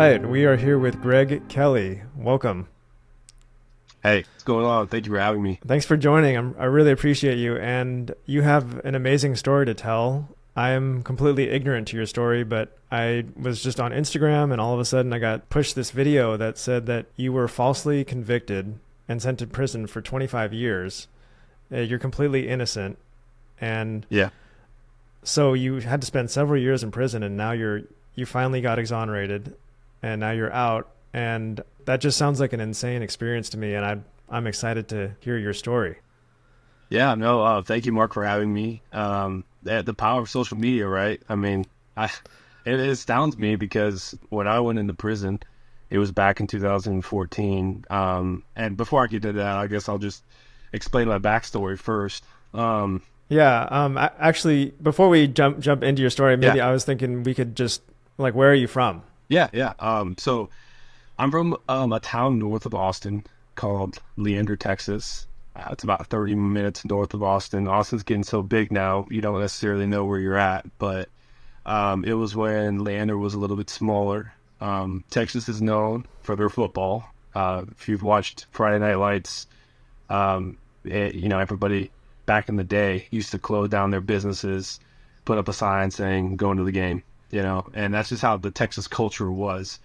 right, we are here with Greg Kelley. Welcome. Hey, what's going on? Thank you for having me. Thanks for joining. I really appreciate you, and you have an amazing story to tell. I am completely ignorant to your story, but I was just on Instagram, and all of a sudden I got pushed this video that said that you were falsely convicted and sent to prison for 25 years. You're completely innocent, and Yeah. so you had to spend several years in prison, and now you finally got exonerated, and now you're out, and that just sounds like an insane experience to me, and I'm excited to hear your story. Yeah, no, thank you, Mark, for having me. The power of social media, right? I mean, it astounds me because when I went into prison, it was back in 2014. And before I get to that, I guess I'll just explain my backstory first. Yeah, actually, before we jump into your story, maybe Yeah, I was thinking we could just, like, where are you from? yeah. So I'm from a town north of Austin called Leander, Texas. It's about 30 minutes north of Austin. Austin's getting so big now, you don't necessarily know where you're at, but it was when Leander was a little bit smaller. Texas is known for their football. If you've watched Friday Night Lights, everybody back in the day used to close down their businesses, put up a sign saying, going to the game, and that's just how the Texas culture was.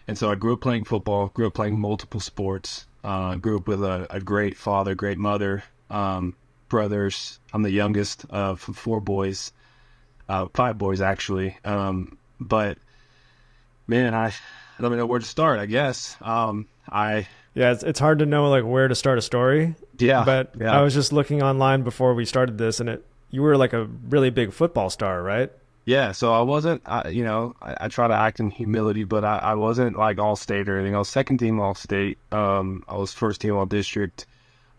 And so I grew up playing football, grew up playing multiple sports, grew up with a great father, great mother, brothers. I'm the youngest of four boys, five boys actually. But man, I don't even know where to start, I guess. Yeah, it's hard to know, like, where to start a story, Yeah, but I yeah. was just looking online before we started this, and you were like a really big football star, right? Yeah, so I wasn't, I try to act in humility, but I wasn't like all state or anything. I was second team all state. I was first team all district.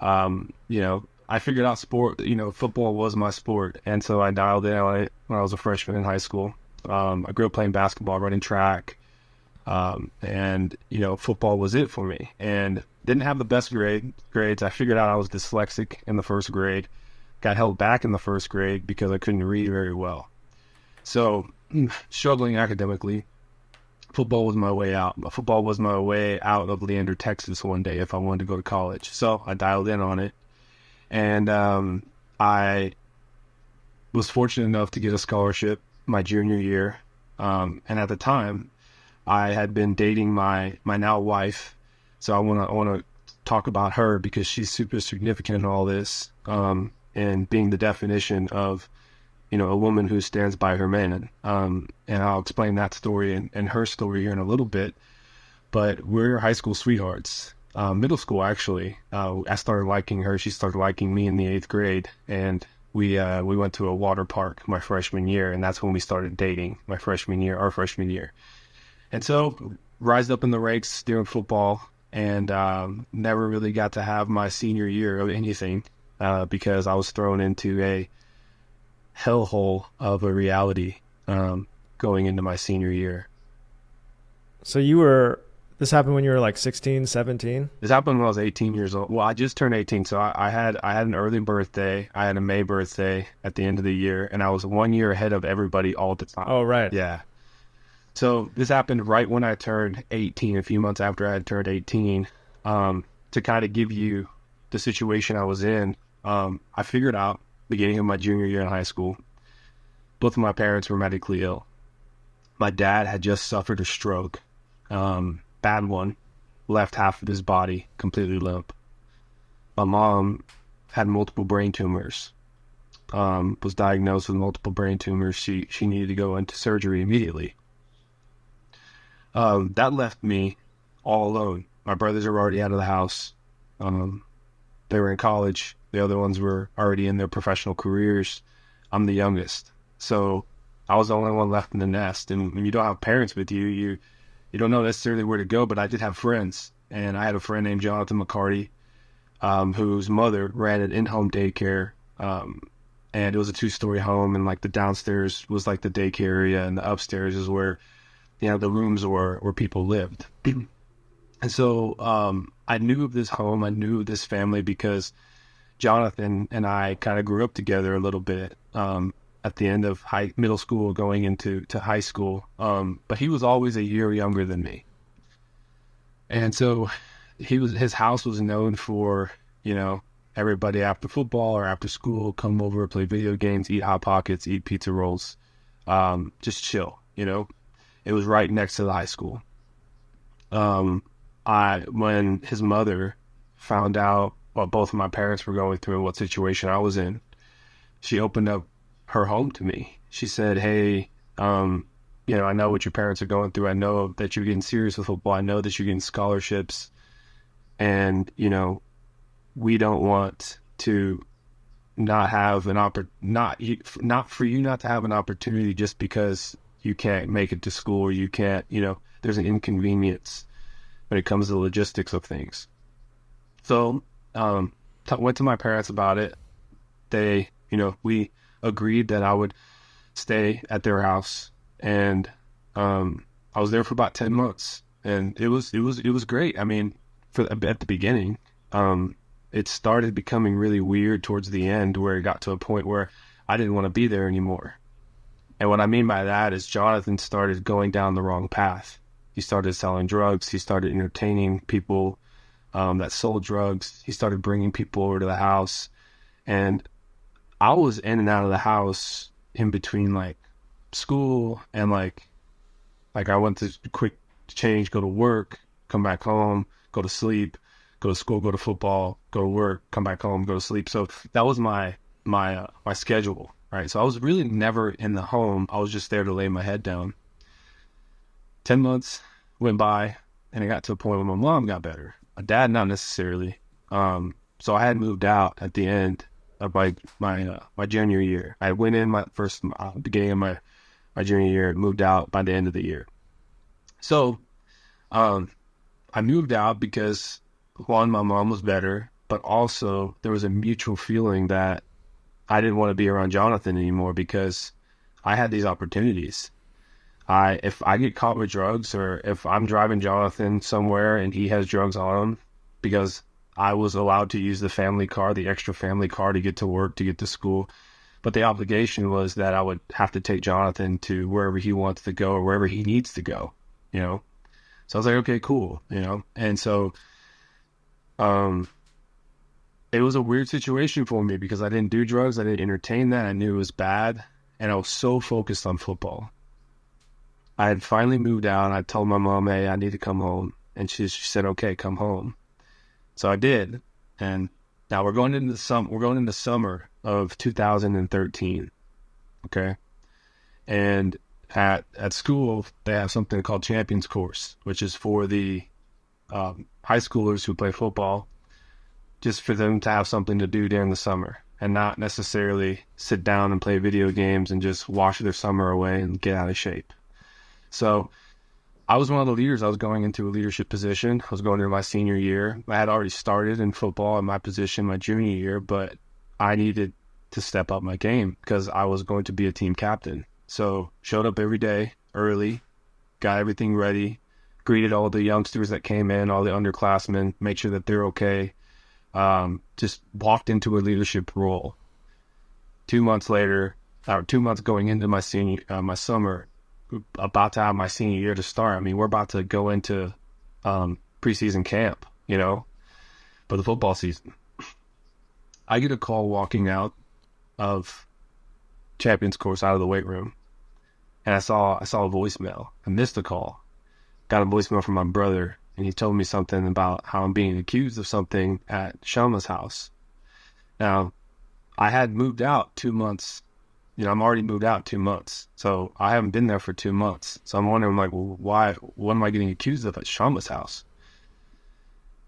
I figured out football was my sport. And so I dialed in on it when I was a freshman in high school. I grew up playing basketball, running track. Football was it for me. And didn't have the best grades. I figured out I was dyslexic in the first grade. Got held back in the first grade because I couldn't read very well. So, struggling academically, football was my way out. Football was my way out of Leander, Texas one day if I wanted to go to college. So I dialed in on it. And I was fortunate enough to get a scholarship my junior year. And at the time, I had been dating my now wife. So I want to talk about her because she's super significant in all this, and being the definition of a woman who stands by her man. And I'll explain that story and her story here in a little bit. But we're high school sweethearts. Middle school, actually. I started liking her. She started liking me in the 8th grade. And we went to a water park my freshman year. And that's when we started dating our freshman year. And so rised up in the ranks during football and never really got to have my senior year of anything because I was thrown into a hellhole of a reality going into my senior year. So this happened when you were like 16, 17? This happened when I was 18 years old. Well, I just turned 18, so I had an early birthday. I had a May birthday at the end of the year, and I was 1 year ahead of everybody all the time. Oh, right. Yeah. So this happened right when I turned 18, a few months after I had turned 18. To kind of give you the situation I was in, I figured out beginning of my junior year in high school, both of my parents were medically ill. My dad had just suffered a stroke, bad one, left half of his body completely limp. My mom had multiple brain tumors, was diagnosed with multiple brain tumors. She needed to go into surgery immediately. That left me all alone. My brothers were already out of the house. They were in college. The other ones were already in their professional careers. I'm the youngest. So I was the only one left in the nest. And when you don't have parents with you, you don't know necessarily where to go, but I did have friends. And I had a friend named Jonathan McCarty, whose mother ran an in-home daycare. And it was a 2-story home, and like the downstairs was like the daycare area, and the upstairs is where, the rooms were where people lived. And so I knew of this home, I knew of this family because Jonathan and I kind of grew up together a little bit at the end of middle school going into high school. But he was always a year younger than me. And so his house was known for, you know, everybody after football or after school come over, play video games, eat Hot Pockets, eat pizza rolls, just chill, you know. It was right next to the high school. When his mother found out what both of my parents were going through and what situation I was in, she opened up her home to me. She said, "Hey, you know, I know what your parents are going through. I know that you're getting serious with football. I know that you're getting scholarships, and you know, we don't want to not have an not for you not to have an opportunity just because you can't make it to school or you can't, you know, there's an inconvenience when it comes to the logistics of things." So, went to my parents about it. They, you know, we agreed that I would stay at their house, and I was there for about 10 months, and it was great. I mean, at the beginning, it started becoming really weird towards the end, where it got to a point where I didn't want to be there anymore. And what I mean by that is Jonathan started going down the wrong path. He started selling drugs. He started entertaining people that sold drugs. He started bringing people over to the house, and I was in and out of the house in between like school and like I went to quick change, go to work, come back home, go to sleep, go to school, go to football, go to work, come back home, go to sleep. So that was my schedule, right? So I was really never in the home. I was just there to lay my head down. 10 months went by, and it got to a point where my mom got better. My dad, not necessarily. So I had moved out at the end of my junior year. I went in my first beginning of my junior year, moved out by the end of the year. So I moved out because, one, my mom was better, but also there was a mutual feeling that I didn't want to be around Jonathan anymore because I had these opportunities. If I get caught with drugs, or if I'm driving Jonathan somewhere and he has drugs on him, because I was allowed to use the family car, the extra family car, to get to work, to get to school. But the obligation was that I would have to take Jonathan to wherever he wants to go or wherever he needs to go, you know? So I was like, okay, cool, you know? And so, it was a weird situation for me because I didn't do drugs. I didn't entertain that. I knew it was bad. And I was so focused on football. I had finally moved out. I told my mom, "Hey, I need to come home." And she said, "Okay, come home." So I did. And now we're going into summer of 2013. Okay. And at school, they have something called Champions Course, which is for the high schoolers who play football, just for them to have something to do during the summer and not necessarily sit down and play video games and just wash their summer away and get out of shape. So I was one of the leaders. I was going into a leadership position. I was going into my senior year. I had already started in football in my position my junior year, but I needed to step up my game because I was going to be a team captain. So showed up every day early, got everything ready, greeted all the youngsters that came in, all the underclassmen, made sure that they're okay. Just walked into a leadership role. 2 months later, or 2 months going into my summer, about to have my senior year to start. I mean, we're about to go into preseason camp, you know, for the football season. I get a call walking out of Champions Course, out of the weight room, and I saw a voicemail. I missed the call. Got a voicemail from my brother, and he told me something about how I'm being accused of something at Shama's house. Now, I had moved out 2 months. You know, I'm already moved out 2 months, so I haven't been there for 2 months. So I'm wondering, like, well, why? What am I getting accused of at Shama's house?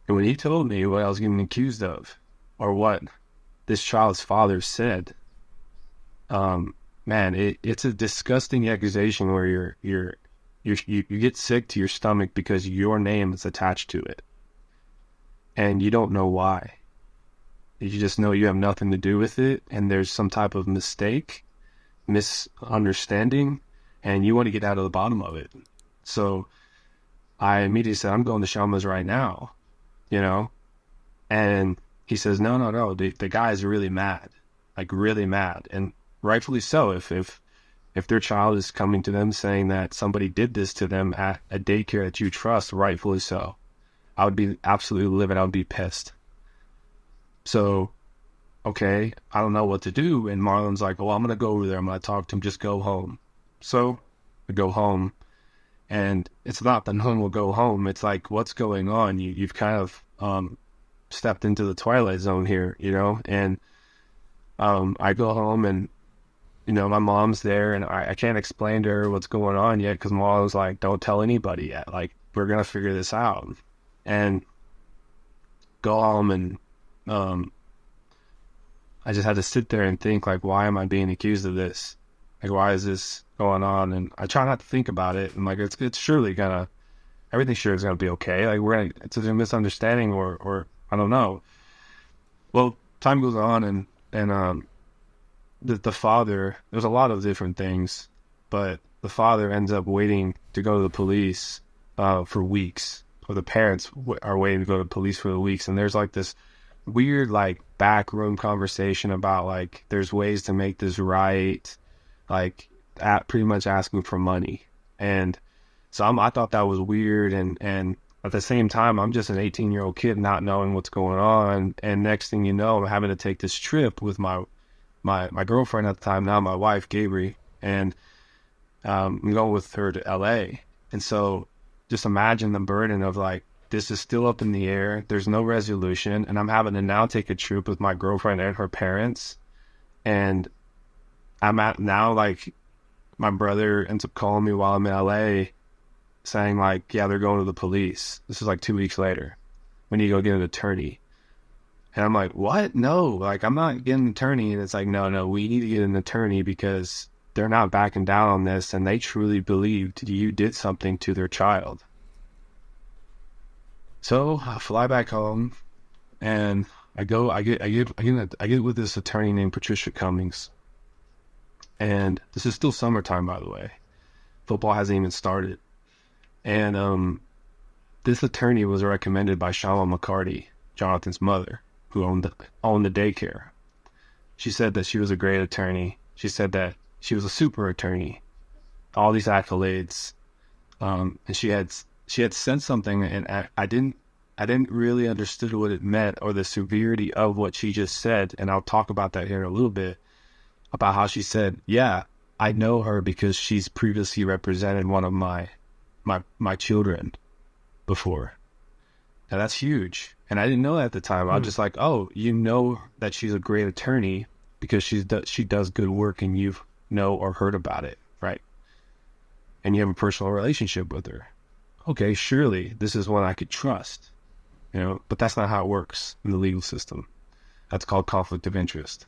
And when he told me what I was getting accused of, or what this child's father said, man, it's a disgusting accusation where you get sick to your stomach because your name is attached to it, and you don't know why. You just know you have nothing to do with it, and there's some type of misunderstanding, and you want to get out of the bottom of it. So I immediately said, "I'm going to Shama's right now," you know? And he says, no, the guy is really mad, like really mad, and rightfully so. If their child is coming to them saying that somebody did this to them at a daycare that you trust, rightfully so. I would be absolutely livid. I would be pissed. So, okay, I don't know what to do. And Marlon's like, well, I'm going to go over there. I'm going to talk to him. Just go home. So I go home, and it's not that no one will go home. It's like, what's going on? You've kind of stepped into the twilight zone here, you know? And I go home, and, you know, my mom's there, and I can't explain to her what's going on yet, because Marlon's like, don't tell anybody yet. Like, we're going to figure this out. And go home, and I just had to sit there and think, like, why am I being accused of this? Like, why is this going on? And I try not to think about it. And, like, it's surely gonna, everything sure is gonna be okay. Like, it's a misunderstanding, or I don't know. Well, time goes on, and the father, there's a lot of different things, but the father ends up waiting to go to the police for weeks, or the parents are waiting to go to the police for the weeks. And there's like this weird, like, backroom conversation about, like, there's ways to make this right, like, pretty much asking for money. And so I thought that was weird, and at the same time, I'm just an 18-year-old kid not knowing what's going on. And next thing you know, I'm having to take this trip with my girlfriend at the time, now my wife, Gabriel, and I'm going with her to LA. And so just imagine the burden of, like, this is still up in the air. There's no resolution. And I'm having to now take a trip with my girlfriend and her parents. And I'm at now, like, my brother ends up calling me while I'm in LA saying, like, yeah, they're going to the police. This is like 2 weeks later. We need to go get an attorney. And I'm like, what? No, like, I'm not getting an attorney. And it's like, no, we need to get an attorney because they're not backing down on this. And they truly believed you did something to their child. So I fly back home, and I get with this attorney named Patricia Cummings. And this is still summertime, by the way. Football hasn't even started. And this attorney was recommended by Shama McCarty, Jonathan's mother, who owned the daycare. She said that she was a great attorney. She said that she was a super attorney, all these accolades. And she had said something, and I didn't really understood what it meant, or the severity of what she just said. And I'll talk about that here in a little bit, about how she said, yeah, I know her because she's previously represented one of my children before. Now that's huge. And I didn't know that at the time. I was just like, oh, you know that she's a great attorney because she does good work, and you've know or heard about it, right? And you have a personal relationship with her. Okay, surely this is one I could trust, you know, but that's not how it works in the legal system. That's called conflict of interest.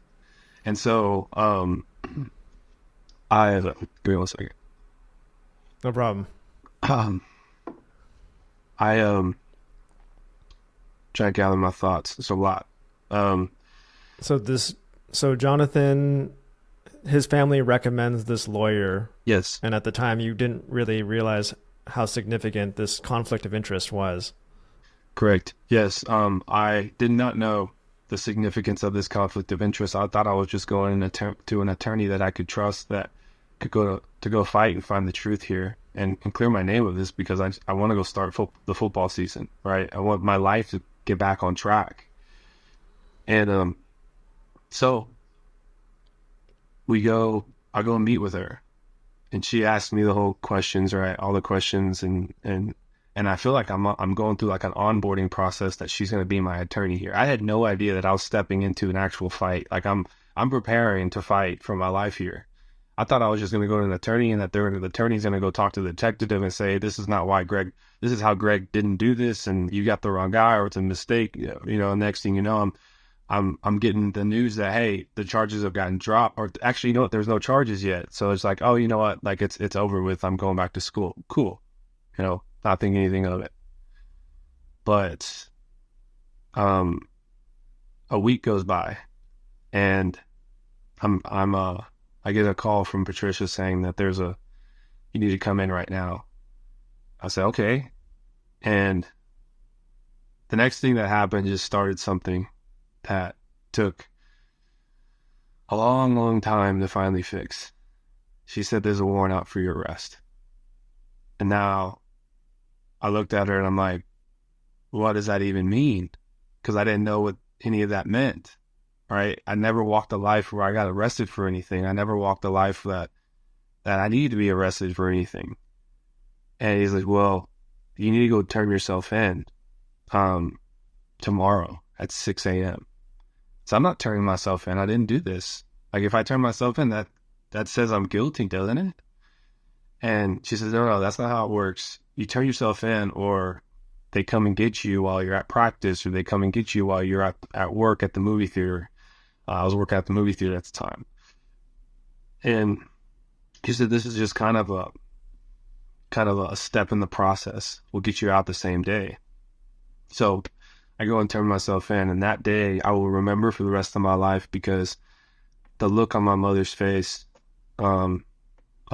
And so, give me 1 second. No problem. I try to gather my thoughts. It's a lot. So Jonathan, his family recommends this lawyer. Yes. And at the time, you didn't really realize how significant this conflict of interest was. Correct. Yes. I did not know the significance of this conflict of interest. I thought I was just going to an attorney that I could trust, that could go fight and find the truth here and clear my name of this, because I want to go start the football season, right? I want my life to get back on track. And so I go and meet with her, and she asked me the whole questions, right? All the questions, and I feel like I'm going through like an onboarding process that she's going to be my attorney here. I had no idea that I was stepping into an actual fight. Like I'm preparing to fight for my life here. I thought I was just going to go to an attorney, and that the attorney's going to go talk to the detective and say, this is not why this is how Greg didn't do this, and you got the wrong guy, or it's a mistake. You know, next thing you know, I'm getting the news that, hey, the charges have gotten dropped, or actually, you know what, there's no charges yet. So it's like, oh, you know what, like it's over with. I'm going back to school. Cool. You know, not thinking anything of it. But a week goes by, and I get a call from Patricia saying that you need to come in right now. I said, okay. And the next thing that happened just started something that took a long, long time to finally fix. She said, there's a warrant out for your arrest. And now I looked at her and I'm like, what does that even mean? Because I didn't know what any of that meant, right? I never walked a life where I got arrested for anything. I never walked a life that I needed to be arrested for anything. And he's like, well, you need to go turn yourself in tomorrow at 6 a.m. So I'm not turning myself in. I didn't do this. Like, if I turn myself in, that says I'm guilty, doesn't it? And she says, no, that's not how it works. You turn yourself in, or they come and get you while you're at practice, or they come and get you while you're at work at the movie theater. I was working at the movie theater at the time. And she said, this is just kind of a step in the process. We'll get you out the same day. So I go and turn myself in, and that day I will remember for the rest of my life, because the look on my mother's face of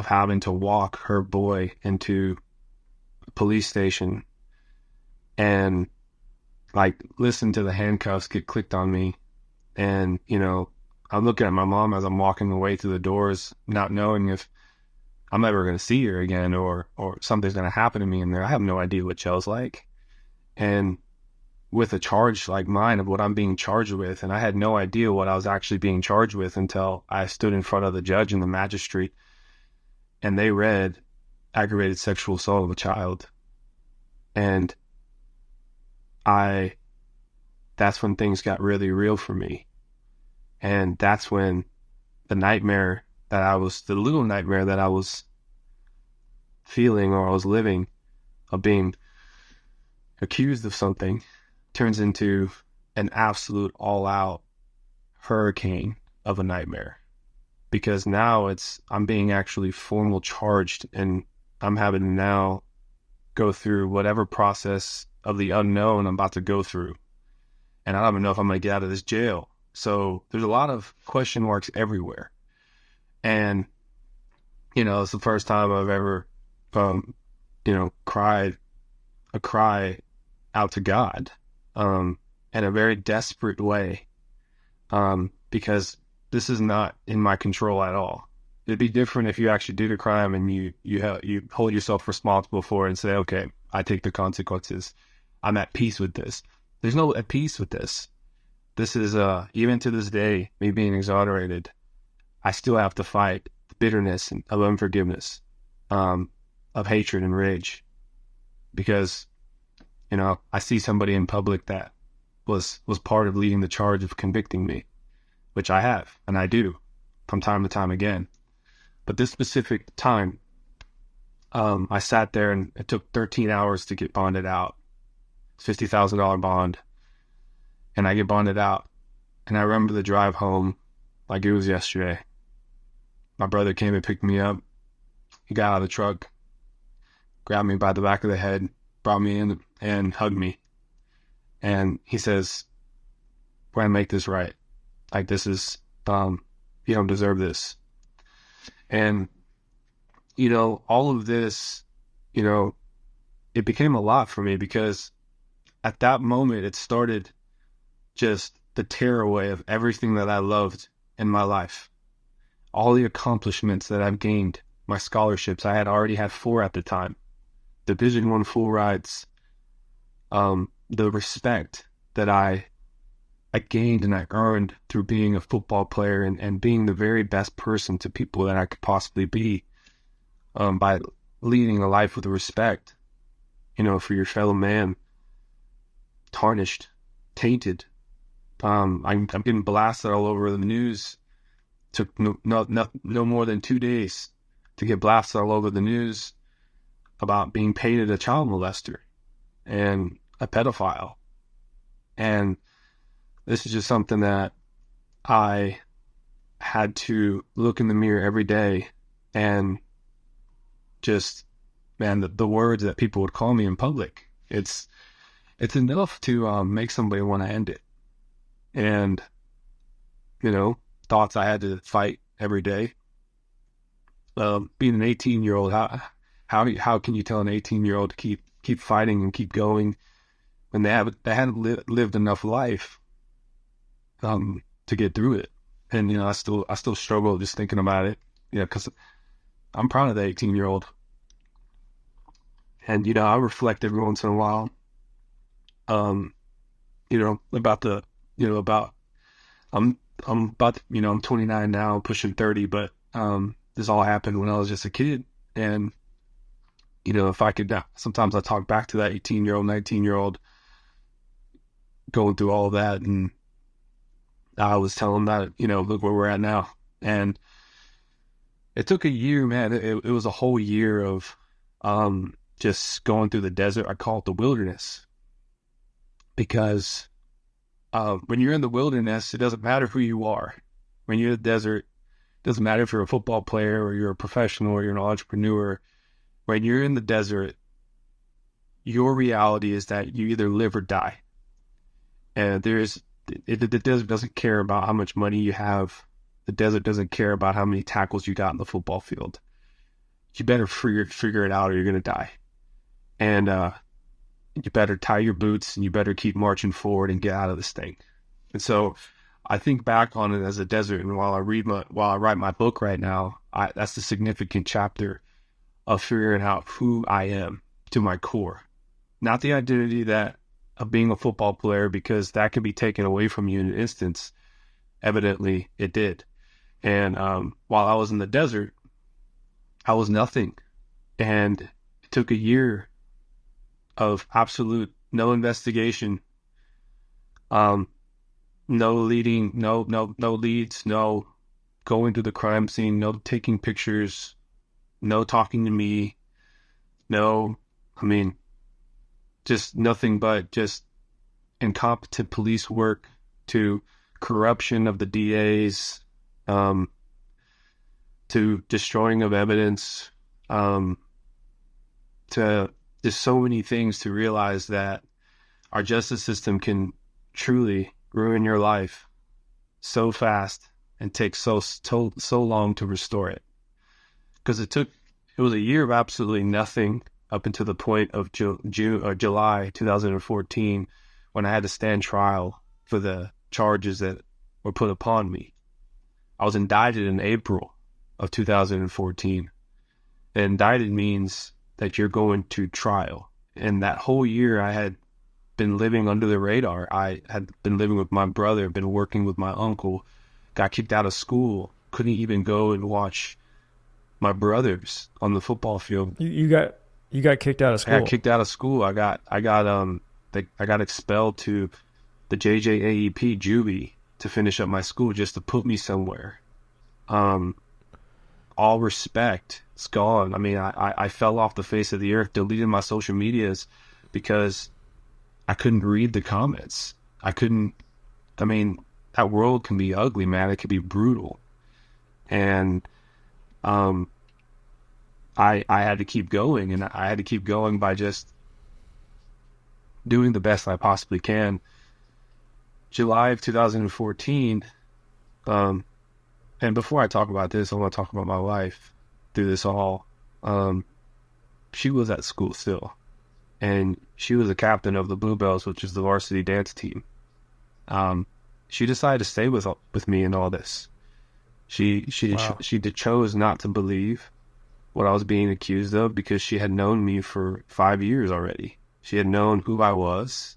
having to walk her boy into a police station and like listen to the handcuffs get clicked on me. And, you know, I'm looking at my mom as I'm walking away through the doors, not knowing if I'm ever going to see her again, or something's going to happen to me in there. I have no idea what jail's like. And with a charge like mine of what I'm being charged with, and I had no idea what I was actually being charged with until I stood in front of the judge and the magistrate, and they read aggravated sexual assault of a child. And that's when things got really real for me. And that's when the little nightmare that I was feeling, or I was living, of being accused of something, turns into an absolute all-out hurricane of a nightmare. Because now I'm being actually formal charged, and I'm having to now go through whatever process of the unknown I'm about to go through. And I don't even know if I'm going to get out of this jail. So there's a lot of question marks everywhere. And, you know, it's the first time I've ever, cried a cry out to God, in a very desperate way, because this is not in my control at all. It'd be different if you actually do the crime and you hold yourself responsible for it and say, okay, I take the consequences. I'm at peace with this. There's no at peace with this. This is, even to this day, me being exonerated, I still have to fight the bitterness of unforgiveness, of hatred and rage, because, you know, I see somebody in public that was part of leading the charge of convicting me, which I have, and I do from time to time again. But this specific time, I sat there, and it took 13 hours to get bonded out. $50,000 bond. And I get bonded out. And I remember the drive home like it was yesterday. My brother came and picked me up. He got out of the truck, grabbed me by the back of the head, brought me in and hugged me. And he says, we're going to make this right. Like, this is, you don't deserve this. And, you know, all of this, you know, it became a lot for me, because at that moment, it started just the tear away of everything that I loved in my life. All the accomplishments that I've gained, my scholarships, I had already had 4 at the time. Division I full rides, the respect that I gained and I earned through being a football player and being the very best person to people that I could possibly be, by leading a life with respect, you know, for your fellow man, tarnished, tainted. I'm getting blasted all over the news. Took no more than 2 days to get blasted all over the news about being painted a child molester and a pedophile. And this is just something that I had to look in the mirror every day and just, man, the words that people would call me in public, it's enough to make somebody want to end it. And, you know, thoughts I had to fight every day. Being an 18-year-old, how can you tell an 18-year-old to keep fighting and keep going when they hadn't lived enough life to get through it? And, you know, I still struggle just thinking about it, you know, because I'm proud of the 18-year-old. And, you know, I reflect every once in a while about I'm about, I'm 29 now, pushing 30, but this all happened when I was just a kid. And, if I could, sometimes I talk back to that 18-year-old, 19-year-old going through all of that. And I was telling them that, look where we're at now. And it took a year, man. It was a whole year of just going through the desert. I call it the wilderness, because when you're in the wilderness, it doesn't matter who you are. When you're in the desert, it doesn't matter if you're a football player or you're a professional or you're an entrepreneur. When you're in the desert, your reality is that you either live or die. And the desert doesn't care about how much money you have. The desert doesn't care about how many tackles you got in the football field. You better figure it out or you're going to die. And you better tie your boots and you better keep marching forward and get out of this thing. And so I think back on it as a desert. And while I write my book right now, that's the significant chapter of figuring out who I am to my core. Not the identity of being a football player, because that can be taken away from you in an instance. Evidently, it did. And while I was in the desert, I was nothing. And it took a year of absolute no investigation, no leading, no leads, no going to the crime scene, no taking pictures, no talking to me, just nothing but just incompetent police work, to corruption of the DAs, to destroying of evidence, to just so many things, to realize that our justice system can truly ruin your life so fast and take so long to restore it. Because it was a year of absolutely nothing up until the point of July 2014, when I had to stand trial for the charges that were put upon me. I was indicted in April of 2014. And indicted means that you're going to trial. And that whole year I had been living under the radar. I had been living with my brother, been working with my uncle, got kicked out of school, couldn't even go and watch my brothers on the football field. You got kicked out of school. I got kicked out of school. I got expelled to the JJAEP juvie to finish up my school, just to put me somewhere. All respect, it's gone. I fell off the face of the earth, deleted my social medias because I couldn't read the comments. That world can be ugly, man. It can be brutal. And I had to keep going, and I had to keep going by just doing the best I possibly can. July of 2014, and before I talk about this, I want to talk about my wife through this all. She was at school still, and she was a captain of the Bluebells, which is the varsity dance team. She decided to stay with me in all this. She chose not to believe what I was being accused of, because she had known me for 5 years already. She had known who I was,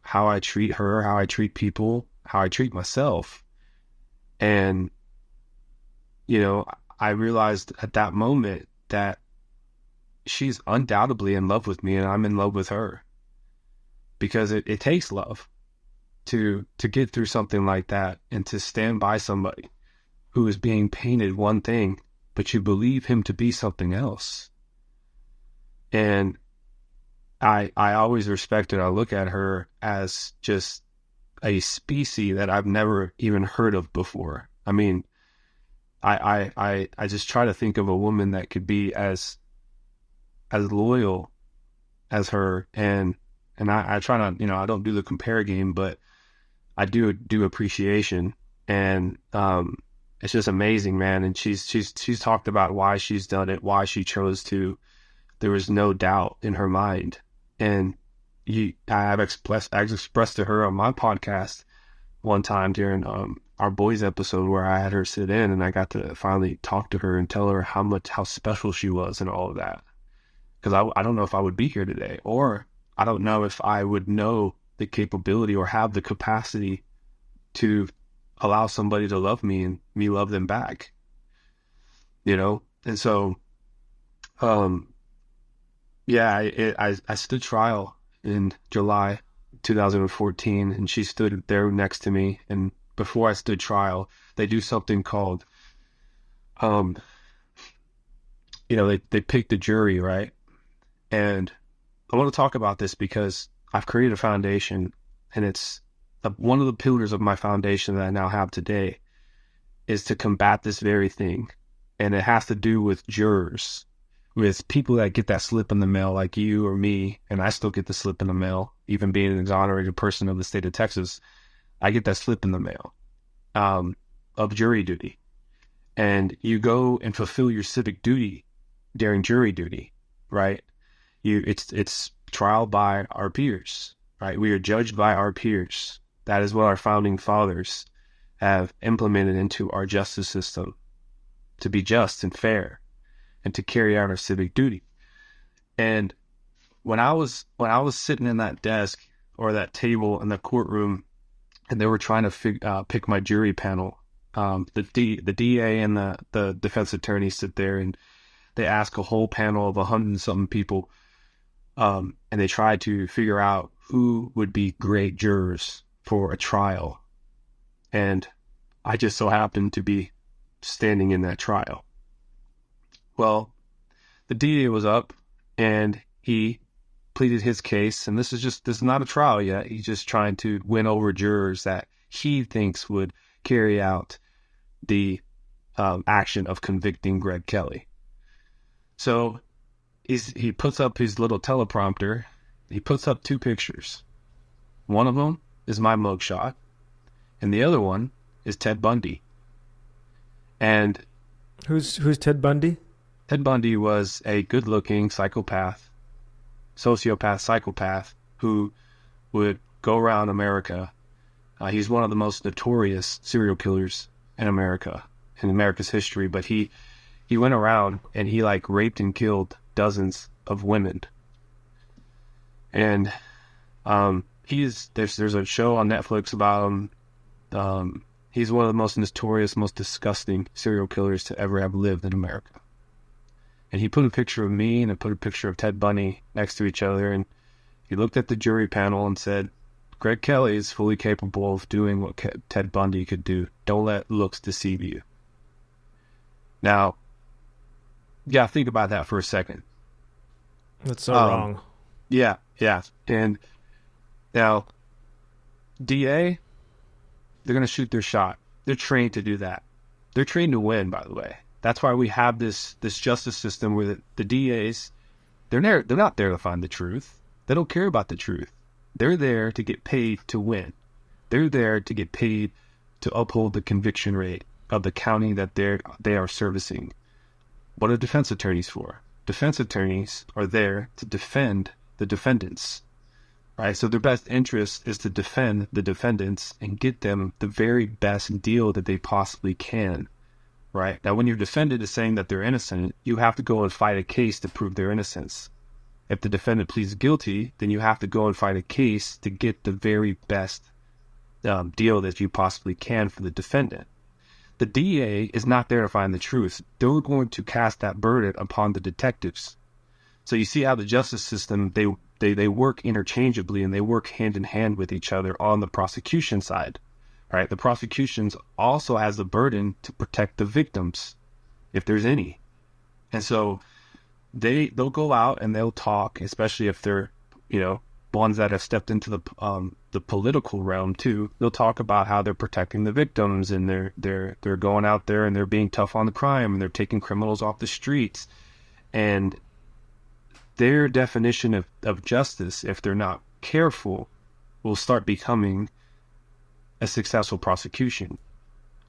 how I treat her, how I treat people, how I treat myself. And, I realized at that moment that she's undoubtedly in love with me, and I'm in love with her, because it takes love to get through something like that, and to stand by somebody who is being painted one thing, but you believe him to be something else. And I always respect her. I look at her as just a species that I've never even heard of before. I just try to think of a woman that could be as loyal as her, and I try not, I don't do the compare game, but I do appreciation, and it's just amazing, man. And she's talked about why she's done it, why she chose to. There was no doubt in her mind, and I've expressed to her on my podcast one time during our boys episode, where I had her sit in, and I got to finally talk to her and tell her how special she was and all of that. Because I don't know if I would be here today, or I don't know if I would know the capability or have the capacity to allow somebody to love me and me love them back, you know? And so, I stood trial in July 2014, and she stood there next to me. And before I stood trial, they do something called, they pick the jury, right? And I want to talk about this because I've created a foundation, and it's one of the pillars of my foundation that I now have today is to combat this very thing. And it has to do with jurors, with people that get that slip in the mail like you or me, and I still get the slip in the mail, even being an exonerated person of the state of Texas, I get that slip in the mail of jury duty. And you go and fulfill your civic duty during jury duty, right? It's trial by our peers, right? We are judged by our peers. That is what our founding fathers have implemented into our justice system, to be just and fair and to carry out our civic duty. And when I was sitting in that desk or that table in the courtroom, and they were trying to pick my jury panel, the DA and the defense attorney sit there, and they ask a whole panel of 100-something people, and they try to figure out who would be great jurors for a trial. And I just so happened to be standing in that trial. Well, the DA was up and he pleaded his case, and this is not a trial yet. He's just trying to win over jurors that he thinks would carry out the action of convicting Greg Kelley. So he puts up his little teleprompter. He puts up two pictures. One of them is my mugshot, and the other one is Ted Bundy. And who's Ted Bundy? Ted Bundy was a good-looking sociopath, who would go around America. He's one of the most notorious serial killers in America's history. But he went around and he raped and killed dozens of women. And there's a show on Netflix about him. He's one of the most notorious, most disgusting serial killers to ever have lived in America. And he put a picture of me and put a picture of Ted Bundy next to each other, and he looked at the jury panel and said, Greg Kelley is fully capable of doing what Ted Bundy could do. Don't let looks deceive you. Now, yeah, think about that for a second. That's so wrong. Yeah. And now, DA, they're going to shoot their shot. They're trained to do that. They're trained to win, by the way. That's why we have this justice system where the DAs, they're not there to find the truth. They don't care about the truth. They're there to get paid to win. They're there to get paid to uphold the conviction rate of the county that they are servicing. What are defense attorneys for? Defense attorneys are there to defend the defendants, right? So their best interest is to defend the defendants and get them the very best deal that they possibly can. Right. Now, when your defendant is saying that they're innocent, you have to go and fight a case to prove their innocence. If the defendant pleads guilty, then you have to go and fight a case to get the very best deal that you possibly can for the defendant. The DA is not there to find the truth. They're going to cast that burden upon the detectives. So you see how the justice system, they work interchangeably, and they work hand in hand with each other on the prosecution side. Right, the prosecutions also has the burden to protect the victims, if there's any. And so they'll go out and they'll talk, especially if they're, ones that have stepped into the political realm too. They'll talk about how they're protecting the victims, and they're going out there and they're being tough on the crime, and they're taking criminals off the streets. And their definition of justice, if they're not careful, will start becoming a successful prosecution,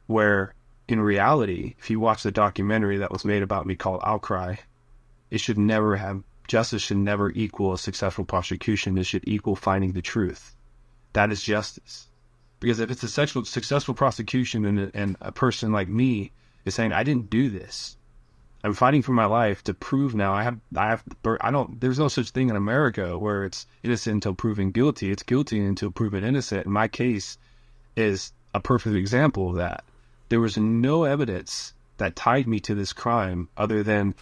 where in reality, if you watch the documentary that was made about me called Outcry, justice should never equal a successful prosecution. It should equal finding the truth. That is justice. Because if it's a successful prosecution and a person like me is saying, I didn't do this, I'm fighting for my life to prove now. I don't, there's no such thing in America where it's innocent until proven guilty. It's guilty until proven innocent. And my case is a perfect example of that. There was no evidence that tied me to this crime other than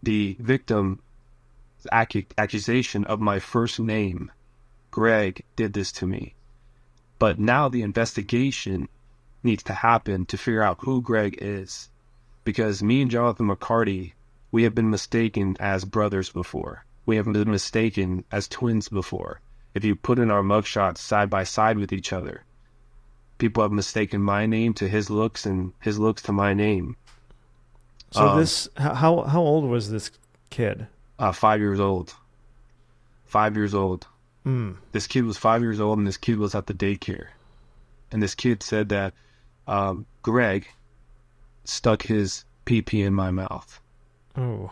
the victim's accusation of my first name. Greg did this to me. But now the investigation needs to happen to figure out who Greg is. Because me and Jonathan McCarty, we have been mistaken as brothers before. We have been mistaken as twins before. If you put in our mugshots side by side with each other, people have mistaken my name to his looks and his looks to my name. So how old was this kid? 5 years old. 5 years old. This kid was 5 years old, and this kid was at the daycare. And this kid said that Greg stuck his pee-pee in my mouth. Oh.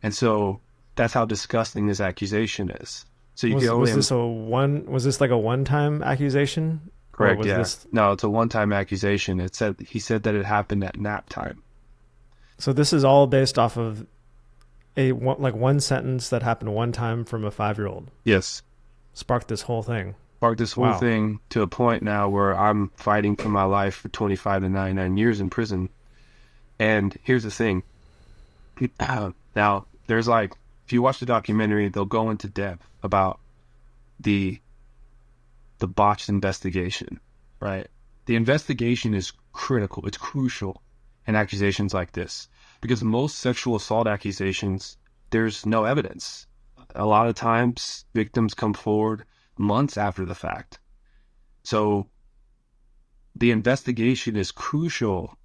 And so that's how disgusting this accusation is. So you was this like a one-time accusation? Correct, yeah. No, it's a one-time accusation. He said that it happened at nap time. So this is all based off of one sentence that happened one time from a 5-year-old. Yes. Sparked this whole thing. Sparked this whole thing to a point now where I'm fighting for my life for 25 to 99 years in prison. And here's the thing. Now, there's if you watch the documentary, they'll go into depth about the botched investigation, right? The investigation is critical. It's crucial in accusations like this. Because most sexual assault accusations, there's no evidence. A lot of times, victims come forward months after the fact. So the investigation is crucial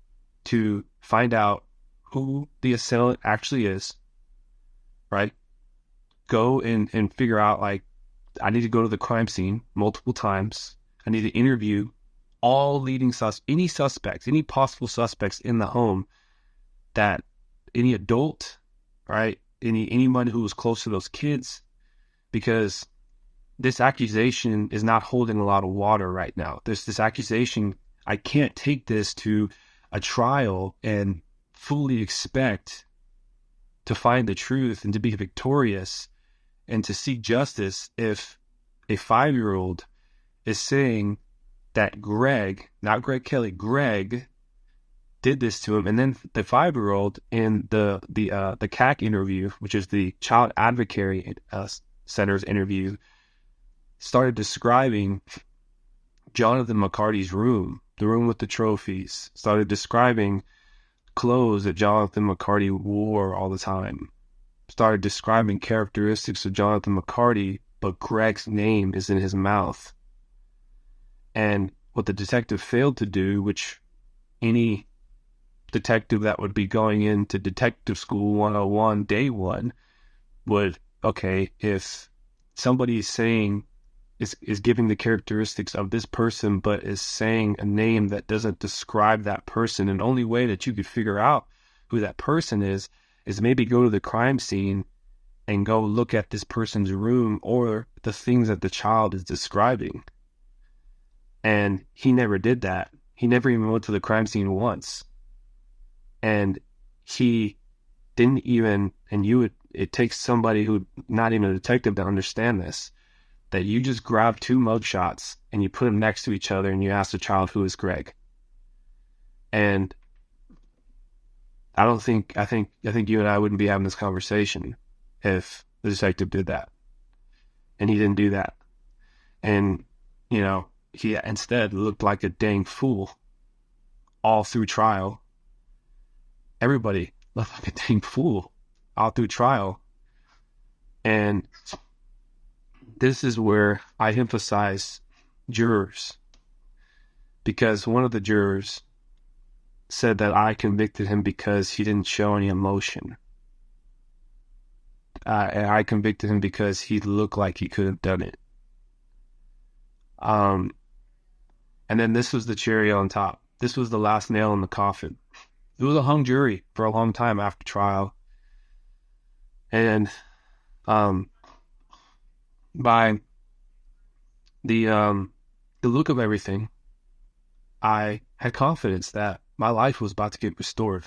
to find out who the assailant actually is, right? Go and figure out, I need to go to the crime scene multiple times. I need to interview all leading any suspects, any possible suspects in the home, that any adult, right? Anyone who was close to those kids, because this accusation is not holding a lot of water right now. There's this accusation. I can't take this to a trial and fully expect to find the truth and to be victorious and to seek justice if a 5-year-old is saying that Greg, not Greg Kelley, Greg did this to him. And then the 5-year-old in the CAC interview, which is the Child Advocacy Center's interview, started describing Jonathan McCarty's room, the room with the trophies, started describing clothes that Jonathan McCarty wore all the time, started describing characteristics of Jonathan McCarty, but Greg's name is in his mouth. And what the detective failed to do, which any detective that would be going into detective school 101 day one would, okay, if somebody is saying, is giving the characteristics of this person, but is saying a name that doesn't describe that person, and the only way that you could figure out who that person is maybe go to the crime scene and go look at this person's room or the things that the child is describing. And he never did that. He never even went to the crime scene once. And he didn't even, it takes somebody who, not even a detective, to understand this, that you just grab 2 mugshots and you put them next to each other and you ask the child, who is Greg? And I think you and I wouldn't be having this conversation if the detective did that. And he didn't do that. And, he instead looked like a dang fool all through trial. Everybody looked like a dang fool all through trial. And this is where I emphasize jurors, because one of the jurors said that I convicted him because he didn't show any emotion. And I convicted him because he looked like he could have done it. And then this was the cherry on top. This was the last nail in the coffin. It was a hung jury for a long time after trial. And by the look of everything, I had confidence that my life was about to get restored.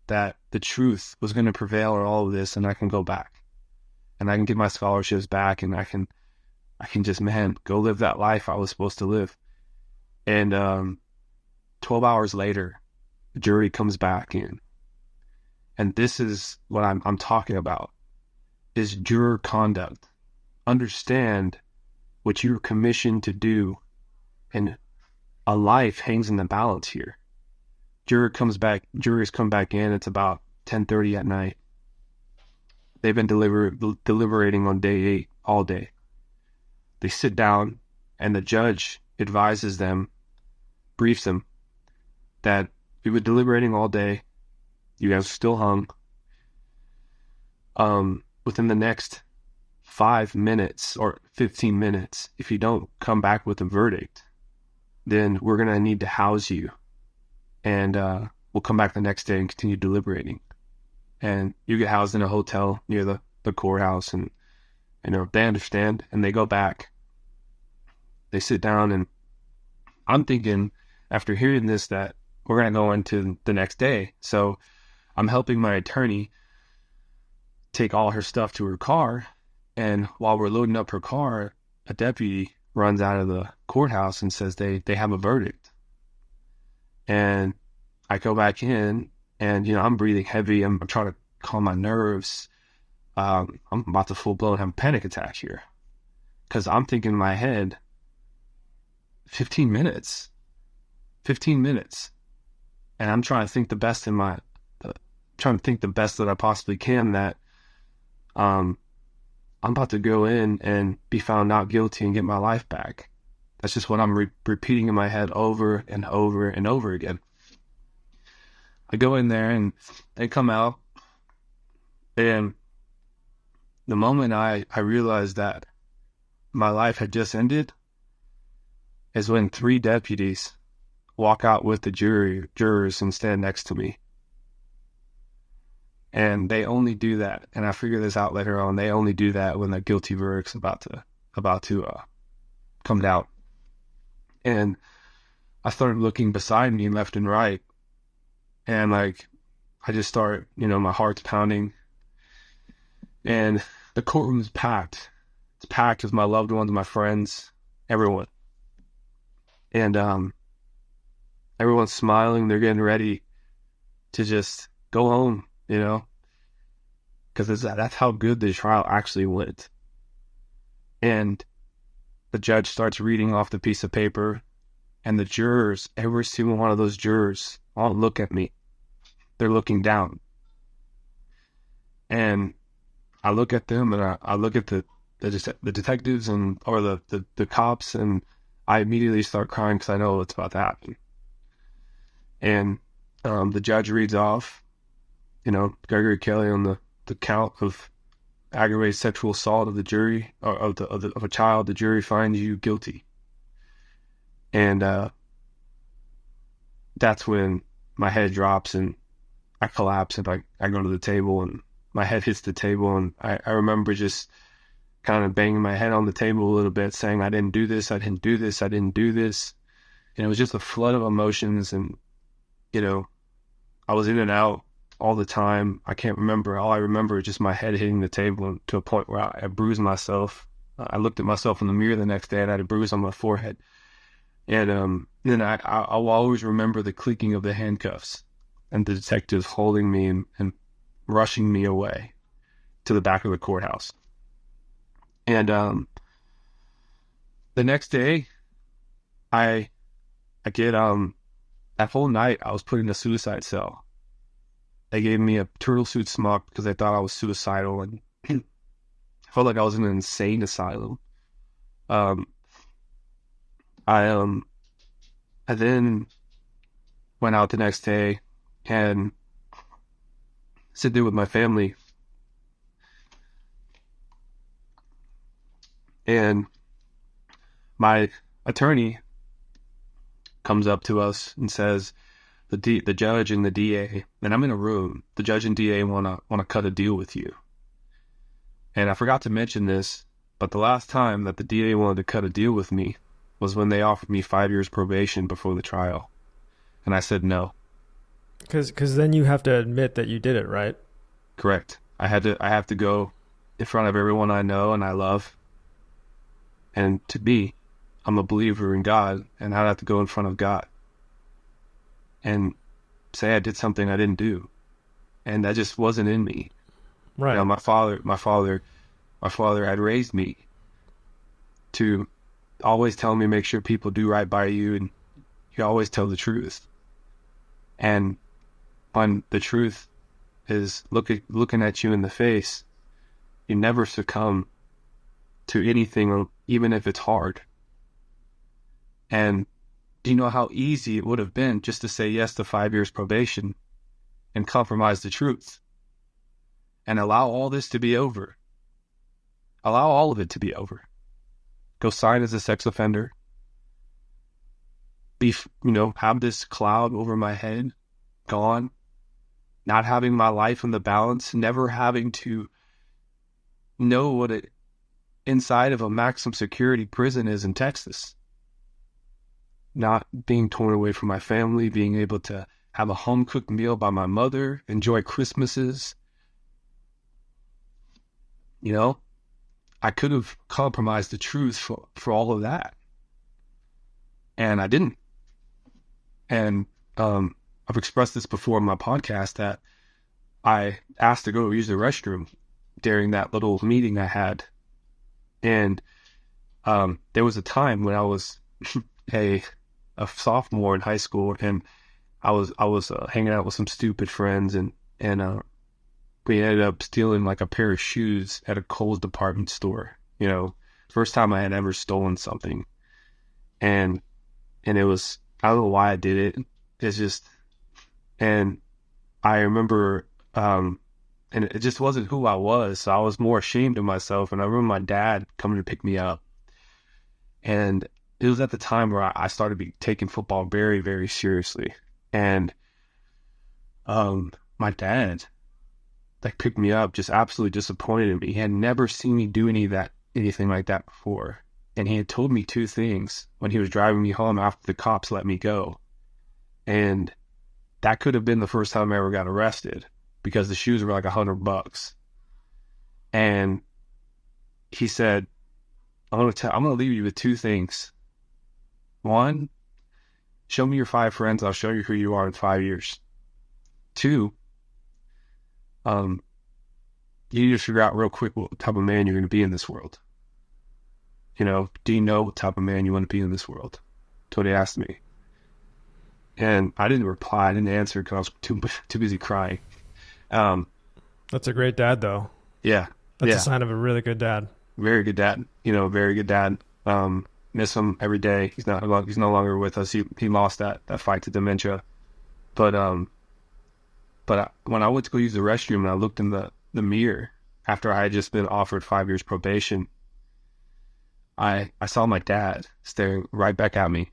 that the truth was going to prevail in all of this, and I can go back and I can get my scholarships back, and I can just, man, go live that life I was supposed to live. And 12 hours later, the jury comes back in. And this is what I'm talking about, is juror conduct. Understand what you're commissioned to do, and a life hangs in the balance here. Jurors come back in. It's about 10:30 at night. They've been deliberating on day 8 all day. They sit down, and the judge advises them, briefs them, that we were deliberating all day. You guys are still hung. Within the next 5 minutes or 15 minutes, if you don't come back with a verdict, then we're going to need to house you. And we'll come back the next day and continue deliberating. And you get housed in a hotel near the courthouse. And they understand, and they go back. They sit down, and I'm thinking, after hearing this, that we're going to go into the next day. So I'm helping my attorney take all her stuff to her car. And while we're loading up her car, a deputy runs out of the courthouse and says they have a verdict. And I go back in, and, I'm breathing heavy. I'm trying to calm my nerves. I'm about to full-blown have a panic attack here. Because I'm thinking in my head, 15 minutes. 15 minutes. And I'm trying to think the best that I possibly can, that I'm about to go in and be found not guilty and get my life back. That's just what I'm repeating in my head over and over and over again. I go in there, and they come out, and the moment I realized that my life had just ended is when 3 deputies walk out with the jurors and stand next to me. And they only do that, and I figure this out later on, they only do that when the guilty verdict's about to come out. And I started looking beside me left and right, and I just start, my heart's pounding, and the courtroom is packed. It's packed with my loved ones, my friends, everyone. And everyone's smiling. They're getting ready to just go home, because that's how good the trial actually went. And the judge starts reading off the piece of paper, and the jurors, every single one of those jurors, all look at me. They're looking down. And I look at them, and I look at the detectives or the cops, and I immediately start crying because I know what's about to happen. And the judge reads off, Gregory Kelley on the count of aggravated sexual assault of the jury, or of a child. The jury finds you guilty. And that's when my head drops, and I collapse, and I go to the table, and my head hits the table, and I remember just kind of banging my head on the table a little bit, saying, I didn't do this, I didn't do this, I didn't do this. And it was just a flood of emotions, and, I was in and out all the time. I can't remember. All I remember is just my head hitting the table to a point where I bruised myself. I looked at myself in the mirror the next day, and I had a bruise on my forehead. And then I'll always remember the clicking of the handcuffs and the detectives holding me and rushing me away to the back of the courthouse. And the next day, I get that whole night I was put in a suicide cell. They gave me a turtle suit smock because they thought I was suicidal, and I felt like I was in an insane asylum. I then went out the next day and sit there with my family. And my attorney comes up to us and says, the judge and the DA, and I'm in a room, the judge and DA want to cut a deal with you. And I forgot to mention this, but the last time that the DA wanted to cut a deal with me was when they offered me 5 years probation before the trial. And I said no. Because then you have to admit that you did it, right? Correct. I have to go in front of everyone I know and I love. And to be, I'm a believer in God, and I'd have to go in front of God and say I did something I didn't do. And that just wasn't in me. Right. You know, my father had raised me to always tell me, make sure people do right by you, and you always tell the truth. And when the truth is looking at you in the face, you never succumb to anything, even if it's hard. And do you know how easy it would have been just to say yes to 5 years probation and compromise the truth and allow all this to be over? Allow all of it to be over. Go sign as a sex offender. Have this cloud over my head, gone. Not having my life in the balance, never having to know what it inside of a maximum security prison is in Texas. Not being torn away from my family, being able to have a home-cooked meal by my mother, enjoy Christmases. You know, I could have compromised the truth for all of that. And I didn't. And I've expressed this before in my podcast that I asked to go use the restroom during that little meeting I had. And there was a time when I was a sophomore in high school, and I was hanging out with some stupid friends, and we ended up stealing like a pair of shoes at a Kohl's department store. You know, first time I had ever stolen something, and it was, I don't know why I did it. It's just, and I remember, and it just wasn't who I was. So I was more ashamed of myself. And I remember my dad coming to pick me up, and it was at the time where I started taking football very, very seriously. And my dad like picked me up, just absolutely disappointed in me. He had never seen me do anything like that before. And he had told me two things when he was driving me home after the cops let me go. And that could have been the first time I ever got arrested, because the shoes were like $100. And he said, I'm going to leave you with two things. One, show me your 5 friends. I'll show you who you are in 5 years. 2, you need to figure out real quick what type of man you're going to be in this world. You know, do you know what type of man you want to be in this world? That's what he asked me. And I didn't reply. I didn't answer because I was too busy crying. That's a great dad, though. Yeah. That's a sign of a really good dad. Very good dad. You know, very good dad. Miss him every day. He's no longer with us. He lost that fight to dementia. But when I went to go use the restroom and I looked in the mirror after I had just been offered 5 years probation, I saw my dad staring right back at me.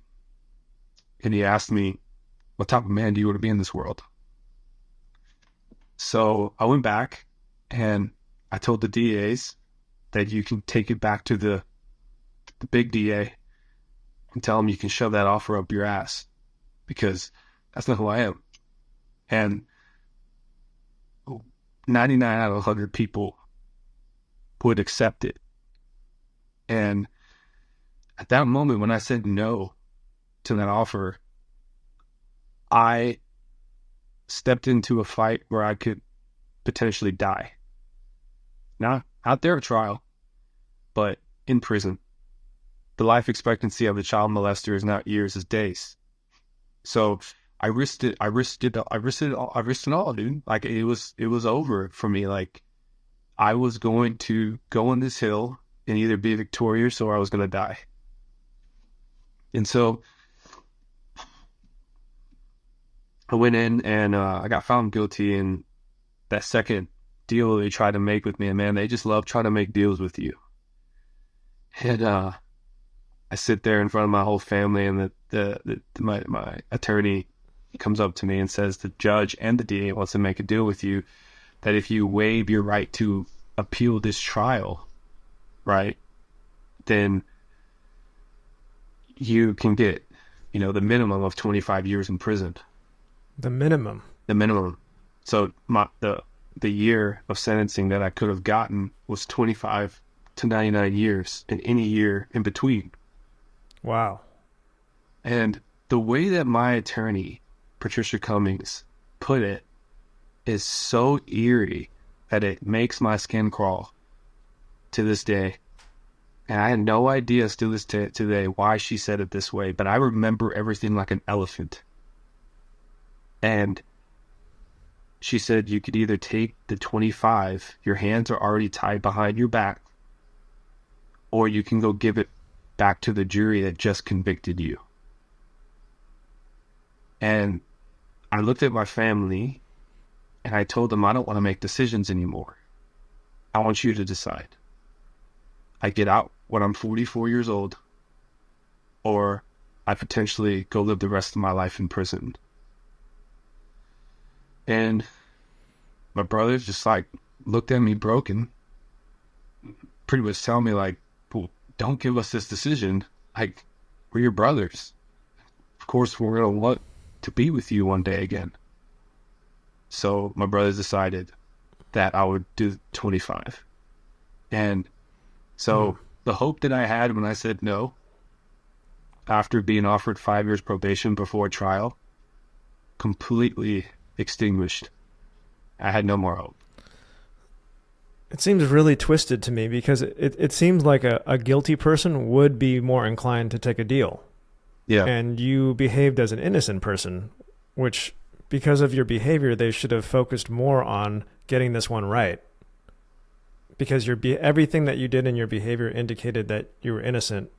And he asked me, what type of man do you want to be in this world? So I went back and I told the DAs that you can take it back to the big DA and tell him you can shove that offer up your ass, because that's not who I am. And 99 out of 100 people would accept it. And at that moment, when I said no to that offer, I stepped into a fight where I could potentially die. Not out there at trial, but in prison. The life expectancy of a child molester is not years, it's days. So I risked it all, dude. Like it was over for me. Like I was going to go on this hill and either be victorious or I was going to die. And so I went in and I got found guilty. And that second deal they tried to make with me, and man, they just love trying to make deals with you. And I sit there in front of my whole family, and my attorney comes up to me and says the judge and the DA wants to make a deal with you that if you waive your right to appeal this trial, right, then you can get, the minimum of 25 years in prison. The minimum? the minimum. So the year of sentencing that I could have gotten was 25 to 99 years, and any year in between. Wow. And the way that my attorney, Patricia Cummings, put it is so eerie that it makes my skin crawl to this day. And I had no idea still this today why she said it this way, but I remember everything like an elephant. And she said you could either take the 25, your hands are already tied behind your back, or you can go give it back to the jury that just convicted you. And I looked at my family and I told them I don't want to make decisions anymore. I want you to decide. I get out when I'm 44 years old, or I potentially go live the rest of my life in prison. And my brothers just like looked at me broken, pretty much telling me like, well, don't give us this decision. Like, we're your brothers. Of course, we're going to want to be with you one day again. So my brothers decided that I would do 25. And so the hope that I had when I said no, after being offered 5 years probation before trial, completely extinguished. I had no more hope. It seems really twisted to me because it seems like a guilty person would be more inclined to take a deal. Yeah. And you behaved as an innocent person, which, because of your behavior, they should have focused more on getting this one right. Because everything that you did in your behavior indicated that you were innocent,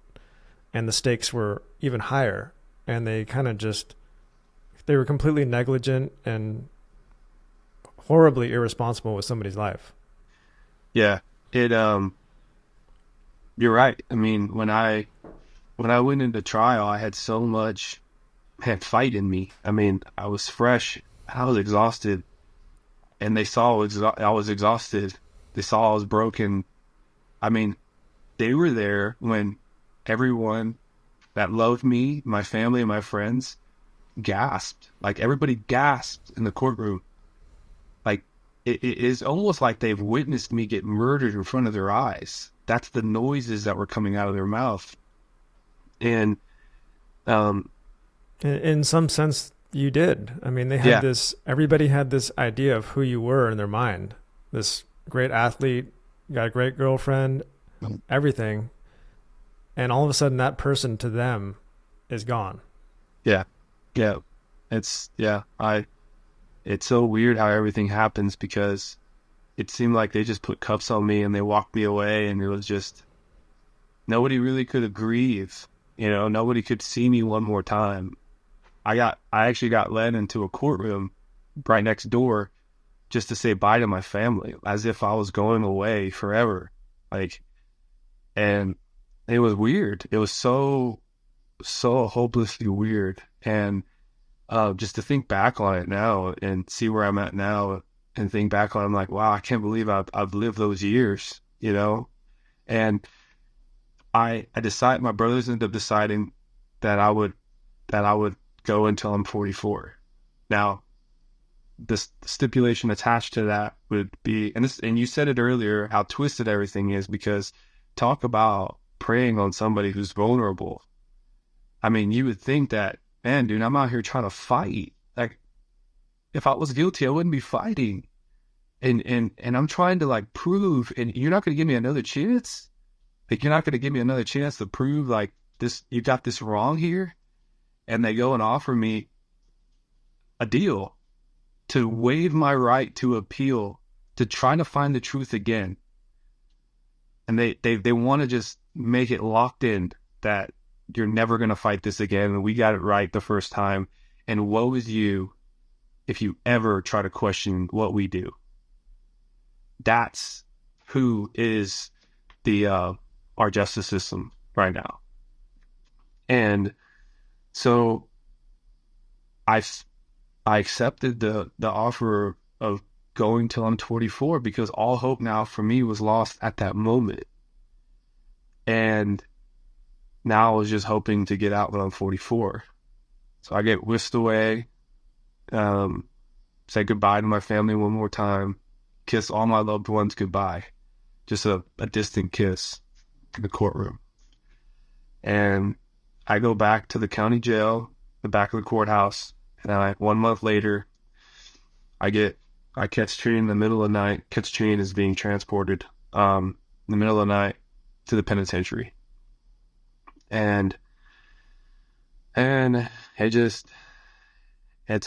and the stakes were even higher. And they kind of they were completely negligent and horribly irresponsible with somebody's life. Yeah. You're right. I mean, when I went into trial, I had so much fight in me. I mean, I was fresh, I was exhausted, and they saw I was exhausted. They saw I was broken. I mean, they were there when everyone that loved me, my family and my friends, gasped. Like, everybody gasped in the courtroom. Like, it is almost like they've witnessed me get murdered in front of their eyes. That's the noises that were coming out of their mouth. And in some sense, you did. I mean, they had everybody had this idea of who you were in their mind. This great athlete, got a great girlfriend, everything. And all of a sudden that person to them is gone. Yeah. Yeah. It's so weird how everything happens, because it seemed like they just put cuffs on me and they walked me away, and it was just, nobody really could have grieved. Nobody could see me one more time. I actually got led into a courtroom right next door just to say bye to my family, as if I was going away forever. And it was weird. It was so hopelessly weird. And just to think back on it now and see where I'm at now and think back on it, I'm like, wow, I can't believe I've lived those years, And my brothers ended up deciding that I would go until I'm 44. Now, the stipulation attached to that would be, and you said it earlier, how twisted everything is, because talk about preying on somebody who's vulnerable. I mean, you would think that, man, dude, I'm out here trying to fight. Like, if I was guilty, I wouldn't be fighting. And I'm trying to prove, and you're not going to give me another chance? You're not going to give me another chance to prove this, you got this wrong here? And they go and offer me a deal to waive my right to appeal, to try to find the truth again. And they want to just make it locked in that you're never going to fight this again, and we got it right the first time, and woe is you if you ever try to question what we do. That's who is our justice system right now. And so I accepted the offer of going till I'm 24, because all hope now for me was lost at that moment. And now I was just hoping to get out when I'm 44. So I get whisked away. say goodbye to my family one more time, kiss all my loved ones goodbye. Just a distant kiss in the courtroom. And I go back to the county jail, the back of the courthouse, and 1 month later, I catch train in the middle of the night. Catch train is being transported in the middle of the night to the penitentiary. And it's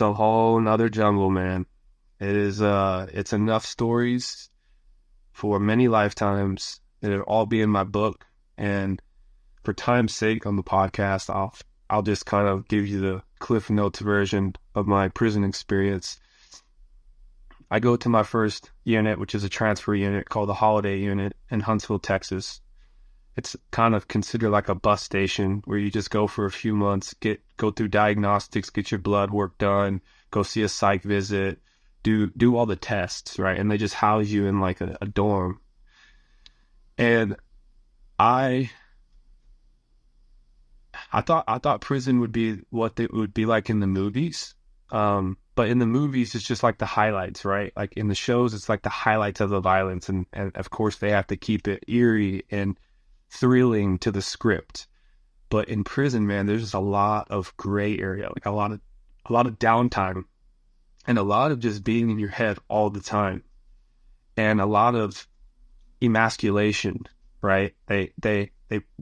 a whole nother jungle, man. It's enough stories for many lifetimes. It'll all be in my book. And for time's sake on the podcast, I'll just kind of give you the Cliff Notes version of my prison experience. I go to my first unit, which is a transfer unit called the Holiday Unit in Huntsville, Texas. It's kind of considered like a bus station where you just go for a few months, go through diagnostics, get your blood work done, go see a psych visit, do all the tests, right? And they just house you in like a dorm. And I thought prison would be what it would be like in the movies. But in the movies, it's just like the highlights, right? Like in the shows, it's like the highlights of the violence. And of course, they have to keep it eerie and thrilling to the script. But in prison, man, there's just a lot of gray area, like a lot of downtime, and a lot of just being in your head all the time, and a lot of emasculation, right? They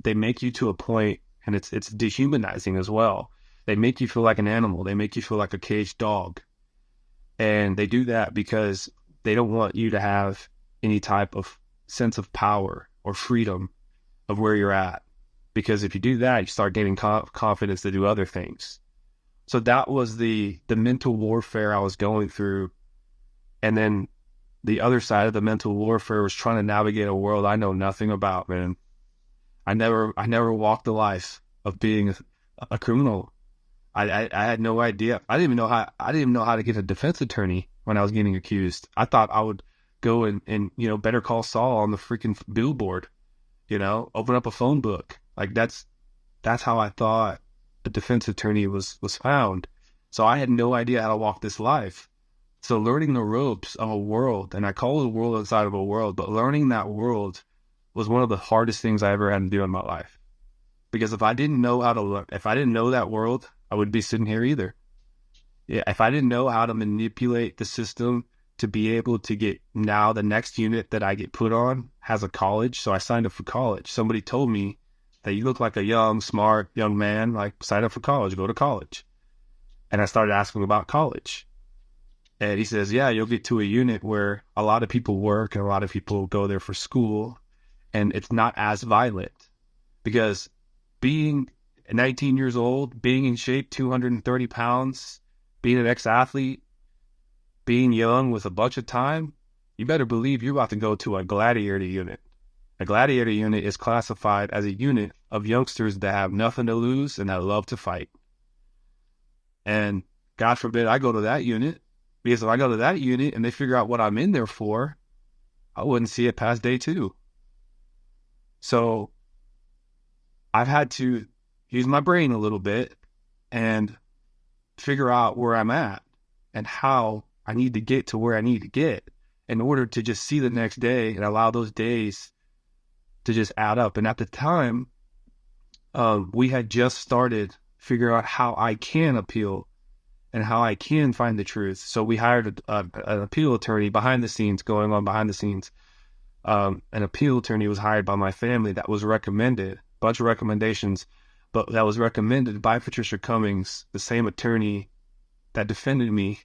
make you to a point, and it's dehumanizing as well. They make you feel like an animal. They make you feel like a caged dog. And they do that because they don't want you to have any type of sense of power or freedom of where you're at. Because if you do that, you start gaining confidence to do other things. So that was the mental warfare I was going through. And then the other side of the mental warfare was trying to navigate a world I know nothing about, man. I never walked the life of being a criminal. I had no idea. I didn't even know how to get a defense attorney when I was getting accused. I thought I would go and Better Call Saul on the freaking billboard, open up a phone book. Like that's how I thought a defense attorney was found. So I had no idea how to walk this life. So learning the ropes of a world, and I call it a world inside of a world, but learning that world was one of the hardest things I ever had to do in my life. Because if I didn't know that world, I wouldn't be sitting here either. Yeah, if I didn't know how to manipulate the system to be able to get now the next unit that I get put on has a college, so I signed up for college. Somebody told me that you look like a young, smart young man, like sign up for college, go to college. And I started asking about college. And he says, yeah, you'll get to a unit where a lot of people work and a lot of people go there for school, and it's not as violent. Because being 19 years old, being in shape, 230 pounds, being an ex-athlete, being young with a bunch of time, you better believe you're about to go to a gladiator unit. A gladiator unit is classified as a unit of youngsters that have nothing to lose and that love to fight. And God forbid I go to that unit, because if I go to that unit and they figure out what I'm in there for, I wouldn't see it past day 2. So I've had to use my brain a little bit and figure out where I'm at and how I need to get to where I need to get in order to just see the next day and allow those days to just add up. And at the time, we had just started figuring out how I can appeal and how I can find the truth. So we hired an appeal attorney behind the scenes. An appeal attorney was hired by my family that was recommended, bunch of recommendations, but that was recommended by Patricia Cummings, the same attorney that defended me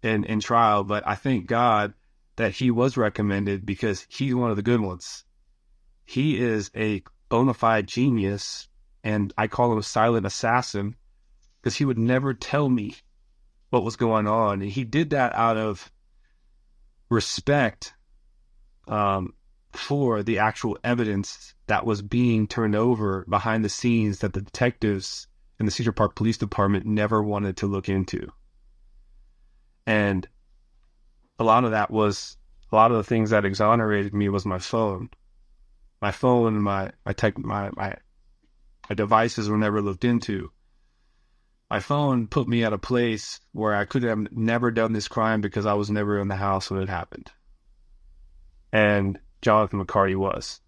in trial. But I thank God that he was recommended because he's one of the good ones. He is a bona fide genius, and I call him a silent assassin because he would never tell me what was going on. And he did that out of respect for the actual evidence that was being turned over behind the scenes that the detectives in the Cedar Park Police Department never wanted to look into. And a lot of the things that exonerated me was my phone. My phone and my devices were never looked into. my phone put me at a place where I could have never done this crime because I was never in the house when it happened. And Jonathan McCarty was.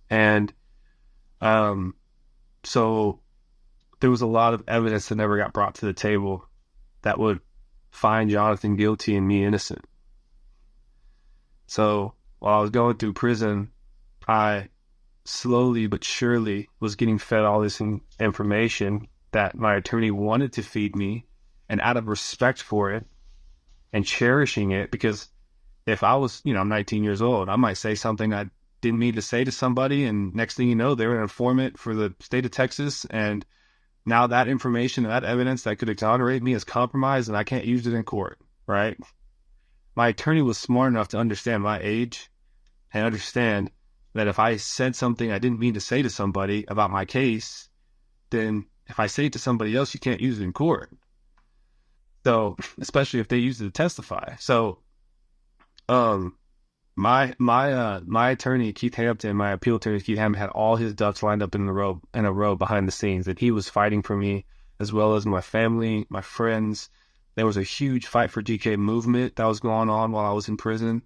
And so there was a lot of evidence that never got brought to the table that would find Jonathan guilty and me innocent. So while I was going through prison, I slowly but surely was getting fed all this information that my attorney wanted to feed me, and out of respect for it and cherishing it, because if I was, I'm 19 years old, I might say something I didn't mean to say to somebody, and next thing you know, they're an informant for the state of Texas, and now that information, that evidence that could exonerate me is compromised, and I can't use it in court, right? My attorney was smart enough to understand my age and understand that if I said something I didn't mean to say to somebody about my case, then if I say it to somebody else, you can't use it in court. So, especially if they use it to testify. So, my attorney, Keith Hampton, my appeal attorney, Keith Hampton, had all his ducks lined up in a row behind the scenes, that he was fighting for me, as well as my family, my friends. There was a huge Fight for GK movement that was going on while I was in prison.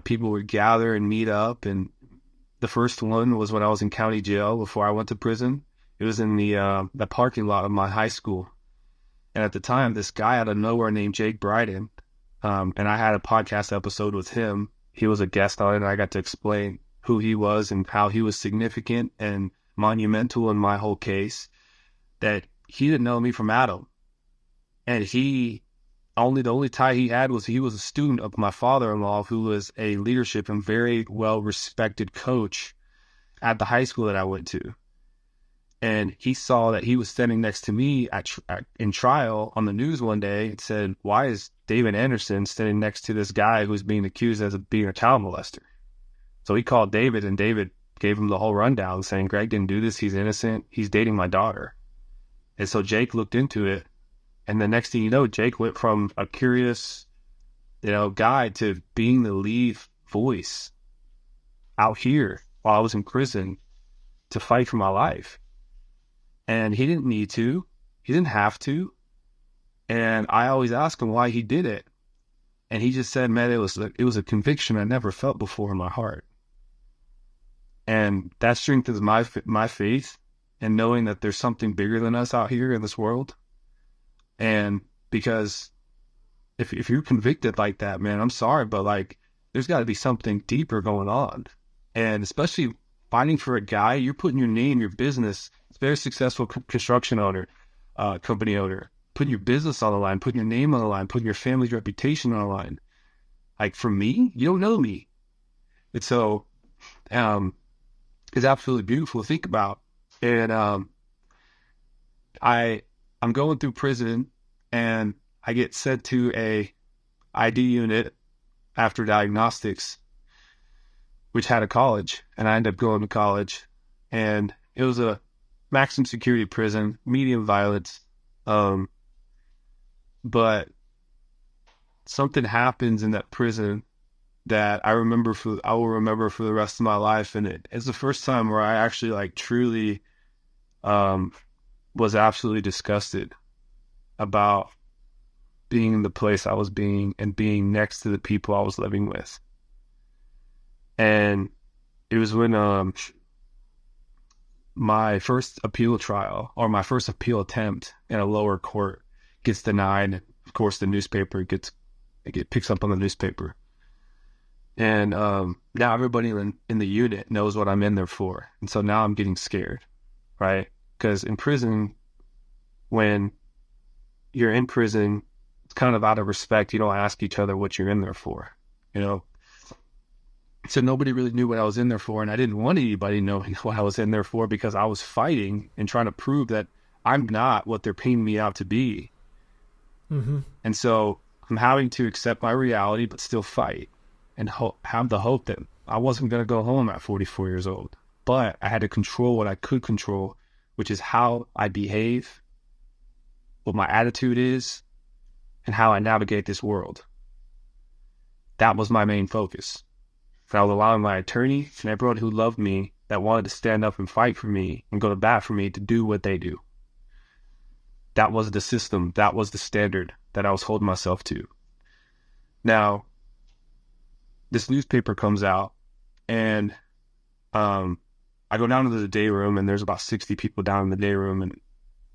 People would gather and meet up, and the first one was when I was in county jail before I went to prison. It was in the parking lot of my high school. And at the time, this guy out of nowhere named Jake Bryden, and I had a podcast episode with him. He was a guest on it, and I got to explain who he was and how he was significant and monumental in my whole case, that he didn't know me from Adam. And the only tie he had was he was a student of my father-in-law, who was a leadership and very well-respected coach at the high school that I went to. And he saw that he was standing next to me in trial on the news one day and said, "Why is David Anderson standing next to this guy who's being accused as of being a child molester?" So he called David, and David gave him the whole rundown, saying, "Greg didn't do this. He's innocent. He's dating my daughter." And so Jake looked into it. And the next thing you know, Jake went from a curious, guy to being the lead voice out here while I was in prison to fight for my life. And he didn't need to. He didn't have to. And I always asked him why he did it. And he just said, "Man, it was a conviction I never felt before in my heart." And that strengthens my faith, and knowing that there's something bigger than us out here in this world. And because if you're convicted like that, man, I'm sorry, but there's got to be something deeper going on. And especially fighting for a guy, you're putting your name, your business, very successful construction owner, company owner, putting your business on the line, putting your name on the line, putting your family's reputation on the line. For me, you don't know me. And so, it's absolutely beautiful to think about. And I'm going through prison, and I get sent to a ID unit after diagnostics, which had a college, and I ended up going to college. And it was a maximum security prison, medium violence. But something happens in that prison that I will remember for the rest of my life. And it's the first time where I actually truly was absolutely disgusted about being in the place I was being and being next to the people I was living with. And it was when my first appeal trial, or my first appeal attempt in a lower court, gets denied. Of course, the newspaper picks up on the newspaper. And now everybody in the unit knows what I'm in there for. And so now I'm getting scared, right? Because in prison, when you're in prison, it's kind of out of respect. You don't ask each other what you're in there for, So nobody really knew what I was in there for, and I didn't want anybody knowing what I was in there for, because I was fighting and trying to prove that I'm not what they're painting me out to be. Mm-hmm. And so I'm having to accept my reality, but still fight and have the hope that I wasn't going to go home at 44 years old. But I had to control what I could control, which is how I behave, what my attitude is, and how I navigate this world. That was my main focus. And I was allowing my attorney and everyone who loved me, that wanted to stand up and fight for me and go to bat for me, to do what they do. that was the system. That was the standard that I was holding myself to. Now, this newspaper comes out, and I go down to the day room, and there's about 60 people down in the day room. And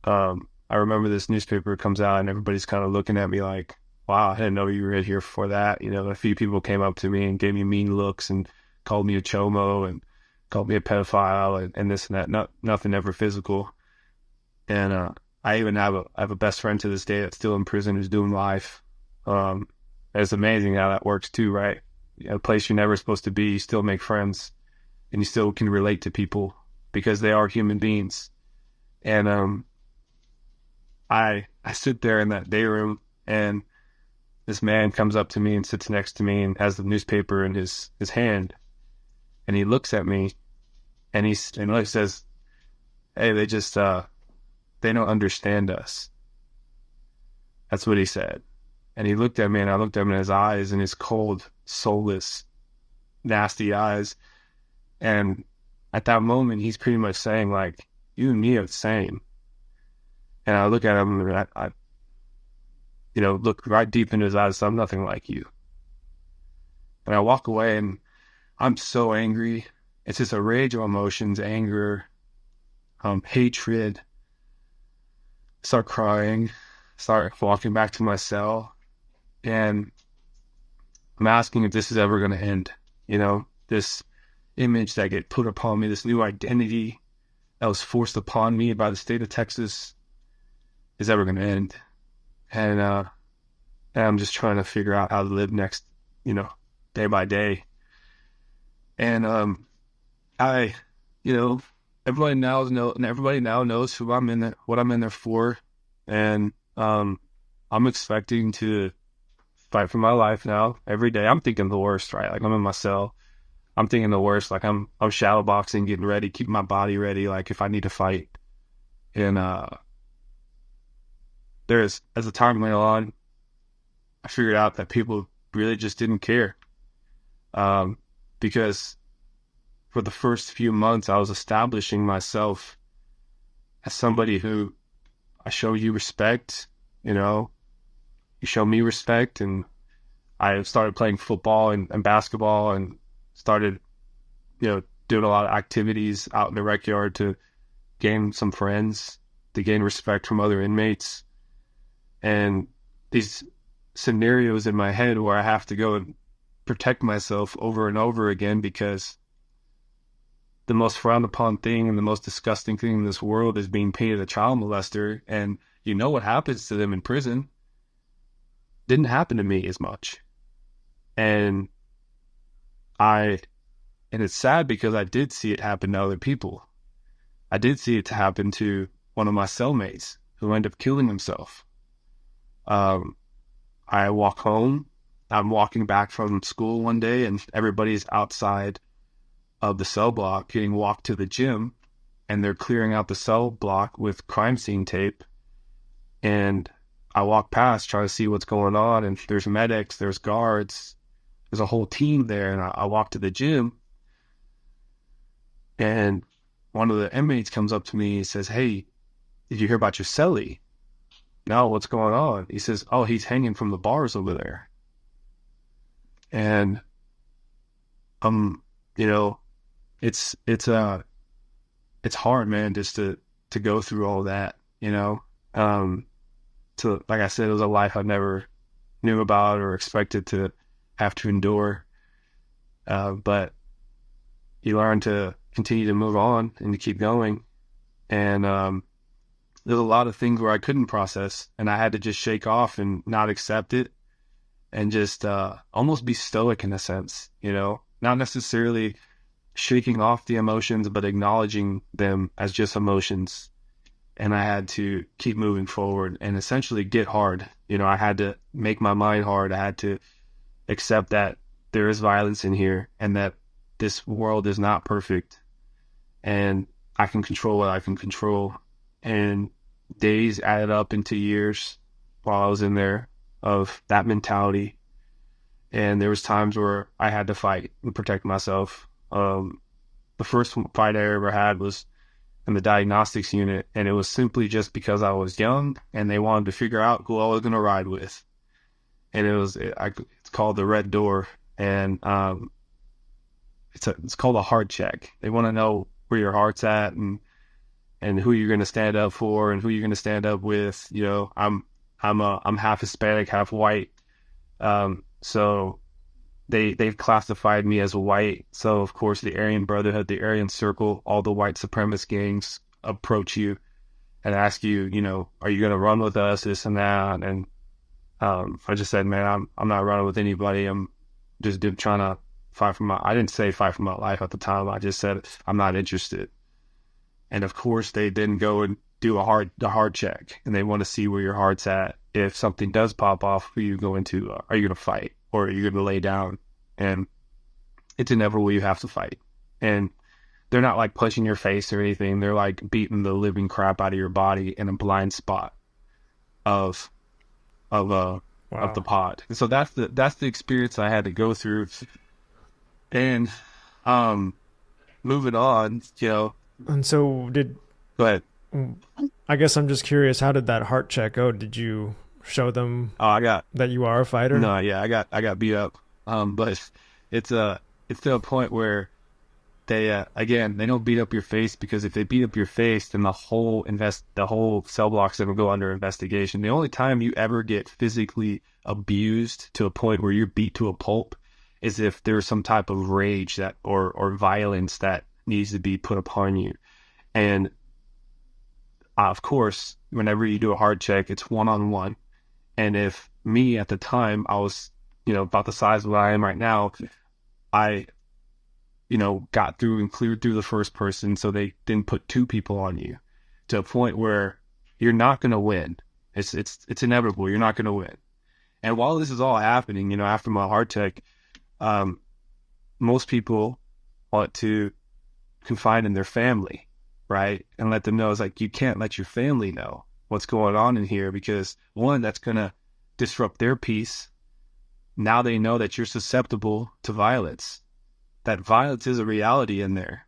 I remember this newspaper comes out, and everybody's kind of looking at me like, wow, I didn't know you were here for that. You know, a few people came up to me and gave me mean looks and called me a chomo and called me a pedophile and this and that. Nothing ever physical. And I even have a best friend to this day that's still in prison who's doing life. It's amazing how that works too, right? A place you're never supposed to be, you still make friends, and you still can relate to people because they are human beings. And I sit there in that day room, and this man comes up to me and sits next to me and has the newspaper in his hand, and he looks at me, and he says, "Hey, they just they don't understand us." That's what he said. And he looked at me, and I looked at him in his eyes, in his cold, soulless, nasty eyes. And at that moment, he's pretty much saying, like, you and me are the same. And I look at him, and I look right deep into his eyes, so I'm nothing like you. And I walk away, and I'm so angry. It's just a rage of emotions, anger, hatred. Start crying, start walking back to my cell. And I'm asking if this is ever going to end. You know, this image that get put upon me, this new identity that was forced upon me by the state of Texas is ever going to end. And I'm just trying to figure out how to live next, day by day. And everybody now knows who I'm in there, what I'm in there for. And I'm expecting to fight for my life now every day. I'm thinking the worst, right? Like, I'm in my cell. I'm thinking the worst. Like, I'm shadow boxing, getting ready, keeping my body ready, like, if I need to fight. And as the time went on, I figured out that people really just didn't care. Because for the first few months, I was establishing myself as somebody who, I show you respect, you show me respect. And I started playing football and basketball, and started, doing a lot of activities out in the rec yard to gain some friends, to gain respect from other inmates. And these scenarios in my head where I have to go and protect myself over and over again, because the most frowned upon thing and the most disgusting thing in this world is being painted a child molester. And you know what happens to them in prison. Didn't happen to me as much. And it's sad because I did see it happen to other people. I did see it happen to one of my cellmates who ended up killing himself. I walk home. I'm walking back from school one day, and everybody's outside of the cell block getting walked to the gym, and they're clearing out the cell block with crime scene tape. And I walk past trying to see what's going on, and there's medics, there's guards, there's a whole team there. And I walk to the gym, and one of the inmates comes up to me and says, "Hey, did you hear about your cellie?" "No, what's going on?" He says, "Oh, he's hanging from the bars over there." And it's hard, man, just to go through all that, like I said, it was a life I never knew about or expected to have to endure. But you learn to continue to move on and to keep going. And there's a lot of things where I couldn't process, and I had to just shake off and not accept it, and just almost be stoic in a sense, not necessarily shaking off the emotions, but acknowledging them as just emotions. And I had to keep moving forward and essentially get hard. I had to make my mind hard. I had to accept that there is violence in here, and that this world is not perfect, and I can control what I can control. And days added up into years while I was in there of that mentality. And there was times where I had to fight and protect myself. The first fight I ever had was in the diagnostics unit, and it was simply just because I was young and they wanted to figure out who I was going to ride with. And it's called the Red Door, and it's called a heart check. They want to know where your heart's at and who you're going to stand up for and who you're going to stand up with. You know, I'm half Hispanic, half white, so they've classified me as white. So of course the Aryan Brotherhood, the Aryan Circle, all the white supremacist gangs approach you and ask you, you know, are you going to run with us, this and that? And I just said, man, I'm not running with anybody. I'm just trying to I didn't say fight for my life at the time. I just said I'm not interested. And of course they then go and do the heart check, and they want to see where your heart's at. If something does pop off, are you going to fight, or are you going to lay down? And it's inevitable you have to fight. And they're not like punching your face or anything. They're like beating the living crap out of your body in a blind spot of the pod. And so that's the experience I had to go through. And moving on, you know. And so Go ahead. I guess I'm just curious, how did that heart check go? Did you show them that you are a fighter? No, yeah, I got beat up. But it's to a point where they don't beat up your face, because if they beat up your face, then the whole cell block's gonna go under investigation. The only time you ever get physically abused to a point where you're beat to a pulp is if there's some type of rage that or violence that needs to be put upon you. And of course, whenever you do a heart check, it's one-on-one. And if me at the time, I was, you know, about the size of what I am right now, I, you know, got through and cleared through the first person, so they didn't put two people on you, to a point where you're not going to win. It's inevitable. You're not going to win. And while this is all happening, you know, after my heart check, most people want to confide in their family, right? And let them know. It's like, you can't let your family know what's going on in here, because one, that's going to disrupt their peace. Now they know that you're susceptible to violence, that violence is a reality in there.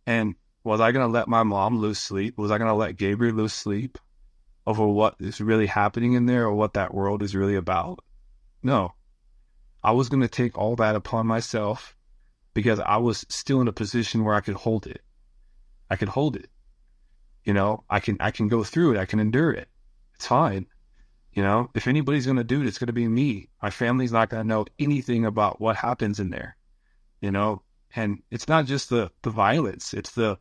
And was I going to let my mom lose sleep? Was I going to let Gabriel lose sleep over what is really happening in there, or what that world is really about? No. I was going to take all that upon myself, because I was still in a position where I could hold it. I could hold it. You know, I can go through it. I can endure it. It's fine. You know, if anybody's going to do it, it's going to be me. My family's not going to know anything about what happens in there. You know, and it's not just the violence. It's the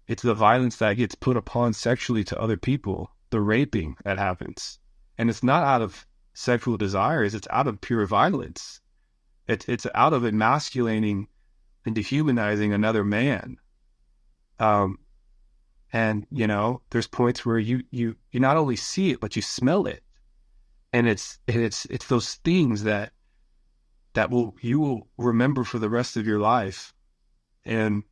violence that gets put upon sexually to other people, the raping that happens. And it's not out of sexual desires. It's out of pure violence. It's out of emasculating and dehumanizing another man. And you know, there's points where you not only see it, but you smell it. And it's those things that you will remember for the rest of your life. And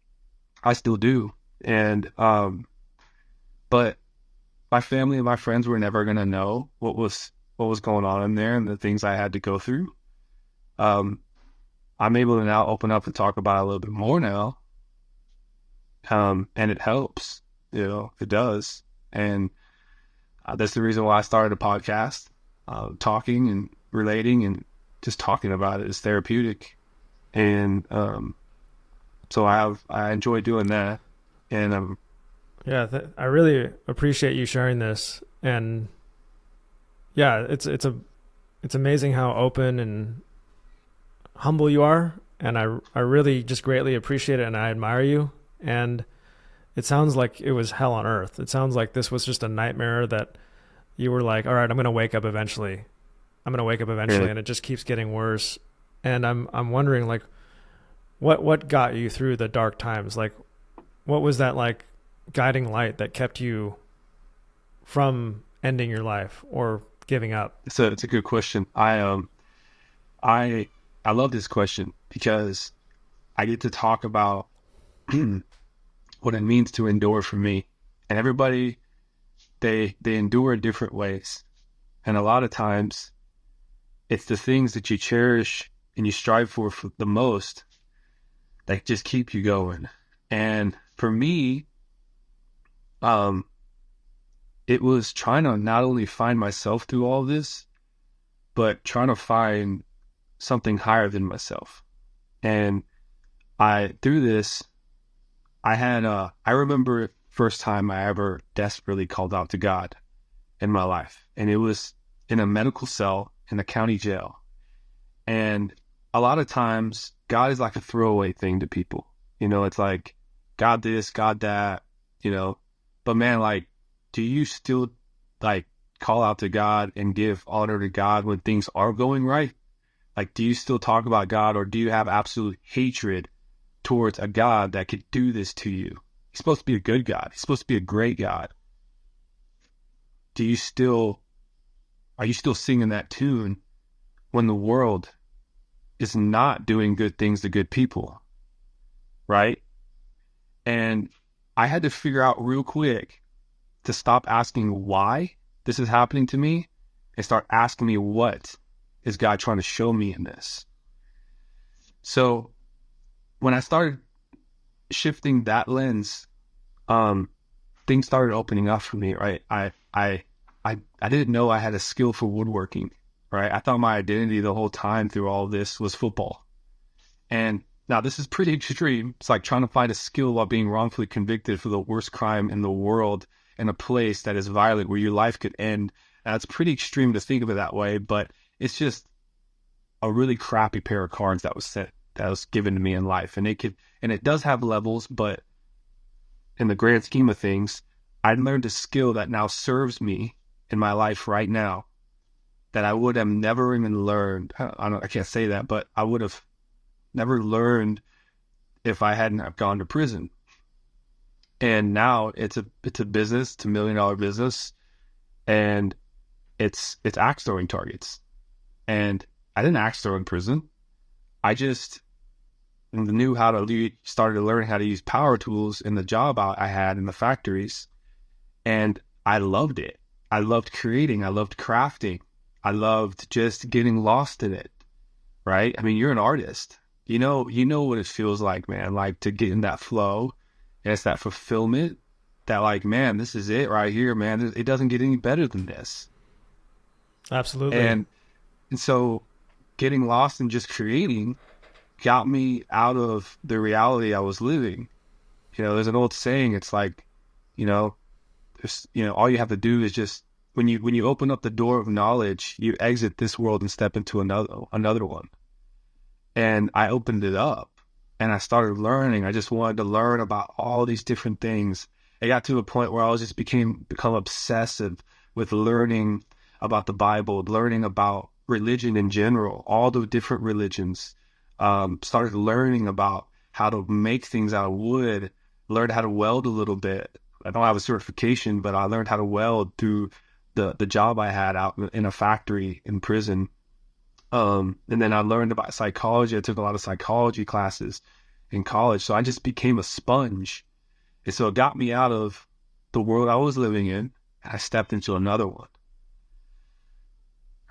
I still do. And but my family and my friends were never gonna know what was going on in there and the things I had to go through. I'm able to now open up and talk about it a little bit more now. And it helps, you know, it does. And that's the reason why I started a podcast, talking and relating and just talking about it is therapeutic. And so I enjoy doing that. And I really appreciate you sharing this. And yeah, it's amazing how open and humble you are, and I really just greatly appreciate it, and I admire you. And it sounds like it was hell on earth. It sounds like this was just a nightmare that you were like, all right, I'm going to wake up eventually. Yeah. And it just keeps getting worse. And I'm wondering, like, what got you through the dark times? Like, what was that like guiding light that kept you from ending your life or giving up? It's a good question. I love this question, because I get to talk about what it means to endure for me. And everybody, they endure in different ways. And a lot of times it's the things that you cherish and you strive for the most that just keep you going. And for me, um, it was trying to not only find myself through all this, but trying to find something higher than myself. And through this, I remember first time I ever desperately called out to God in my life. And it was in a medical cell in a county jail. And a lot of times God is like a throwaway thing to people. It's like God this, God that, but man, like, do you still like call out to God and give honor to God when things are going right? Like, do you still talk about God, or do you have absolute hatred towards a God that could do this to you? He's supposed to be a good God. He's supposed to be a great God. Are you still singing that tune when the world is not doing good things to good people? Right? And I had to figure out real quick to stop asking why this is happening to me and start asking me, what is God trying to show me in this? So when I started shifting that lens, things started opening up for me, right? I didn't know I had a skill for woodworking, right? I thought my identity the whole time through all of this was football. And now this is pretty extreme. It's like trying to find a skill while being wrongfully convicted for the worst crime in the world in a place that is violent where your life could end. Now, it's pretty extreme to think of it that way, but it's just a really crappy pair of cards that was given to me in life. And it does have levels, but in the grand scheme of things, I learned a skill that now serves me in my life right now that I would have never even learned. I can't say that, but I would have never learned if I hadn't have gone to prison. And now it's a business, it's $1 million business, and it's axe throwing targets. And I didn't axe throw in prison. I just knew how to started learning how to use power tools in the job I had in the factories. And I loved it. I loved creating. I loved crafting. I loved just getting lost in it, right? I mean, you're an artist. You know what it feels like, man, like to get in that flow. And it's that fulfillment that, like, man, this is it right here, man. It doesn't get any better than this. Absolutely. And so getting lost in just creating got me out of the reality I was living. There's an old saying. It's like, all you have to do is just, when you open up the door of knowledge, you exit this world and step into another one. And I opened it up and I started learning. I just wanted to learn about all these different things. It got to a point where I was just become obsessive with learning about the Bible, learning about religion in general, all the different religions. Started learning about how to make things out of wood, learned how to weld a little bit. I don't have a certification, but I learned how to weld through the job I had out in a factory in prison. And then I learned about psychology. I took a lot of psychology classes in college. So I just became a sponge. And so it got me out of the world I was living in, and I stepped into another one.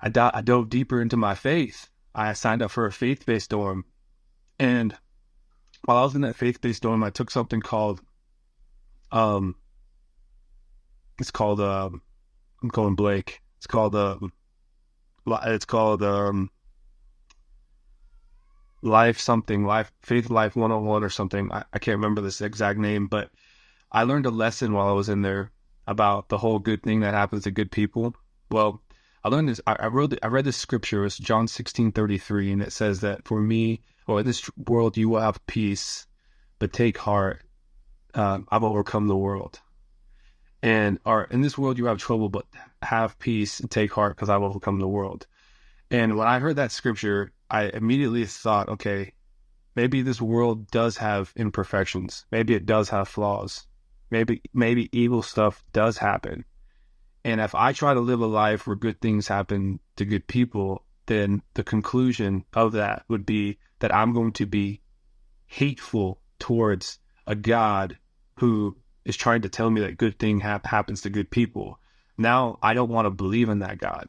I dove deeper into my faith. I signed up for a faith-based dorm. And while I was in that faith-based dorm, I took something called, I'm going Blake. It's called Faith Life 101 or something. I can't remember this exact name, but I learned a lesson while I was in there about the whole good thing that happens to good people. Well, I learned this. I read this scripture. It's John 16:33, and it says that for me, or in this world, you will have peace, but take heart. I've overcome the world. Or in this world, you have trouble, but have peace and take heart because I've overcome the world. And when I heard that scripture, I immediately thought, okay, maybe this world does have imperfections. Maybe it does have flaws. Maybe evil stuff does happen. And if I try to live a life where good things happen to good people, then the conclusion of that would be that I'm going to be hateful towards a God who is trying to tell me that good thing happens to good people. Now, I don't want to believe in that God.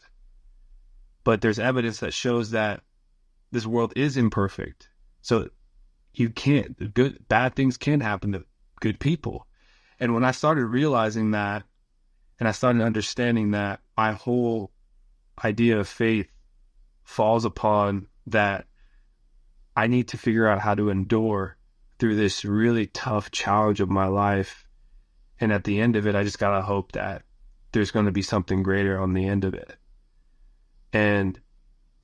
But there's evidence that shows that this world is imperfect. So bad things can happen to good people. And when I started realizing that, and I started understanding that my whole idea of faith falls upon that I need to figure out how to endure through this really tough challenge of my life. And at the end of it, I just got to hope that there's going to be something greater on the end of it. And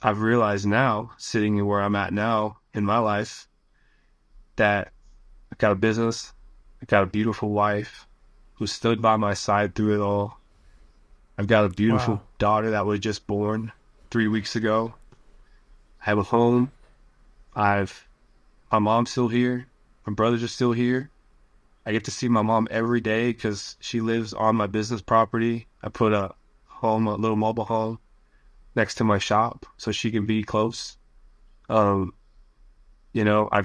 I've realized now, sitting where I'm at now in my life, that I got a business, I got a beautiful wife who stood by my side through it all. I've got a beautiful Wow. daughter that was just born 3 weeks ago. I have a home. My mom's still here. My brothers are still here. I get to see my mom every day because she lives on my business property. I put a little mobile home next to my shop so she can be close. I've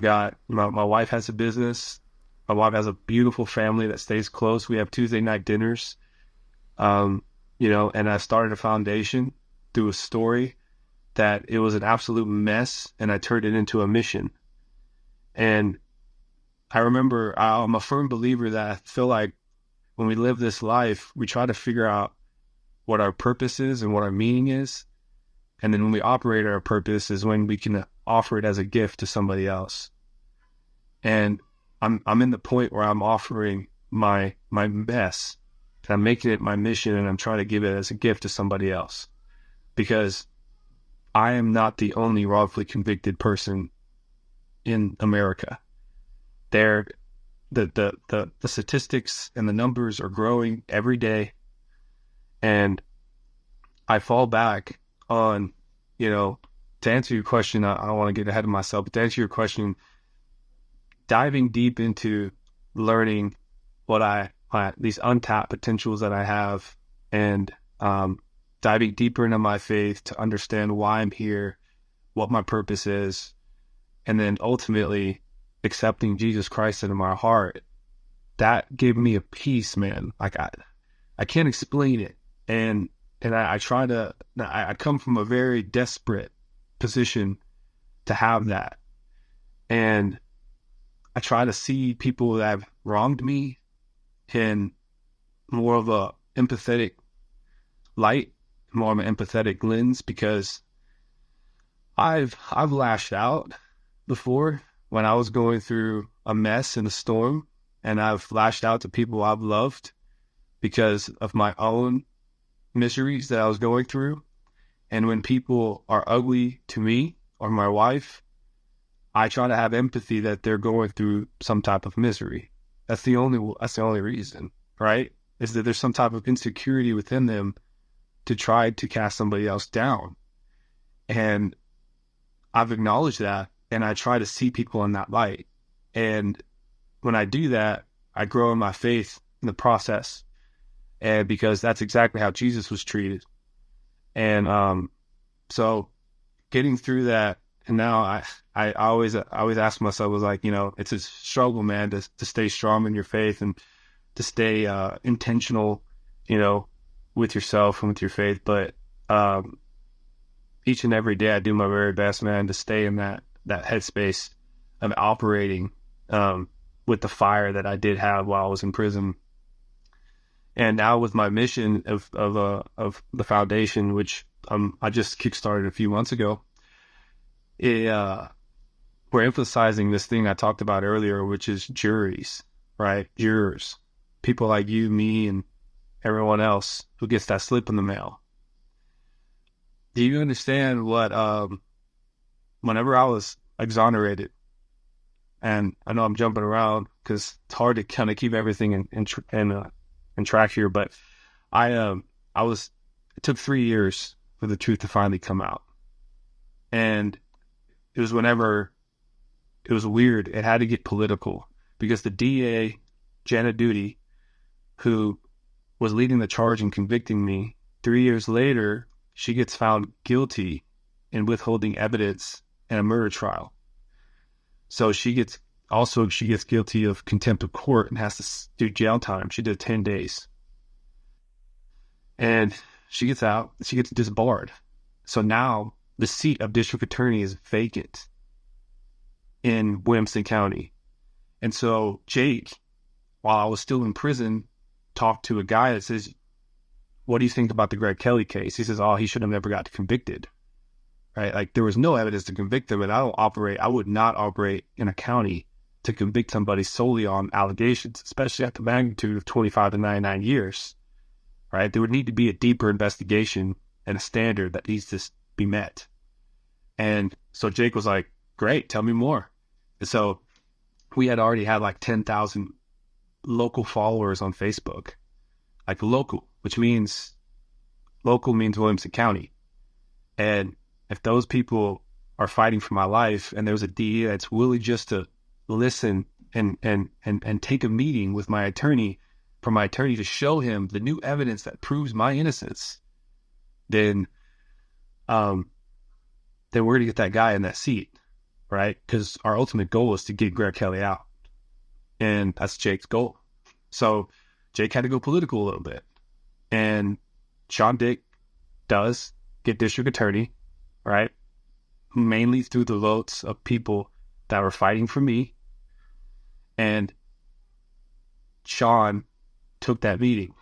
got my wife has a business. My wife has a beautiful family that stays close. We have Tuesday night dinners. And I started a foundation through a story that it was an absolute mess, and I turned it into a mission. And I remember I'm a firm believer that I feel like when we live this life, we try to figure out what our purpose is and what our meaning is. And then when we operate our purpose is when we can offer it as a gift to somebody else. And I'm in the point where I'm offering my mess, and I'm making it my mission, and I'm trying to give it as a gift to somebody else. Because I am not the only wrongfully convicted person in America. The statistics and the numbers are growing every day. And I fall back on, to answer your question, I don't want to get ahead of myself, but to answer your question, diving deep into learning these untapped potentials that I have, and diving deeper into my faith to understand why I'm here, what my purpose is, and then ultimately accepting Jesus Christ into my heart, that gave me a peace, man. Like I can't explain it. And I come from a very desperate position to have that. And I try to see people that have wronged me in more of a empathetic light, more of an empathetic lens, because I've lashed out before when I was going through a mess and a storm, and I've lashed out to people I've loved because of my own miseries that I was going through. And when people are ugly to me or my wife, I try to have empathy that they're going through some type of misery. That's the only reason, right? Is that there's some type of insecurity within them to try to cast somebody else down. And I've acknowledged that, and I try to see people in that light. And when I do that, I grow in my faith in the process. And because that's exactly how Jesus was treated. And so getting through that, and now I always ask myself, was like, it's a struggle, man, to stay strong in your faith and to stay intentional, with yourself and with your faith. But each and every day I do my very best, man, to stay in that headspace of operating with the fire that I did have while I was in prison. And now with my mission of the foundation, which I just kickstarted a few months ago, we're emphasizing this thing I talked about earlier, which is juries, right? Jurors, people like you, me, and everyone else who gets that slip in the mail. Do you understand what, whenever I was exonerated, and I know I'm jumping around because it's hard to kind of keep everything in track here, but it took 3 years for the truth to finally come out. And it was it was weird. It had to get political because the DA, Jenna Duty, who was leading the charge and convicting me, 3 years later, she gets found guilty in withholding evidence in a murder trial. So she gets guilty of contempt of court and has to do jail time. She did 10 days. And she gets out, she gets disbarred. So now the seat of district attorney is vacant in Williamson County. And so Jake, while I was still in prison, talked to a guy that says, what do you think about the Greg Kelley case? He says, oh, he should have never got convicted, right? Like there was no evidence to convict him, and I would not operate in a county to convict somebody solely on allegations, especially at the magnitude of 25 to 99 years, right? There would need to be a deeper investigation and a standard that needs to be met. And so Jake was like, great, tell me more. And so we had already had like 10,000 local followers on Facebook, like local, which means local means Williamson County. And if those people are fighting for my life and there's a DA that's willing just to listen and take a meeting with my attorney, for my attorney to show him the new evidence that proves my innocence, then we're going to get that guy in that seat, right? Because our ultimate goal is to get Greg Kelley out. And that's Jake's goal. So Jake had to go political a little bit. And Sean Dick does get district attorney, right? Mainly through the votes of people that were fighting for me. And Sean took that meeting.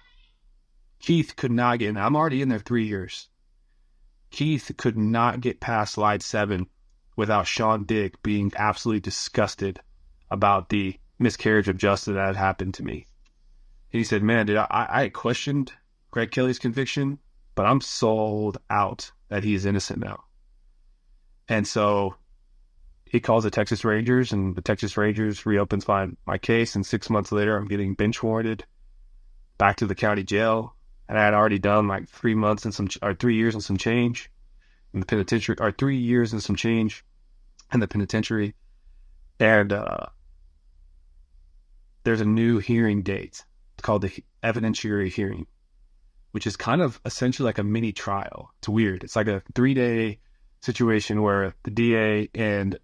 Keith could not get in. I'm already in there 3 years. Keith could not get past slide 7 without Sean Dick being absolutely disgusted about the miscarriage of justice that had happened to me. And he said, man, I questioned Greg Kelley's conviction, but I'm sold out that he is innocent now. And so he calls the Texas Rangers, and the Texas Rangers reopens my case, and 6 months later I'm getting bench warranted back to the county jail. And I had already done like 3 months and 3 years and some change in the penitentiary, or 3 years and some change in the penitentiary. And there's a new hearing date. It's called the evidentiary hearing, which is kind of essentially like a mini trial. It's weird. It's like a 3-day situation where the DA and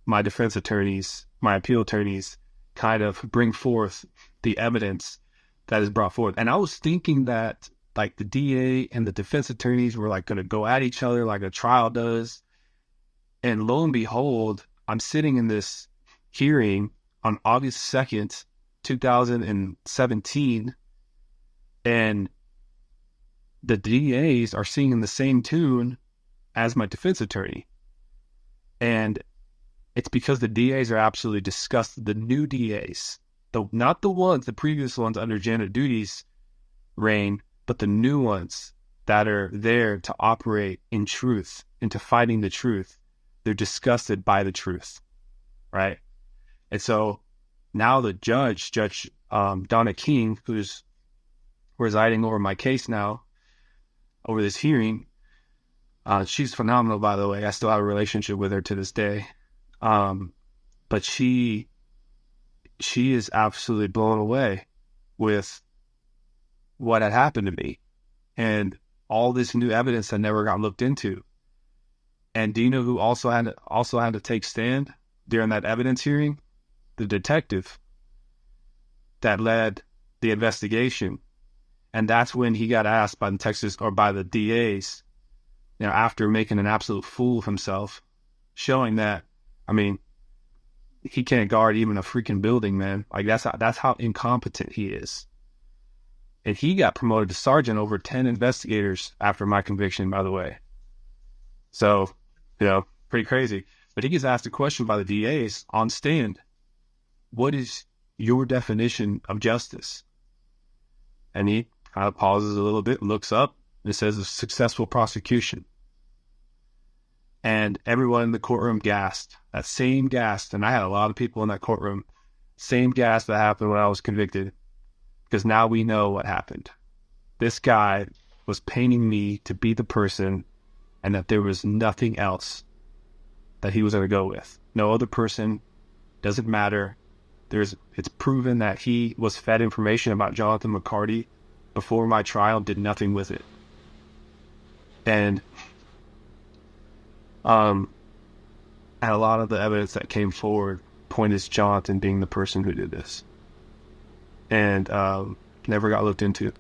my defense attorneys, my appeal attorneys, kind of bring forth the evidence that is brought forth. And I was thinking that like the DA and the defense attorneys were like going to go at each other like a trial does. And lo and behold, I'm sitting in this hearing on August 2nd, 2017, and the DAs are singing the same tune as my defense attorney. And it's because the DAs are absolutely disgusted. The new DAs, not the previous ones under Janet Duty's reign, but the new ones that are there to operate in truth, into fighting the truth. They're disgusted by the truth, right? And so now the Judge Donna King, who's residing over my case now, over this hearing, she's phenomenal, by the way. I still have a relationship with her to this day. But she is absolutely blown away with what had happened to me and all this new evidence that never got looked into. And do you know who also had to take stand during that evidence hearing? The detective that led the investigation. And that's when he got asked by the DAs, after making an absolute fool of himself, showing that, I mean, he can't guard even a freaking building, man. Like that's how incompetent he is. And he got promoted to sergeant over 10 investigators after my conviction, by the way. So, pretty crazy. But he gets asked a question by the DAs on stand. What is your definition of justice? And he kind of pauses a little bit, looks up, and it says a successful prosecution. And everyone in the courtroom gasped. That same gasp, and I had a lot of people in that courtroom, same gasp that happened when I was convicted. Because now we know what happened. This guy was painting me to be the person, and that there was nothing else that he was going to go with. No other person, doesn't matter. It's proven that he was fed information about Jonathan McCarty before my trial, did nothing with it. And a lot of the evidence that came forward pointed to Jonathan being the person who did this. And never got looked into.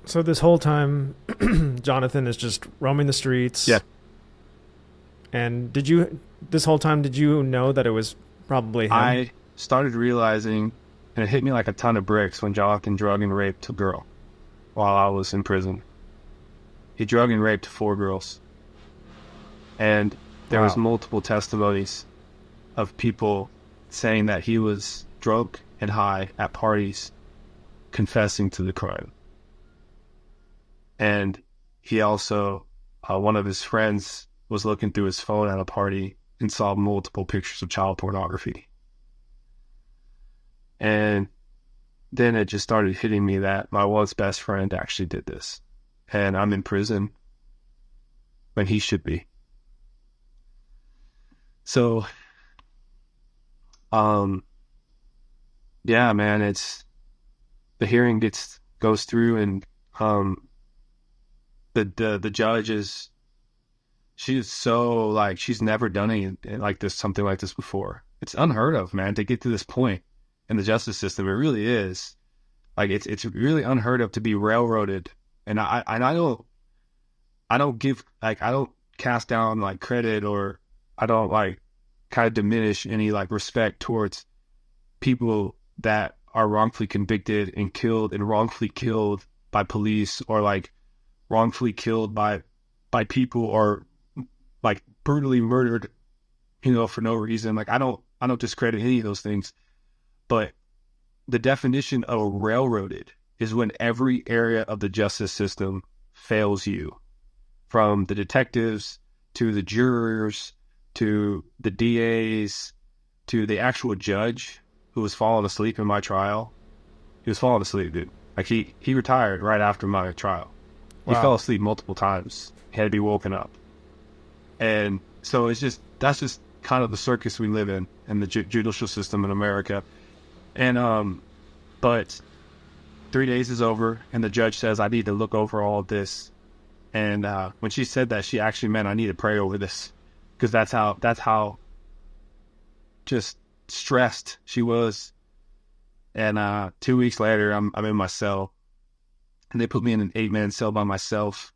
So this whole time, Jonathan is just roaming the streets. Yeah. And this whole time, did you know that it was probably him? started realizing, and it hit me like a ton of bricks when Jonathan drug and raped a girl while I was in prison. He drug and raped 4 girls. And there was multiple testimonies of people saying that he was drunk and high at parties confessing to the crime. And he also, one of his friends was looking through his phone at a party and saw multiple pictures of child pornography. And then it just started hitting me that my once best friend actually did this. And I'm in prison when he should be. So, yeah, man, it's, the hearing goes through, and the judge is, she is so, like, she's never done anything like this, something like this before. It's unheard of, man, to get to this point in the justice system. It really is. Like, it's really unheard of to be railroaded. And I don't give, like, I don't cast down, like, credit, or I don't, like, kind of diminish any, like, respect towards people that are wrongfully convicted and killed, and wrongfully killed by police, or, like, wrongfully killed by people, or, like, brutally murdered, you know, for no reason. Like, I don't discredit any of those things. But the definition of railroaded is when every area of the justice system fails you, from the detectives to the jurors to the DAs to the actual judge who was falling asleep in my trial. He was falling asleep, dude. Like, he retired right after my trial. He fell asleep multiple times. He had to be woken up. And so that's just kind of the circus we live in the judicial system in America. And, but 3 days is over, and the judge says, I need to look over all of this. And, when she said that, she actually meant I need to pray over this, because that's how just stressed she was. And, 2 weeks later, I'm in my cell, and they put me in an 8-man cell by myself.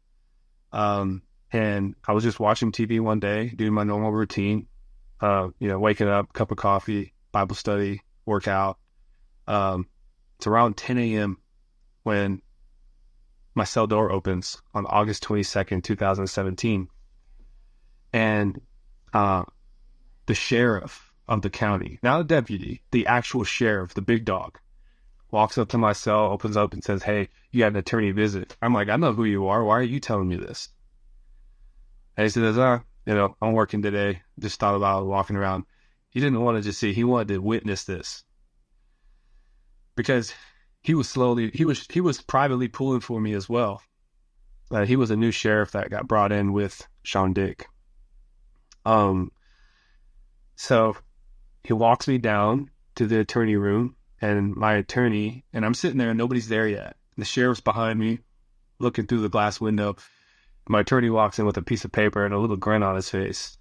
And I was just watching TV one day, doing my normal routine, waking up, cup of coffee, Bible study, workout. It's around 10 a.m. when my cell door opens on August 22nd, 2017. And the sheriff of the county, not a deputy, the actual sheriff, the big dog, walks up to my cell, opens up and says, hey, you got an attorney visit. I'm like, I know who you are. Why are you telling me this? And he says, I'm working today. Just thought about walking around. He didn't want to just see, he wanted to witness this. Because he was privately pulling for me as well. He was a new sheriff that got brought in with Sean Dick. So he walks me down to the attorney room, and my attorney, and I'm sitting there and nobody's there yet. The sheriff's behind me, looking through the glass window. My attorney walks in with a piece of paper and a little grin on his face.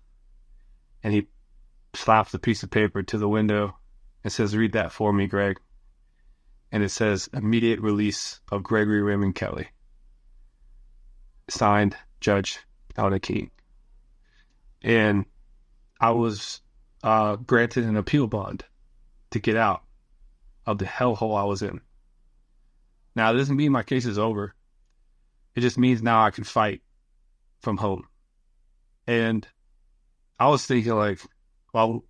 And he slaps the piece of paper to the window and says, read that for me, Greg. And it says, immediate release of Gregory Raymond Kelley. Signed, Judge Alda King. And I was granted an appeal bond to get out of the hellhole I was in. Now, it doesn't mean my case is over. It just means now I can fight from home. And I was thinking, like, well,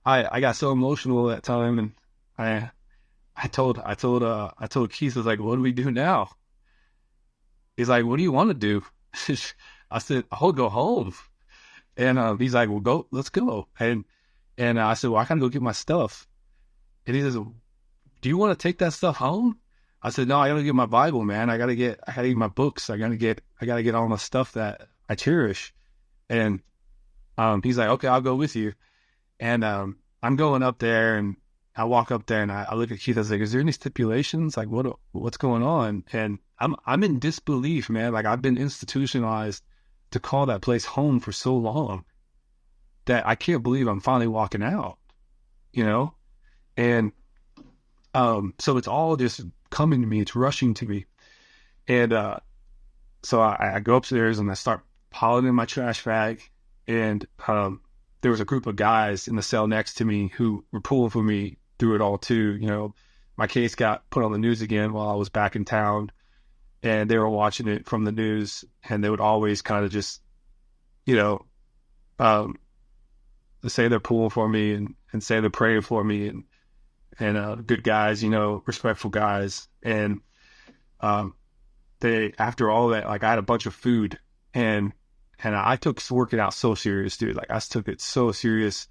I got so emotional that time, and I told Keith, I was like, what do we do now? He's like, what do you want to do? I said, I'll go home. And he's like, well, let's go. And I said, well, I gotta go get my stuff. And he says, do you want to take that stuff home? I said, no, I gotta get my Bible, man. I gotta get my books. I gotta get all my stuff that I cherish. And he's like, okay, I'll go with you. And I'm going up there, and I walk up there, and I look at Keith. I was like, is there any stipulations? Like, what's going on? And I'm in disbelief, man. Like, I've been institutionalized to call that place home for so long that I can't believe I'm finally walking out, And so it's all just coming to me. It's rushing to me. And so I go upstairs, and I start piling in my trash bag. And there was a group of guys in the cell next to me who were pulling for me through it all too. You know, my case got put on the news again while I was back in town, and they were watching it from the news, and they would always kind of just, you know, say they're pulling for me and say they're praying for me, and good guys, you know, respectful guys. And they, after all that, like, I had a bunch of food, and I took working out so serious, dude. Like, I took it so serious.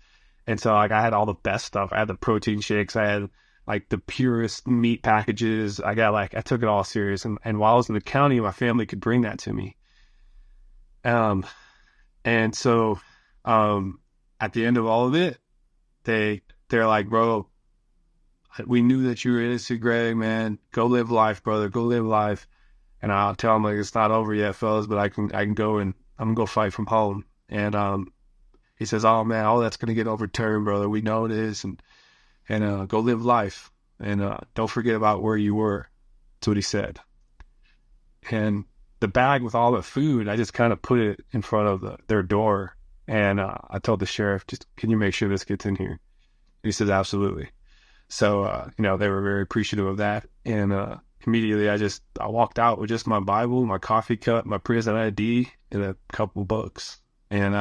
And so, like, I had all the best stuff. I had the protein shakes. I had, like, the purest meat packages. I took it all serious. And while I was in the county, my family could bring that to me. And so, at the end of all of it, they're like, bro, we knew that you were innocent, Greg, man. Go live life, brother. Go live life. And I'll tell them, like, it's not over yet, fellas, but I can go, and I'm gonna go fight from home. And he says, oh man, all that's gonna get overturned, brother. We know it is, and go live life, and don't forget about where you were. That's what he said. And the bag with all the food, I just kind of put it in front of their door, and I told the sheriff, just, can you make sure this gets in here? He says, absolutely. So you know, they were very appreciative of that, and immediately I walked out with just my Bible, my coffee cup, my prison ID, and a couple books. And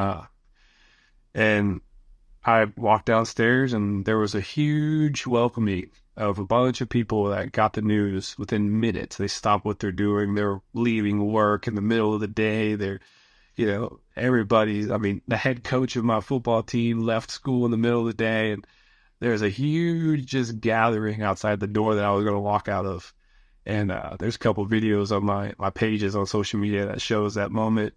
I walked downstairs, and there was a huge welcoming of a bunch of people that got the news within minutes. They stopped what they're doing. They're leaving work in the middle of the day. They're, you know, I mean, the head coach of my football team left school in the middle of the day, and there's a huge just gathering outside the door that I was going to walk out of. And there's a couple of videos on my pages on social media that shows that moment.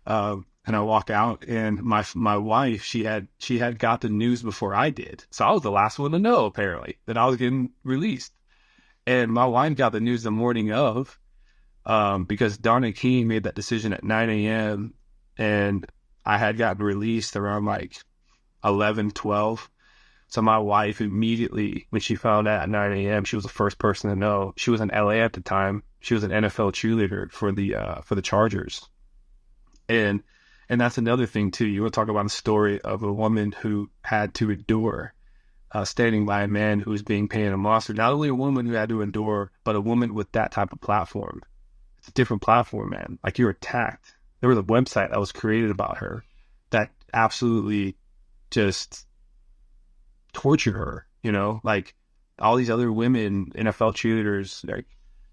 And I walk out, and my wife, she had got the news before I did. So I was the last one to know, apparently, that I was getting released. And my wife got the news the morning of, because Donna King made that decision at 9 a.m. And I had gotten released around like 11, 12. So my wife immediately, when she found out at 9 a.m., she was the first person to know. She was in LA at the time. She was an NFL cheerleader for the Chargers. And that's another thing too. You want to talk about a story of a woman who had to endure standing by a man who was being painted a monster. Not only a woman who had to endure, but a woman with that type of platform. It's a different platform, man. Like, you're attacked. There was a website that was created about her that absolutely just tortured her, you know, like all these other women, NFL cheerleaders, like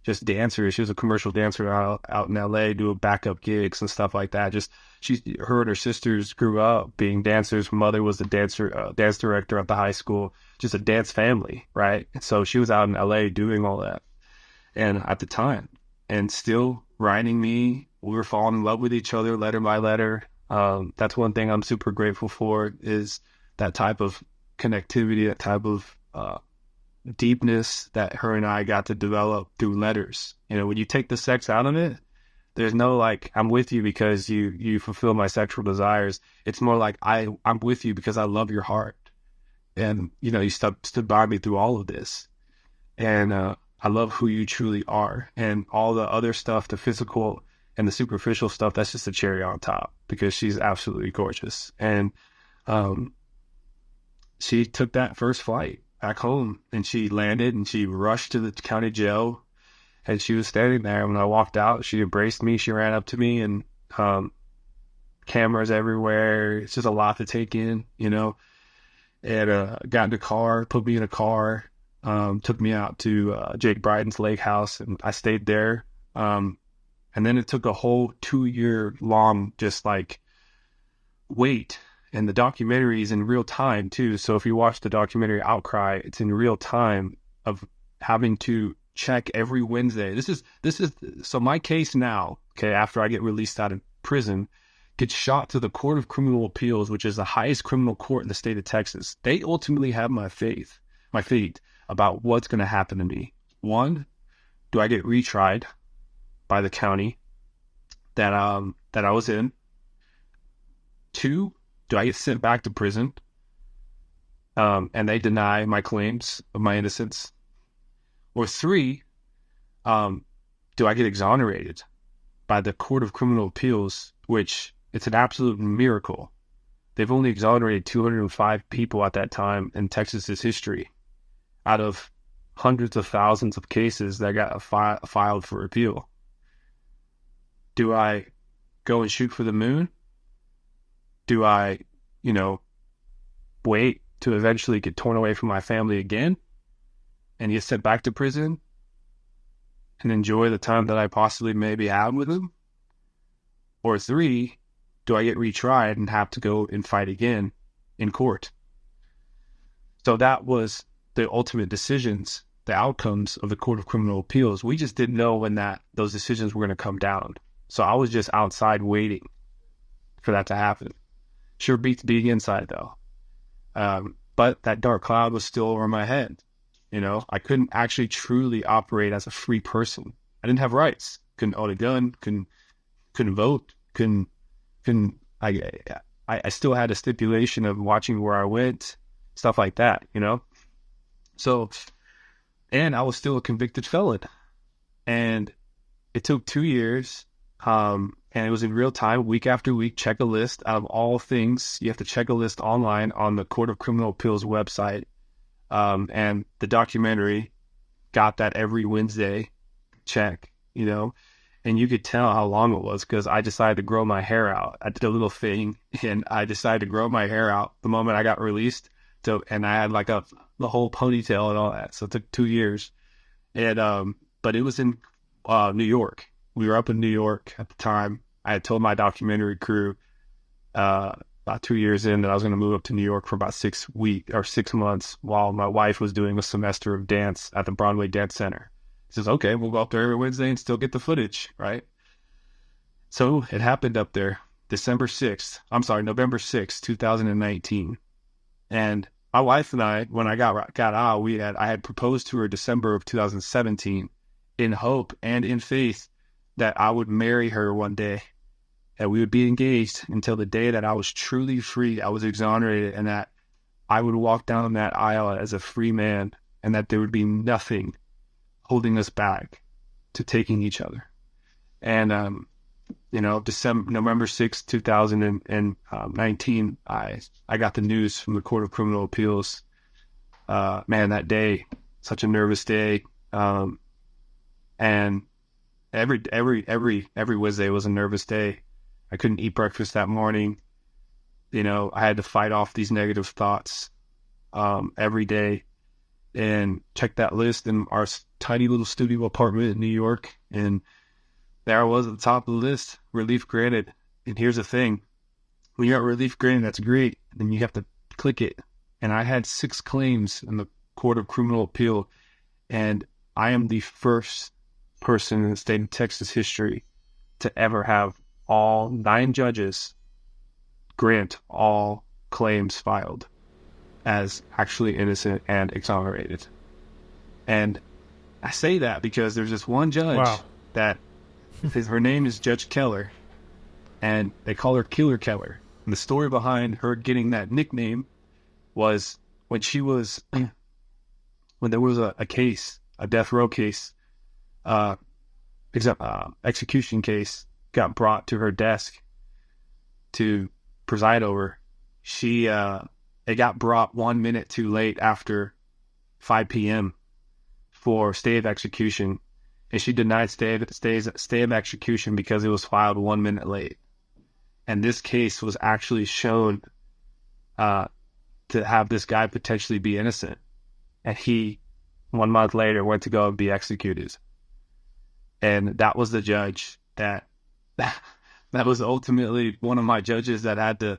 just dancers. She was a commercial dancer out in LA doing backup gigs and stuff like that. Her and her sisters grew up being dancers. Her mother was a dance director at the high school, just a dance family, right? And so she was out in LA doing all that. And at the time, and still writing me, we were falling in love with each other, letter by letter. That's one thing I'm super grateful for, is that type of connectivity, that type of deepness that her and I got to develop through letters. You know, when you take the sex out of it, there's no like, I'm with you because you fulfill my sexual desires. It's more like I'm with you because I love your heart, and you know, you stood by me through all of this, and I love who you truly are. And all the other stuff, the physical and the superficial stuff, that's just a cherry on top, because she's absolutely gorgeous. And she took that first flight back home, and she landed, and she rushed to the county jail, and she was standing there. When I walked out, she embraced me. She ran up to me, and cameras everywhere. It's just a lot to take in, you know. And got in the car, put me in a car, took me out to Jake Bryden's lake house, and I stayed there. And then it took a whole 2-year long just like wait. And the documentary is in real time too. So if you watch the documentary Outcry, it's in real time of having to check every Wednesday. This is so my case now, okay, after I get released out of prison, gets shot to the Court of Criminal Appeals, which is the highest criminal court in the state of Texas. They ultimately have my fate about what's going to happen to me. One, do I get retried by the county that I was in? Two, do I get sent back to prison? And they deny my claims of my innocence? Or three, do I get exonerated by the Court of Criminal Appeals, which it's an absolute miracle they've only exonerated 205 people at that time in Texas's history out of hundreds of thousands of cases that got filed for appeal. Do I go and shoot for the moon? Do I, wait to eventually get torn away from my family again and get sent back to prison and enjoy the time that I possibly maybe had with them? Or 3, do I get retried and have to go and fight again in court? So that was the ultimate decisions, the outcomes of the Court of Criminal Appeals. We just didn't know when those decisions were going to come down. So I was just outside waiting for that to happen. Sure beats being inside though. But that dark cloud was still over my head. I couldn't actually truly operate as a free person. I didn't have rights. Couldn't own a gun. Couldn't vote. I still had a stipulation of watching where I went, stuff like that, So, and I was still a convicted felon. And it took 2 years. And it was in real time, week after week, check a list. Out of all things, you have to check a list online on the Court of Criminal Appeals website. And the documentary got that every Wednesday check, and you could tell how long it was because I decided to grow my hair out. I did a little thing and I decided to grow my hair out the moment I got released. So, and I had like the whole ponytail and all that. So it took 2 years. And, but it was in, New York. We were up in New York at the time. I had told my documentary crew, about 2 years in that I was going to move up to New York for about 6 months while my wife was doing a semester of dance at the Broadway Dance Center. He says, okay, we'll go up there every Wednesday and still get the footage, right? So it happened up there, November 6th, 2019. And my wife and I, when I got out, I had proposed to her December of 2017 in hope and in faith that I would marry her one day, that we would be engaged until the day that I was truly free, I was exonerated, and that I would walk down that aisle as a free man, and that there would be nothing holding us back to taking each other. And, November 6th, 2019, I got the news from the Court of Criminal Appeals. That day, such a nervous day. And every Wednesday was a nervous day. I couldn't eat breakfast that morning. I had to fight off these negative thoughts, every day, and check that list in our tiny little studio apartment in New York. And there I was at the top of the list, relief granted. And here's the thing. When you're at relief granted, that's great. Then you have to click it. And I had 6 claims in the Court of Criminal Appeal. And I am the first person in the state of Texas history to ever have all 9 judges grant all claims filed as actually innocent and exonerated. And I say that because there's this one judge that her name is Judge Keller, and they call her Killer Keller. And the story behind her getting that nickname was when there was a case, a death row case, execution case got brought to her desk to preside over. It got brought 1 minute too late after 5 p.m. for stay of execution, and she denied stay of execution because it was filed 1 minute late. And this case was actually shown to have this guy potentially be innocent, and he 1 month later went to go and be executed. And that was the judge that was ultimately one of my judges that had to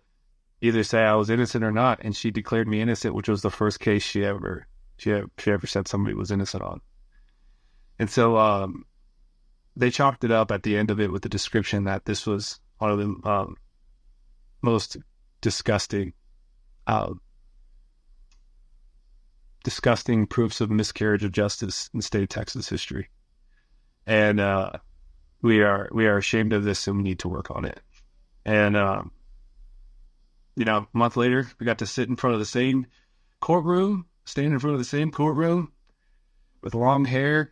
either say I was innocent or not, and she declared me innocent, which was the first case she ever said somebody was innocent on. And so they chalked it up at the end of it with the description that this was one of the most disgusting proofs of miscarriage of justice in the state of Texas history. And we are ashamed of this, and we need to work on it. And a month later, we got to sit in front of the same courtroom, stand in front of the same courtroom with long hair,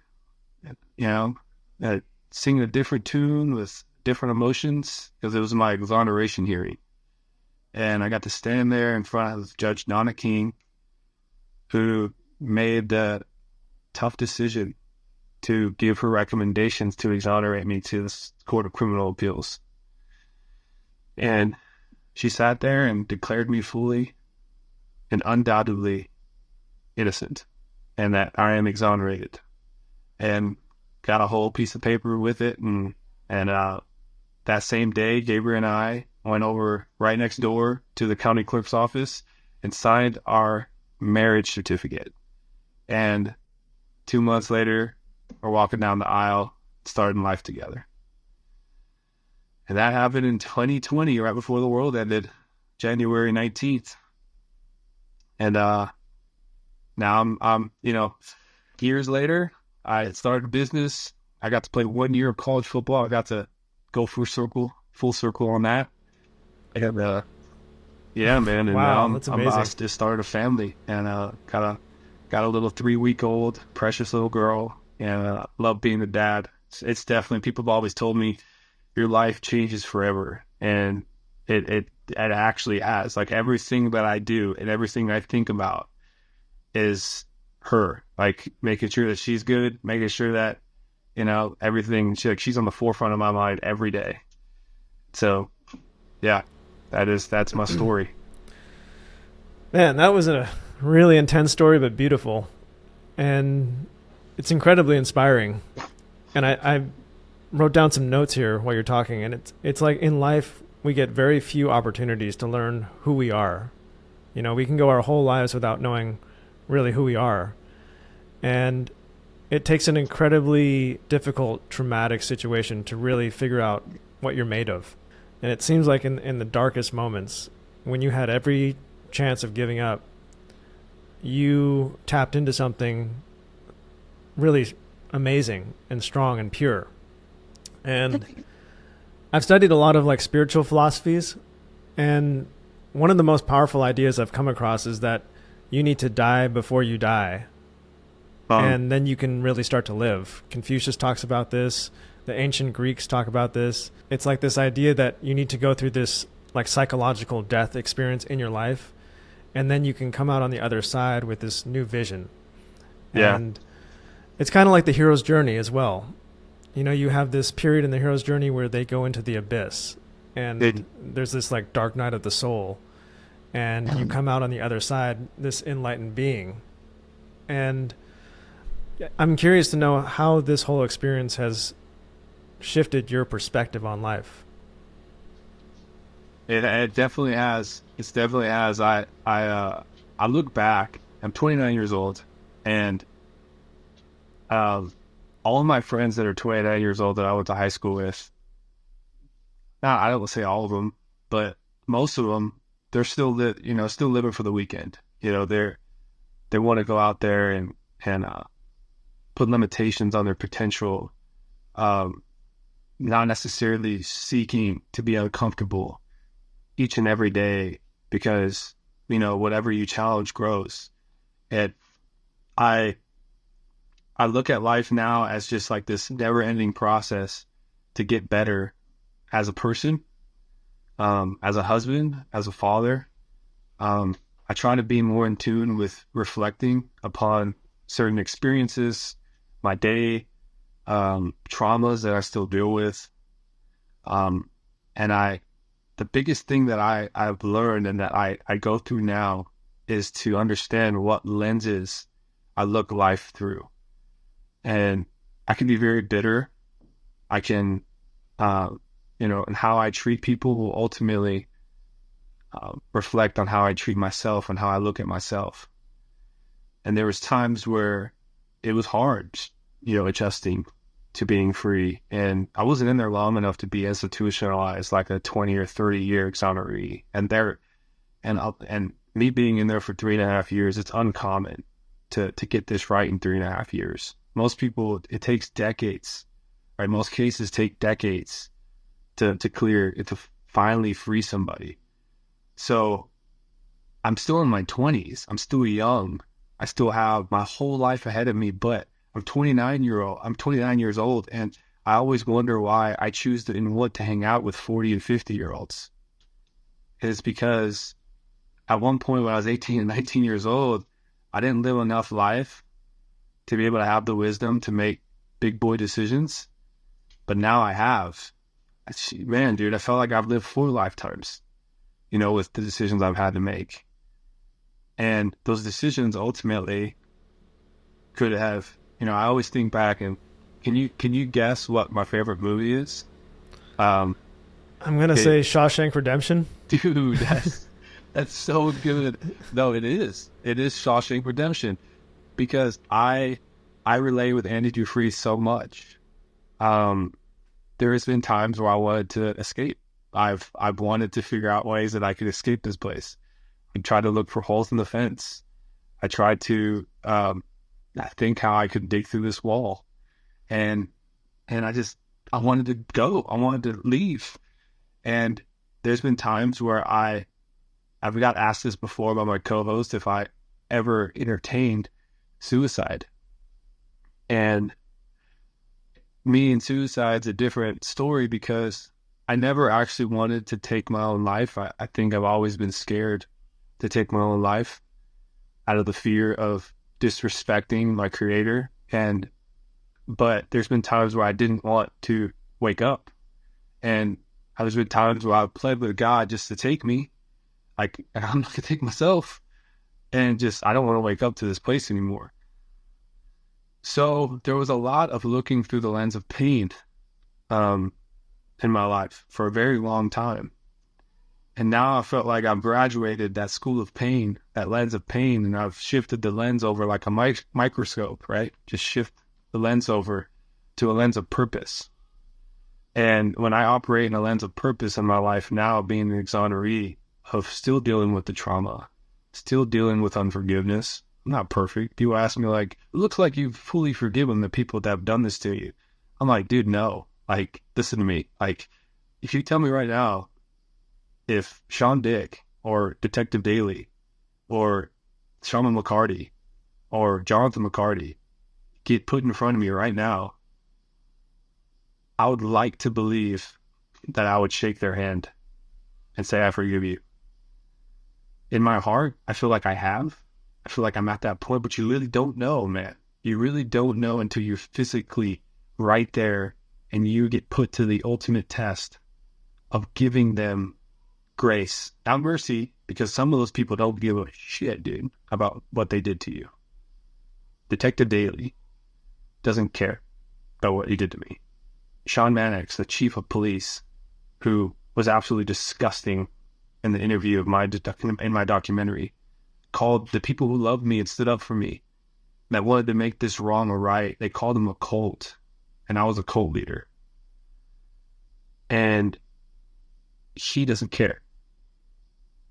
singing a different tune with different emotions, because it was my exoneration hearing. And I got to stand there in front of Judge Donna King, who made the tough decision to give her recommendations to exonerate me to the Court of Criminal Appeals. And she sat there and declared me fully and undoubtedly innocent, and that I am exonerated, and got a whole piece of paper with it. And that same day, Gabriel and I went over right next door to the county clerk's office and signed our marriage certificate. And 2 months later, we're walking down the aisle, starting life together. And that happened in 2020, right before the world ended, January 19th. And now I'm years later, I started a business. I got to play 1 year of college football. I got to go full circle on that. And yeah, man. And Wow, now that's amazing. I just started a family, and got a little 3-week-old precious little girl, and love being a dad. It's definitely, people have always told me your life changes forever, and it actually has. Like, everything that I do and everything I think about is her, like making sure that she's good, making sure that everything, she's on the forefront of my mind every day. So yeah, that's my story. Man, that was a really intense story, but beautiful. And it's incredibly inspiring. And I wrote down some notes here while you're talking, and it's like, in life, we get very few opportunities to learn who we are. We can go our whole lives without knowing really who we are. And it takes an incredibly difficult, traumatic situation to really figure out what you're made of. And it seems like in the darkest moments, when you had every chance of giving up, you tapped into something really amazing and strong and pure. And I've studied a lot of like spiritual philosophies, and one of the most powerful ideas I've come across is that you need to die before you die. And then you can really start to live. Confucius talks about this. The ancient Greeks talk about this. It's like this idea that you need to go through this like psychological death experience in your life, and then you can come out on the other side with this new vision. Yeah. And it's kind of like the hero's journey as well. You have this period in the hero's journey where they go into the abyss, and there's this like dark night of the soul, and you come out on the other side, this enlightened being. And I'm curious to know how this whole experience has shifted your perspective on life. It definitely has. It definitely has. I look back. I'm 29 years old, and all of my friends that are 29 years old that I went to high school with, now I don't say all of them, but most of them, they're still living for the weekend. They want to go out there and put limitations on their potential, not necessarily seeking to be uncomfortable each and every day, because whatever you challenge grows. And I look at life now as just like this never-ending process to get better as a person, as a husband, as a father. I try to be more in tune with reflecting upon certain experiences, my day, traumas that I still deal with. And the biggest thing that I've learned and that I go through now is to understand what lenses I look life through. And I can be very bitter. I can, and how I treat people will ultimately reflect on how I treat myself and how I look at myself. And there was times where it was hard, adjusting to being free. And I wasn't in there long enough to be institutionalized like a 20 or 30 year exoneree. And me being in there for 3.5 years, it's uncommon to get this right in 3.5 years. Most people, it takes decades, right? Most cases take decades to clear it, to finally free somebody. So I'm still in my 20s. I'm still young. I still have my whole life ahead of me, but I'm 29 years old, and I always wonder why I choose to and want to hang out with 40 and 50 year olds. is because at one point when I was 18 and 19 years old, I didn't live enough life to be able to have the wisdom to make big boy decisions. But now I have. Man, dude, I felt like I've lived 4 lifetimes, with the decisions I've had to make. And those decisions ultimately could have, I always think back and can you guess what my favorite movie is? I'm going to say Shawshank Redemption. Dude, that's so good. No, it is. It is Shawshank Redemption because I relate with Andy Dufresne so much. There has been times where I wanted to escape. I've wanted to figure out ways that I could escape this place. I tried to look for holes in the fence. I tried to think how I could dig through this wall, and I wanted to go. I wanted to leave. And there's been times where I've got asked this before by my co-host if I ever entertained suicide. And me and suicide's a different story because I never actually wanted to take my own life. I think I've always been scared to take my own life out of the fear of disrespecting my creator. But there's been times where I didn't want to wake up. And there's been times where I've pled with God just to take me. Like, I'm not going to take myself. And I don't want to wake up to this place anymore. So there was a lot of looking through the lens of pain in my life for a very long time. And now I felt like I've graduated that school of pain, that lens of pain, and I've shifted the lens over like a microscope, right? Just shift the lens over to a lens of purpose. And when I operate in a lens of purpose in my life now, being an exoneree of still dealing with the trauma, still dealing with unforgiveness. I'm not perfect. People ask me like, it looks like you've fully forgiven the people that have done this to you. I'm like, dude, no. Like, listen to me. Like, if you tell me right now, if Sean Dick or Detective Daly or Shaman McCarty or Jonathan McCarty get put in front of me right now, I would like to believe that I would shake their hand and say, I forgive you. In my heart, I feel like I have. I feel like I'm at that point, but you really don't know, man. You really don't know until you're physically right there and you get put to the ultimate test of giving them grace, not mercy, because some of those people don't give a shit, dude, about what they did to you. Detective Daly doesn't care about what he did to me. Sean Mannix, the chief of police, who was absolutely disgusting in the interview of in my documentary, called the people who loved me and stood up for me, that wanted to make this wrong or right, they called him a cult, and I was a cult leader. And he doesn't care.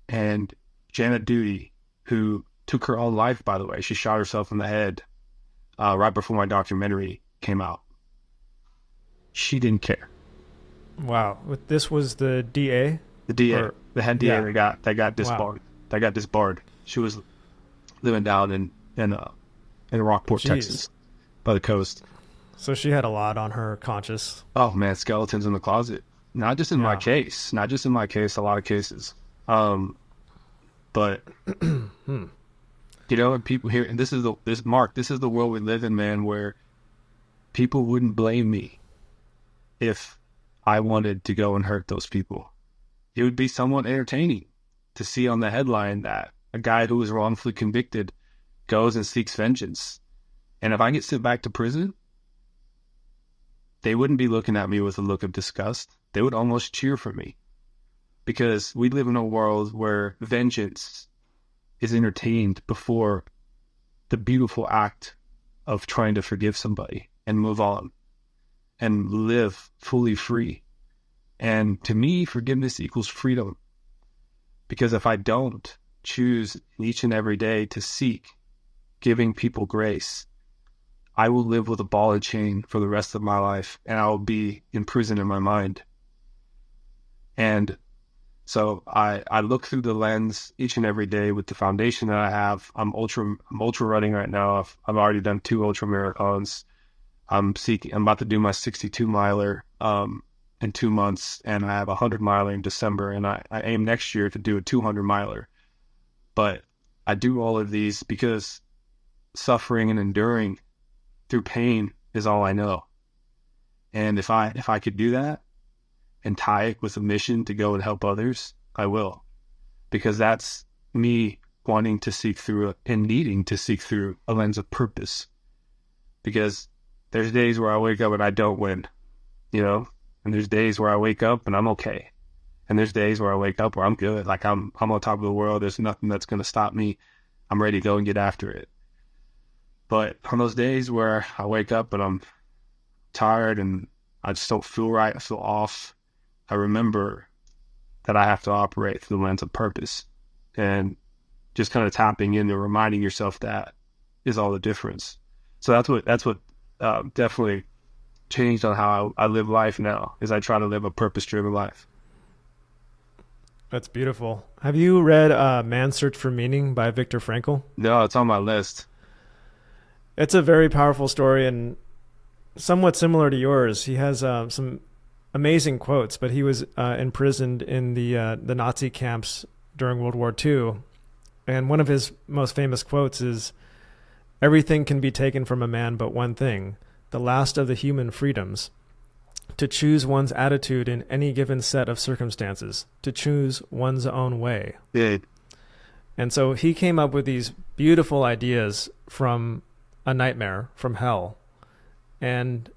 And Janet Duty, who took her own life, by the way, she shot herself in the head right before my documentary came out. She didn't care. Wow. This was the DA? The DA, the head DA that got disbarred. Wow. That got disbarred. She was living down in Rockport, Texas, by the coast. So she had a lot on her conscience. Oh man, skeletons in the closet. Not just in my case. Not just in my case. A lot of cases. But people here, and this is the world we live in, man, where people wouldn't blame me if I wanted to go and hurt those people. It would be somewhat entertaining to see on the headline that a guy who was wrongfully convicted goes and seeks vengeance. And if I get sent back to prison, they wouldn't be looking at me with a look of disgust. They would almost cheer for me. Because we live in a world where vengeance is entertained before the beautiful act of trying to forgive somebody and move on and live fully free. And to me, forgiveness equals freedom. Because if I don't choose each and every day to seek giving people grace, I will live with a ball and chain for the rest of my life, and I will be imprisoned in my mind. And so I look through the lens each and every day with the foundation that I have. I'm ultra running right now. I've already done 2 ultra marathons. I'm about to do my 62 miler in 2 months, and I have a 100-miler in December, and I aim next year to do a 200-miler. But I do all of these because suffering and enduring through pain is all I know. And if I could do that and tie it with a mission to go and help others, I will. Because that's me wanting to seek through and needing to seek through a lens of purpose. Because there's days where I wake up and I don't win, and there's days where I wake up and I'm okay. And there's days where I wake up where I'm good. Like I'm on top of the world. There's nothing that's going to stop me. I'm ready to go and get after it. But on those days where I wake up and I'm tired and I just don't feel right, I feel off, I remember that I have to operate through the lens of purpose. And just kind of tapping in and reminding yourself that is all the difference. So that's what definitely changed on how I live life now, is I try to live a purpose-driven life. That's beautiful. Have you read Man's Search for Meaning by Viktor Frankl? No, it's on my list. It's a very powerful story and somewhat similar to yours. He has some amazing quotes, but he was imprisoned in the Nazi camps during World War II. And one of his most famous quotes is, "Everything can be taken from a man but one thing, the last of the human freedoms, to choose one's attitude in any given set of circumstances, to choose one's own way." Yeah. And so he came up with these beautiful ideas from a nightmare, from hell. And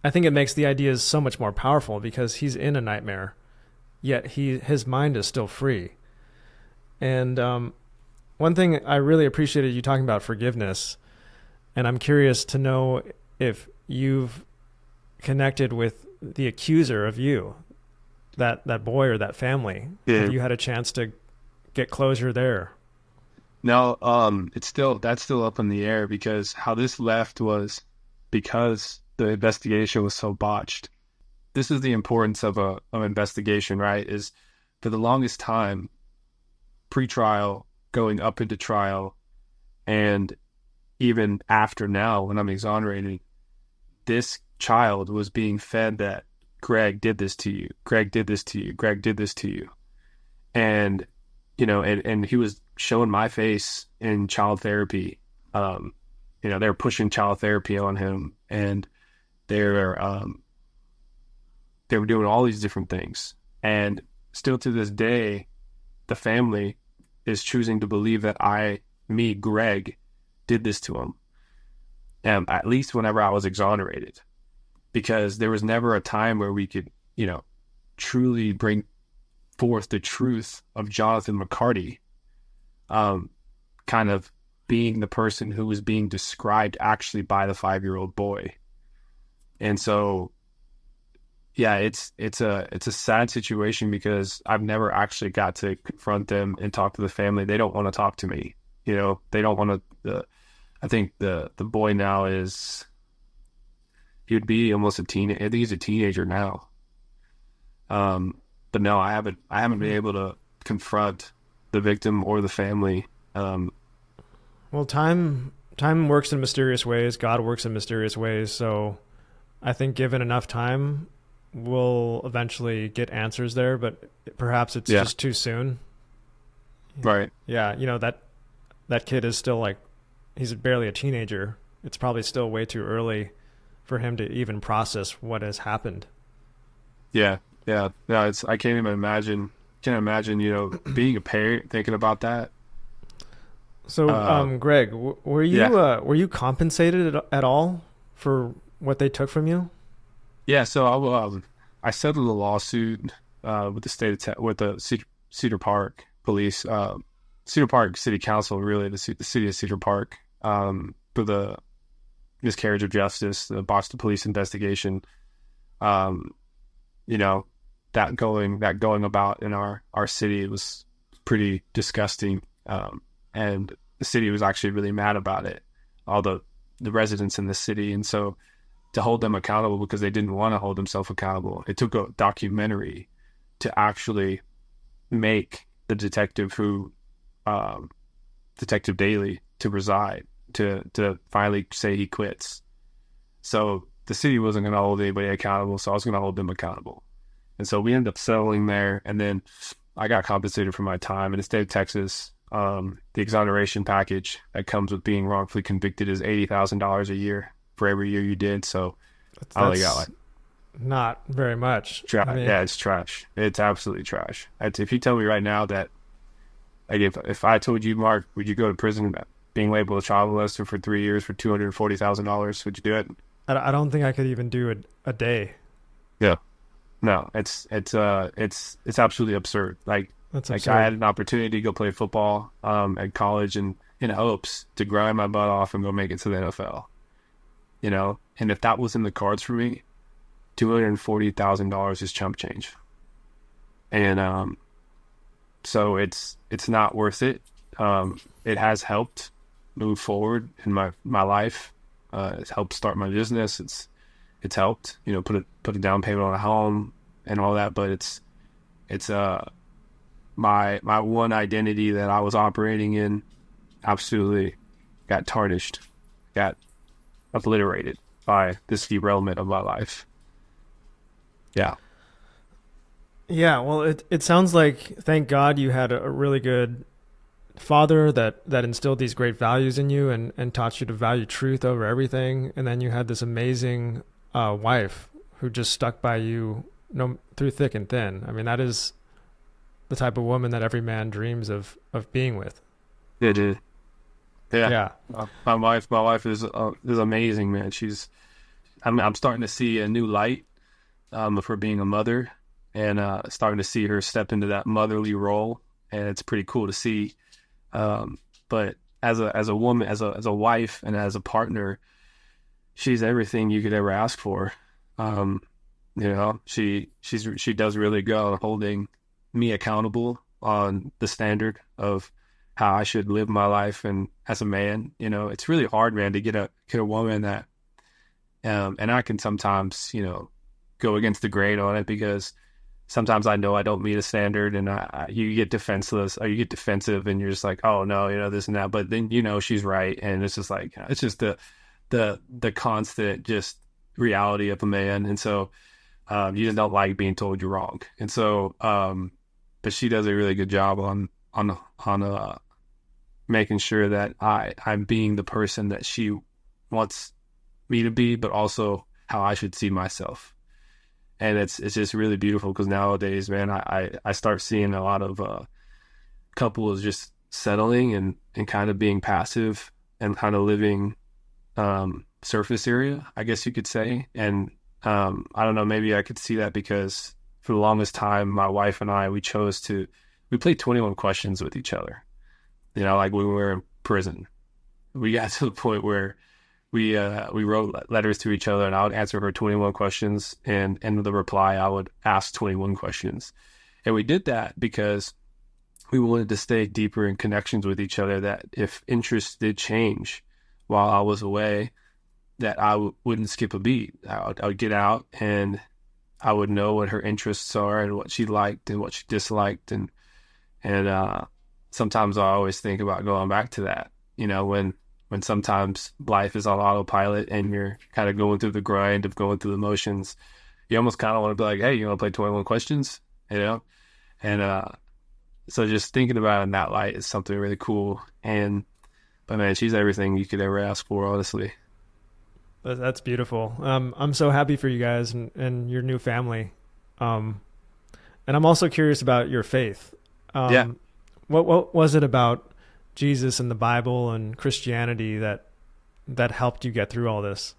I think it makes the ideas so much more powerful because he's in a nightmare, yet his mind is still free. And one thing I really appreciated you talking about forgiveness, and I'm curious to know if you've connected with the accuser of you, that boy or that family. Yeah. Have you had a chance to get closure there? No, that's still up in the air, because how this left was because the investigation was so botched. This is the importance of an investigation, right? Is for the longest time, pre-trial, going up into trial, and even after now when I'm exonerated, this child was being fed that Greg did this to you, Greg did this to you, Greg did this to you. And, and he was showing my face in child therapy. They were pushing child therapy on him, and they were doing all these different things. And still to this day, the family is choosing to believe that Greg, did this to him. At least whenever I was exonerated, because there was never a time where we could, truly bring forth the truth of Jonathan McCarty, kind of being the person who was being described actually by the 5-year-old boy. And so, yeah, it's a sad situation, because I've never actually got to confront them and talk to the family. They don't want to talk to me. They don't want to. I think the boy now he would be almost a teenager. I think he's a teenager now. But no, I haven't been able to confront the victim or the family. Well, time works in mysterious ways. God works in mysterious ways. So I think given enough time, we'll eventually get answers there, but perhaps it's just too soon. Right. Yeah. That kid is still he's barely a teenager. It's probably still way too early for him to even process what has happened. Yeah. Yeah. No, I can't even imagine, being a parent, thinking about that. So, Greg, were you compensated at all for what they took from you? Yeah. So I settled a lawsuit with the Cedar Park Police, Cedar Park City Council, really the city of Cedar Park, for the miscarriage of justice, the botched police investigation. That going about in our city was pretty disgusting. And the city was actually really mad about it, all the residents in the city. And so to hold them accountable, because they didn't want to hold themselves accountable, it took a documentary to actually make the detective Detective Daly, to resign, to finally say he quits. So the city wasn't going to hold anybody accountable, so I was going to hold them accountable. And so we ended up settling there. And then I got compensated for my time in the state of Texas. The exoneration package that comes with being wrongfully convicted is $80,000 a year for every year you did. So I only got like not very much. I mean, yeah, it's trash. It's absolutely trash. If you tell me right now that, like, if I told you, Mark, would you go to prison being labeled a child molester for 3 years for $240,000? Would you do it? I don't think I could even do a day. Yeah. No, it's absolutely absurd. That's Like absurd. I had an opportunity to go play football at college and in hopes to grind my butt off and go make it to the NFL. You know, and if that was in the cards for me, $240,000 is chump change. And so it's not worth it. It has helped move forward in my life. It's helped start my business. It's helped, you know, put a down payment on a home and all that, but it's my one identity that I was operating in absolutely got tarnished, got obliterated by this derailment of my life. Yeah. Yeah, well, it sounds like, thank God, you had a really good father that instilled these great values in you and taught you to value truth over everything. And then you had this amazing wife who just stuck by you through thick and thin. I mean, that is the type of woman that every man dreams of being with. Yeah, dude. Yeah. Yeah. My wife is amazing, man. I'm starting to see a new light of her being a mother, and starting to see her step into that motherly role, and it's pretty cool to see. But as a woman, as a wife, and as a partner, she's everything you could ever ask for. You know, she does really good on holding me accountable on the standard of how I should live my life, and as a man, you know, it's really hard, man, to get a woman that, and I can sometimes, you know, go against the grain on it, because sometimes I know I don't meet a standard, and you get defenseless, or you get defensive, and you're just like, oh no, you know, this and that. But then, you know, she's right, and it's just like, it's just the constant just reality of a man, and so you just don't like being told you're wrong, and so but she does a really good job on making sure that I'm being the person that she wants me to be, but also how I should see myself. And it's just really beautiful, because nowadays, man, I start seeing a lot of couples just settling and kind of being passive and kind of living surface area, I guess you could say. And I don't know, maybe I could see that because for the longest time, my wife and I, we played 21 questions with each other. You know, like when we were in prison, we got to the point where we wrote letters to each other, and I would answer her 21 questions, and in the reply, I would ask 21 questions. And we did that because we wanted to stay deeper in connections with each other, that if interests did change while I was away, that I wouldn't skip a beat. I would get out, and I would know what her interests are and what she liked and what she disliked. And sometimes I always think about going back to that, you know, when sometimes life is on autopilot and you're kind of going through the grind of going through the motions, you almost kind of want to be like, hey, you want to play 21 questions, you know? And so just thinking about it in that light is something really cool. But man, she's everything you could ever ask for, honestly. That's beautiful. I'm so happy for you guys and your new family. And I'm also curious about your faith. Yeah. What was it about Jesus and the Bible and Christianity that helped you get through all this?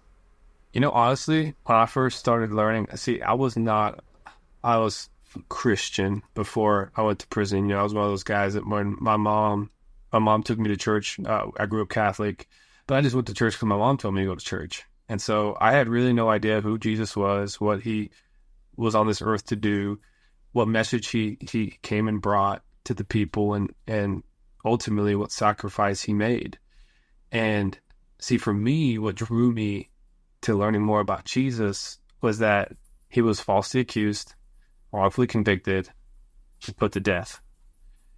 You know, honestly, when I first started learning, I was Christian before I went to prison. You know, I was one of those guys that when my mom took me to church. I grew up Catholic, but I just went to church because my mom told me to go to church. And so I had really no idea who Jesus was, what he was on this earth to do, what message he came and brought to the people, and ultimately what sacrifice he made. And see, for me, what drew me to learning more about Jesus was that he was falsely accused, wrongfully convicted, and put to death.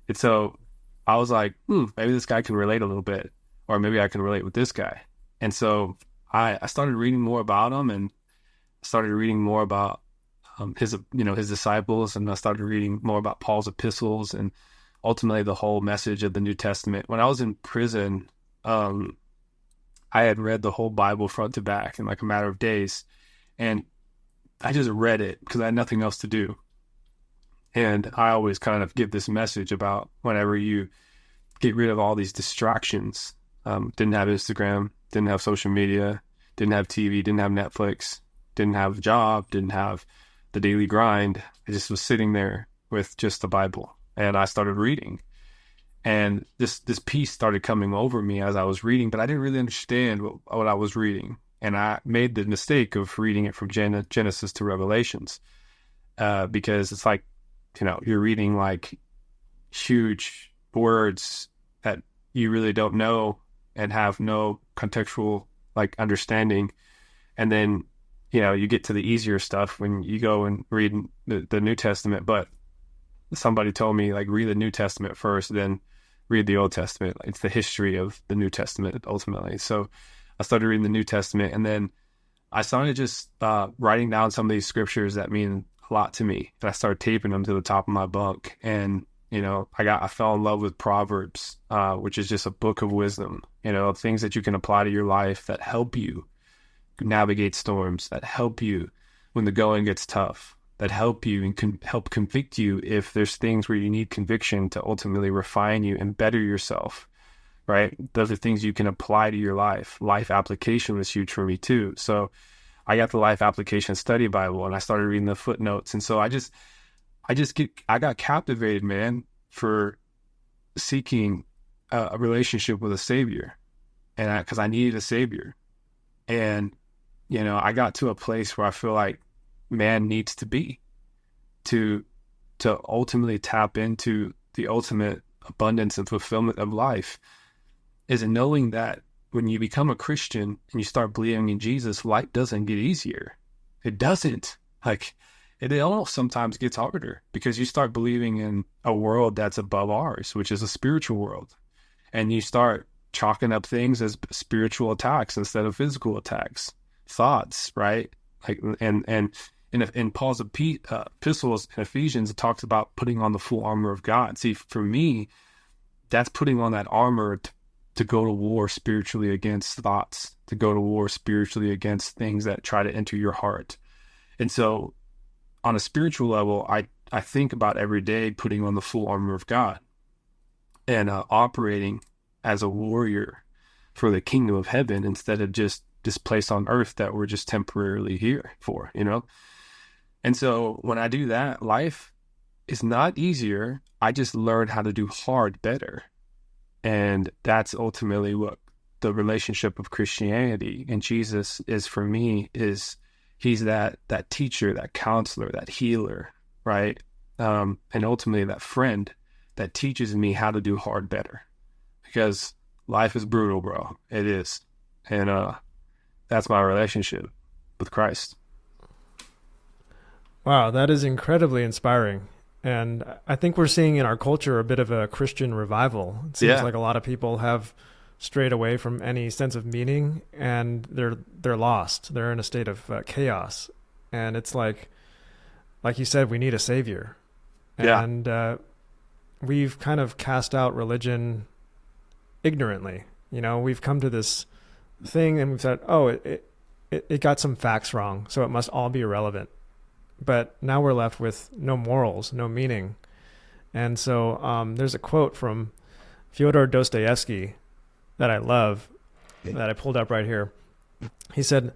And so I was like, maybe this guy can relate a little bit, or maybe I can relate with this guy. And so I started reading more about him, and started reading more about his disciples, and I started reading more about Paul's epistles and ultimately the whole message of the New Testament. When I was in prison, I had read the whole Bible front to back in like a matter of days, and I just read it because I had nothing else to do. And I always kind of give this message about whenever you get rid of all these distractions. Didn't have Instagram, didn't have social media, didn't have TV, didn't have Netflix, didn't have a job, didn't have the daily grind. I just was sitting there with just the Bible, and I started reading. And this peace started coming over me as I was reading, but I didn't really understand what I was reading. And I made the mistake of reading it from Genesis to Revelations, because it's like, you're reading like huge words that you really don't know and have no contextual like understanding. And then, you get to the easier stuff when you go and read the New Testament. But somebody told me, like, read the New Testament first, then read the Old Testament. It's the history of the New Testament ultimately. So I started reading the New Testament, and then I started just writing down some of these scriptures that mean a lot to me. And I started taping them to the top of my bunk. And, I fell in love with Proverbs, which is just a book of wisdom, things that you can apply to your life that help you navigate storms, that help you when the going gets tough, that help you and can help convict you if there's things where you need conviction to ultimately refine you and better yourself, right? Those are things you can apply to your life. Life application was huge for me too. So I got the Life Application Study Bible, and I started reading the footnotes. And so I got captivated, man, for seeking a relationship with a Savior, and because I needed a Savior. And, I got to a place where I feel like man needs to be to ultimately tap into the ultimate abundance and fulfillment of life, is in knowing that when you become a Christian and you start believing in Jesus, life doesn't get easier. It doesn't. Like, it almost sometimes gets harder because you start believing in a world that's above ours, which is a spiritual world. And you start chalking up things as spiritual attacks instead of physical attacks, thoughts, right? Like, and in Paul's epistles in Ephesians, it talks about putting on the full armor of God. See, for me, that's putting on that armor to go to war spiritually against thoughts, to go to war spiritually against things that try to enter your heart. And so on a spiritual level, I think about every day putting on the full armor of God and operating as a warrior for the kingdom of heaven instead of just this place on earth that we're just temporarily here for, And so when I do that, life is not easier. I just learned how to do hard better. And that's ultimately what the relationship of Christianity and Jesus is for me, is he's that teacher, that counselor, that healer, right? And ultimately that friend that teaches me how to do hard better, because life is brutal, bro. It is. And that's my relationship with Christ. Wow, that is incredibly inspiring. And I think we're seeing in our culture a bit of a Christian revival. It seems like a lot of people have strayed away from any sense of meaning, and they're lost. They're in a state of chaos. And it's like you said, we need a savior. And we've kind of cast out religion ignorantly. We've come to this thing and we've said, oh, it got some facts wrong, so it must all be irrelevant. But now we're left with no morals, no meaning. And so there's a quote from Fyodor Dostoevsky that I love, that I pulled up right here. He said,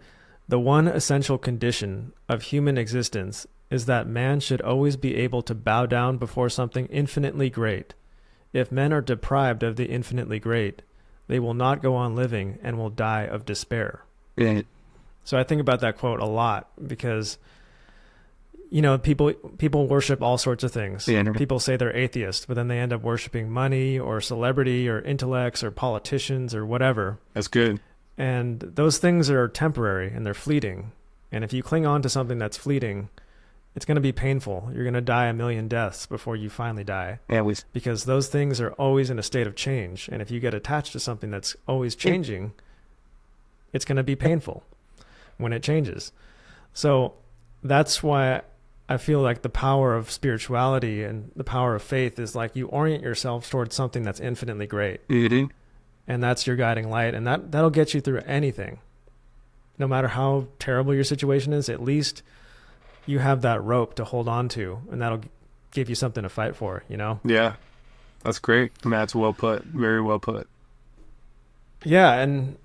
"The one essential condition of human existence is that man should always be able to bow down before something infinitely great. If men are deprived of the infinitely great, they will not go on living and will die of despair." So I think about that quote a lot because people worship all sorts of things. People say they're atheists, but then they end up worshiping money or celebrity or intellects or politicians or whatever. That's good. And those things are temporary and they're fleeting. And if you cling on to something that's fleeting, it's going to be painful. You're going to die a million deaths before you finally die. Because those things are always in a state of change. And if you get attached to something that's always changing, it's going to be painful when it changes. So that's why I feel like the power of spirituality and the power of faith is like you orient yourself towards something that's infinitely great. Mm-hmm. And that's your guiding light. And that'll get you through anything. No matter how terrible your situation is, at least you have that rope to hold on to, and that'll give you something to fight for, you know? Yeah, that's great. That's well put. Very well put. Yeah, and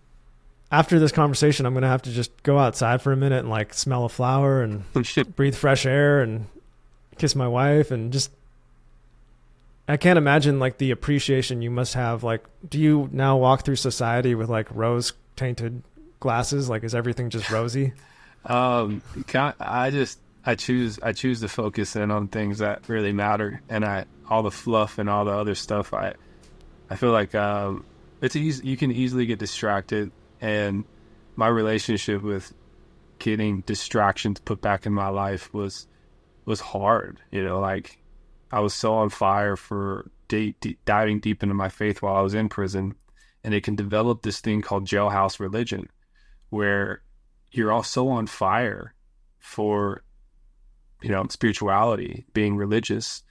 after this conversation, I'm going to have to just go outside for a minute and like smell a flower and breathe fresh air and kiss my wife and just, I can't imagine like the appreciation you must have. Like, do you now walk through society with like rose tainted glasses? Like, is everything just rosy? I choose to focus in on things that really matter, and all the fluff and all the other stuff. I feel like it's easy. You can easily get distracted, and my relationship with getting distractions put back in my life was hard. You know, like I was so on fire for diving deep into my faith while I was in prison, and it can develop this thing called jailhouse religion, where you're all so on fire for, spirituality, being religious,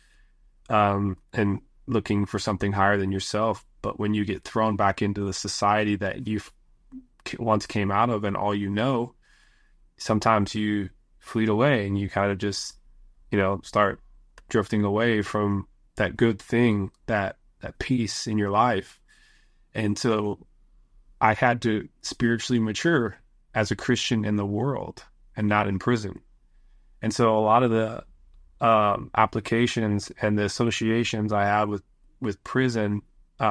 and looking for something higher than yourself. But when you get thrown back into the society that you once came out of and all you know, sometimes you fleet away and you kind of just, start drifting away from that good thing, that peace in your life. And so I had to spiritually mature as a Christian in the world and not in prison. And so a lot of the applications and the associations I have with prison,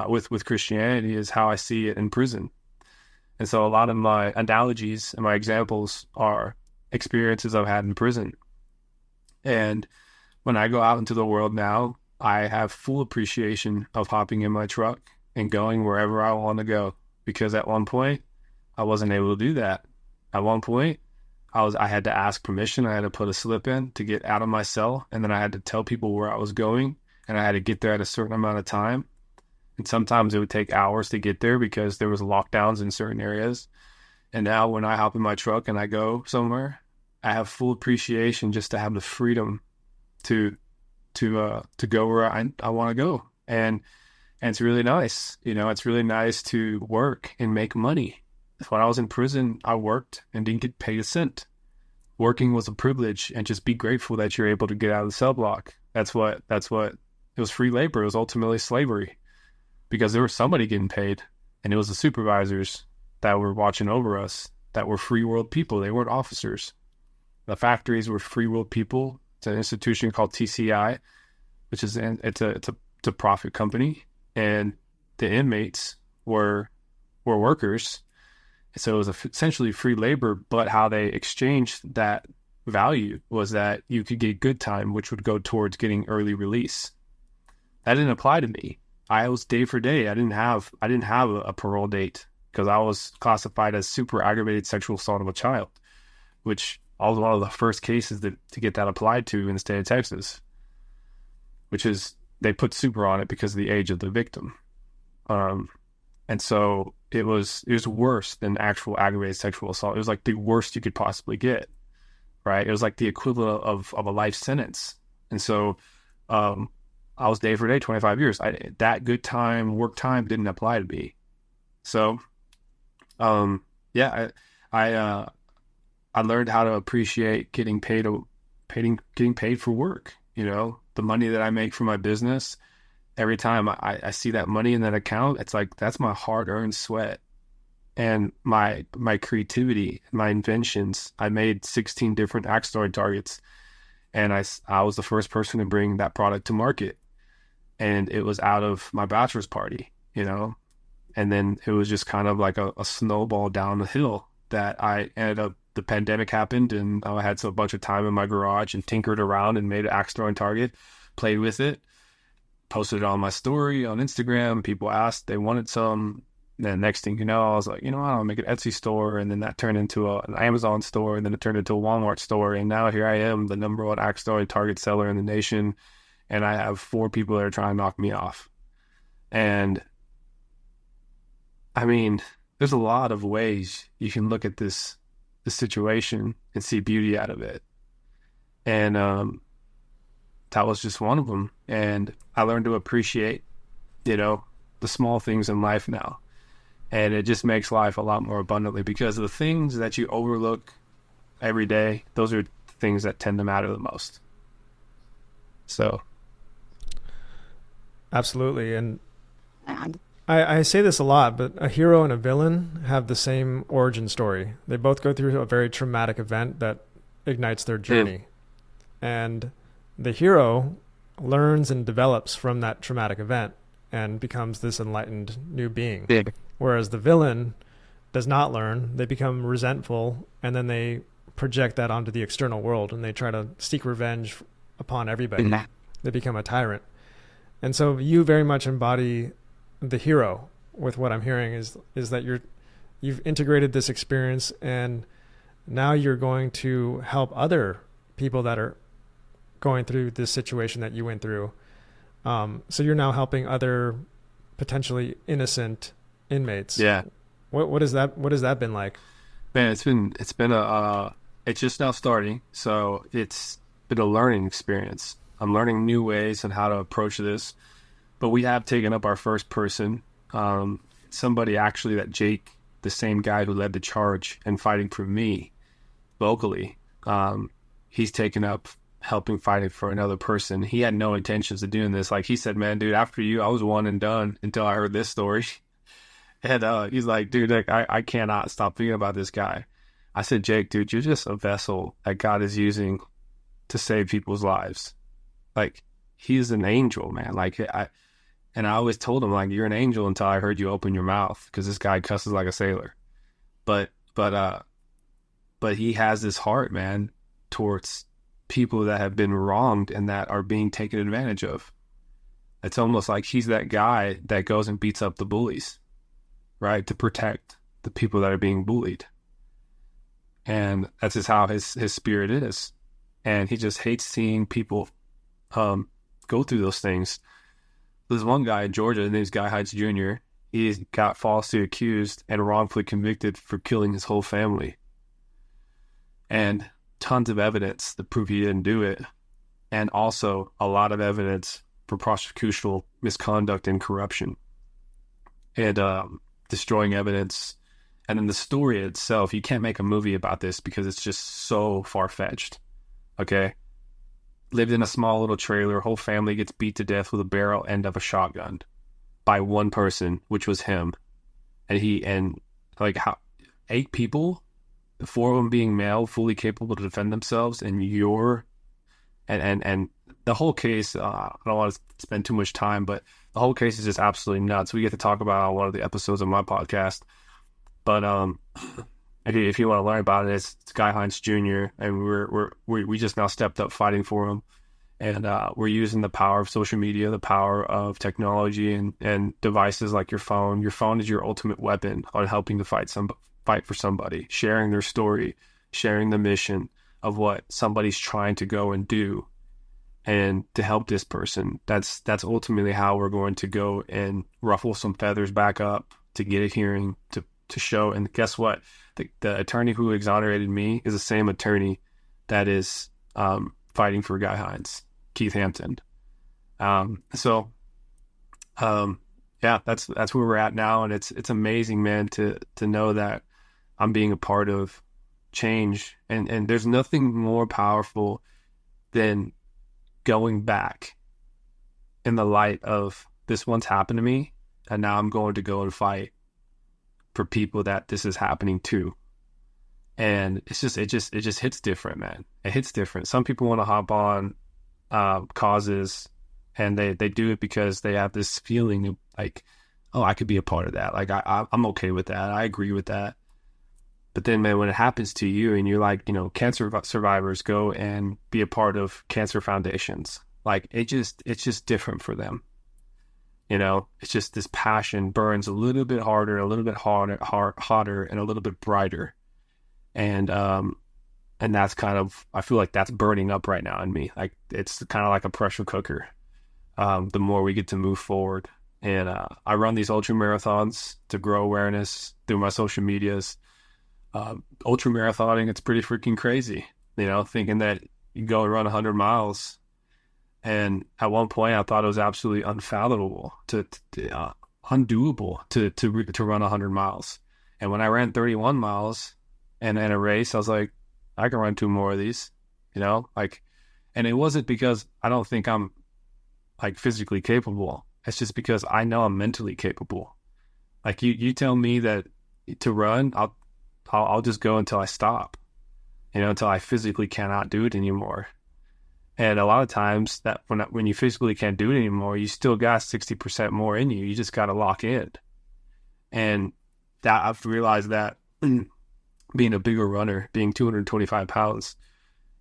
with Christianity, is how I see it in prison. And so a lot of my analogies and my examples are experiences I've had in prison. And when I go out into the world now, I have full appreciation of hopping in my truck and going wherever I want to go. Because at one point, I wasn't able to do that. At one point, I had to ask permission. I had to put a slip in to get out of my cell, and then I had to tell people where I was going, and I had to get there at a certain amount of time. And sometimes it would take hours to get there because there was lockdowns in certain areas. And now when I hop in my truck and I go somewhere, I have full appreciation just to have the freedom to go where I want to go. And it's really nice. It's really nice to work and make money. When I was in prison, I worked and didn't get paid a cent. Working was a privilege, and just be grateful that you're able to get out of the cell block. That's what it was. Free labor. It was ultimately slavery, because there was somebody getting paid, and it was the supervisors that were watching over us that were free world people. They weren't officers. The factories were free world people. It's an institution called TCI, which is it's a profit company, and the inmates were workers. So it was essentially free labor, but how they exchanged that value was that you could get good time, which would go towards getting early release. That didn't apply to me. I was day for day. I didn't have a parole date because I was classified as super aggravated sexual assault of a child, which I was one of the first cases to get that applied to in the state of Texas, which is they put super on it because of the age of the victim. And so it was worse than actual aggravated sexual assault. It was like the worst you could possibly get, right? It was like the equivalent of a life sentence. And so I was day for day, 25 years. That good time, work time didn't apply to me. So, I learned how to appreciate getting paid for work. The money that I make for my business. Every time I see that money in that account, it's like, that's my hard-earned sweat and my creativity, my inventions. I made 16 different asteroid targets, and I was the first person to bring that product to market. And it was out of my bachelor's party, and then it was just kind of like a snowball down the hill that I ended up, the pandemic happened, and I had a bunch of time in my garage and tinkered around and made an asteroid target, played with it. Posted it on my story on Instagram. People asked, they wanted some. Then next thing you know, I was like, I'll make an Etsy store. And then that turned into an Amazon store. And then it turned into a Walmart store. And now here I am, the number one asteroid target seller in the nation. And I have 4 people that are trying to knock me off. And I mean, there's a lot of ways you can look at this situation and see beauty out of it. And that was just one of them. And I learned to appreciate, the small things in life now. And it just makes life a lot more abundantly, because the things that you overlook every day, those are things that tend to matter the most. So. Absolutely. And I say this a lot, but a hero and a villain have the same origin story. They both go through a very traumatic event that ignites their journey. And the hero learns and develops from that traumatic event and becomes this enlightened new being. Big. Whereas the villain does not learn. They become resentful, and then they project that onto the external world, and they try to seek revenge upon everybody. They become a tyrant. And so you very much embody the hero with what I'm hearing is that you've integrated this experience, and now you're going to help other people that are going through this situation that you went through. So you're now helping other potentially innocent inmates. Yeah. What has that been like? Man, it's just now starting. So it's been a learning experience. I'm learning new ways on how to approach this, but we have taken up our first person. Somebody actually that Jake, the same guy who led the charge and fighting for me vocally, he's taken up helping fighting for another person. He had no intentions of doing this. Like he said, man, dude, after you, I was one and done until I heard this story. And he's like, dude, I cannot stop thinking about this guy. I said, Jake, dude, you're just a vessel that God is using to save people's lives. Like, he's an angel, man. I always told him, like, you're an angel until I heard you open your mouth, because this guy cusses like a sailor. But he has this heart, man, towards people that have been wronged and that are being taken advantage of. It's almost like he's that guy that goes and beats up the bullies, right, to protect the people that are being bullied. And that's just how his spirit is. And he just hates seeing people go through those things. There's one guy in Georgia, his name's Guy Heights Jr. He got falsely accused and wrongfully convicted for killing his whole family. And tons of evidence to prove he didn't do it. And also a lot of evidence for prosecutorial misconduct and corruption. And destroying evidence. And then the story itself, you can't make a movie about this because it's just so far-fetched. Okay? Lived in a small little trailer, whole family gets beat to death with a barrel end of a shotgun by one person, which was him. And 8 people, 4 of them being male, fully capable to defend themselves, and the whole case, I don't want to spend too much time, but the whole case is just absolutely nuts. We get to talk about it on one of the episodes of my podcast. But if you want to learn about it, it's Guy Hines Jr. and we just now stepped up fighting for him, and we're using the power of social media, the power of technology, and devices like your phone. Your phone is your ultimate weapon on helping to fight for somebody, sharing their story, sharing the mission of what somebody's trying to go and do, and to help this person. That's ultimately how we're going to go and ruffle some feathers back up to get a hearing to show. And guess what? The attorney who exonerated me is the same attorney that is fighting for Guy Hines, Keith Hampton. Yeah, that's where we're at now, and it's amazing, man, to know that I'm being a part of change, and there's nothing more powerful than going back in the light of this once happened to me, and now I'm going to go and fight for people that this is happening to. And it just hits different, man. It hits different. Some people want to hop on causes, and they do it because they have this feeling of like, oh, I could be a part of that. Like I'm okay with that. I agree with that. But then, man, when it happens to you, and you're like, cancer survivors go and be a part of cancer foundations, like it's just different for them. It's just this passion burns a little bit harder, a little bit hotter, and a little bit brighter. And that's kind of, I feel like that's burning up right now in me. Like it's kind of like a pressure cooker. The more we get to move forward, and I run these ultra marathons to grow awareness through my social medias. Ultra marathoning, it's pretty freaking crazy. Thinking that you go and run 100 miles. And at one point, I thought it was absolutely unfathomable undoable to run 100 miles. And when I ran 31 miles in a race, I was like, I can run 2 more of these, like, and it wasn't because I don't think I'm like physically capable. It's just because I know I'm mentally capable. Like you tell me that to run, I'll just go until I stop, until I physically cannot do it anymore. And a lot of times that when you physically can't do it anymore, you still got 60% more in you. You just got to lock in. And that I've realized that being a bigger runner, being 225 pounds,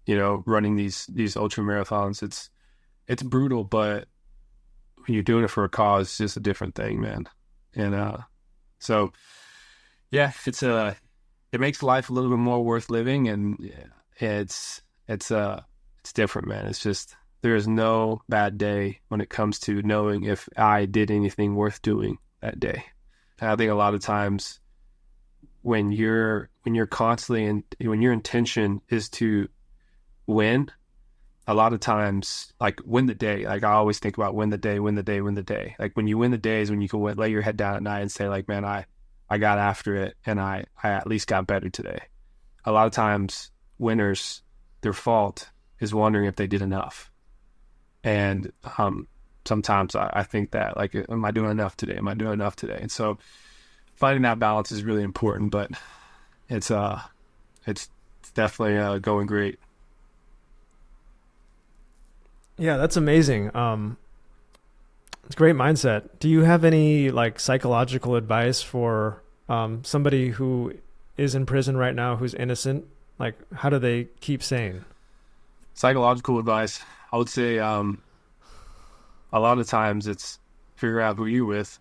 running these ultra marathons, it's brutal, but when you're doing it for a cause, it's just a different thing, man. And so yeah, it makes life a little bit more worth living, and it's different, man. It's just, there is no bad day when it comes to knowing if I did anything worth doing that day. And I think a lot of times when you're constantly, and when your intention is to win, a lot of times, like, win the day. Like, I always think about win the day. Like, when you win the day is when you can lay your head down at night and say, like, man, I got after it, and I at least got better today. A lot of times winners, their fault is wondering if they did enough. And sometimes I think that, like, am I doing enough today? And so finding that balance is really important, but it's definitely going great. Yeah, that's amazing. It's a great mindset. Do you have any like psychological advice for somebody who is in prison right now, who's innocent? Like, how do they keep sane? Psychological advice, I would say a lot of times it's figure out who you're with,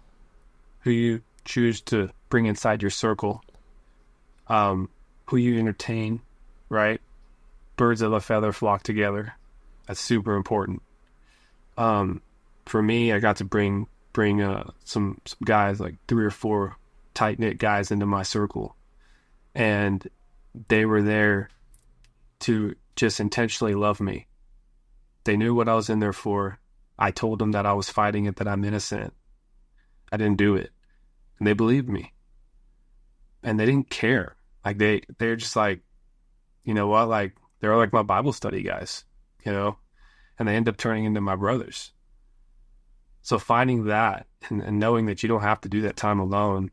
who you choose to bring inside your circle, who you entertain, right? Birds of a feather flock together. That's super important. For me, I got to bring some guys, like 3 or 4 tight-knit guys into my circle. And they were there to just intentionally love me. They knew what I was in there for. I told them that I was fighting it, that I'm innocent. I didn't do it. And they believed me. And they didn't care. Like, they're just like, you know what? Like, they're like my Bible study guys, and they end up turning into my brothers. So finding that and knowing that you don't have to do that time alone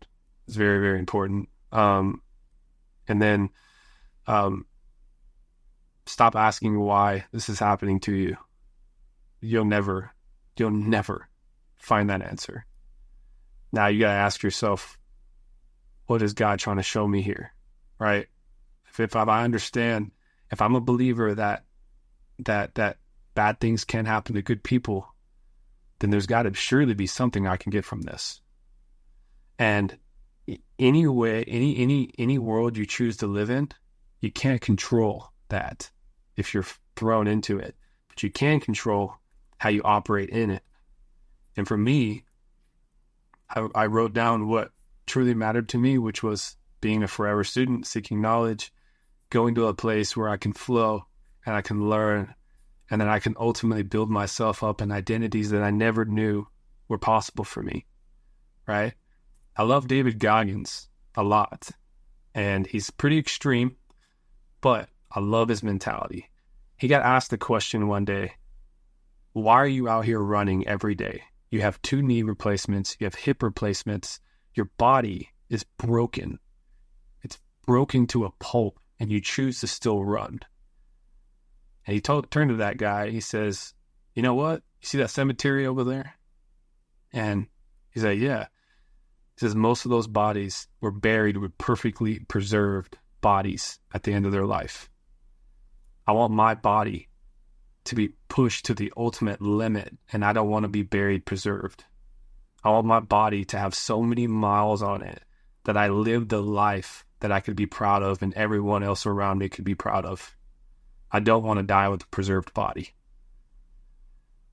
is very, very important. And then stop asking why this is happening to you. You'll never find that answer. Now you gotta ask yourself, what is God trying to show me here, right? If I understand, if I'm a believer that bad things can happen to good people, then there's got to surely be something I can get from this. And any way, any world you choose to live in, you can't control that if you're thrown into it, but you can control how you operate in it. And for me, I wrote down what truly mattered to me, which was being a forever student, seeking knowledge, going to a place where I can flow and I can learn, and then I can ultimately build myself up in identities that I never knew were possible for me, right? I love David Goggins a lot, and he's pretty extreme, but I love his mentality. He got asked the question one day, why are you out here running every day? You have 2 knee replacements, you have hip replacements, your body is broken. It's broken to a pulp, and you choose to still run. And he turned to that guy, he says, you know what? You see that cemetery over there? And he's like, yeah. He says, most of those bodies were buried with perfectly preserved bodies at the end of their life. I want my body to be pushed to the ultimate limit, and I don't want to be buried preserved. I want my body to have so many miles on it that I live the life that I could be proud of and everyone else around me could be proud of. I don't want to die with a preserved body.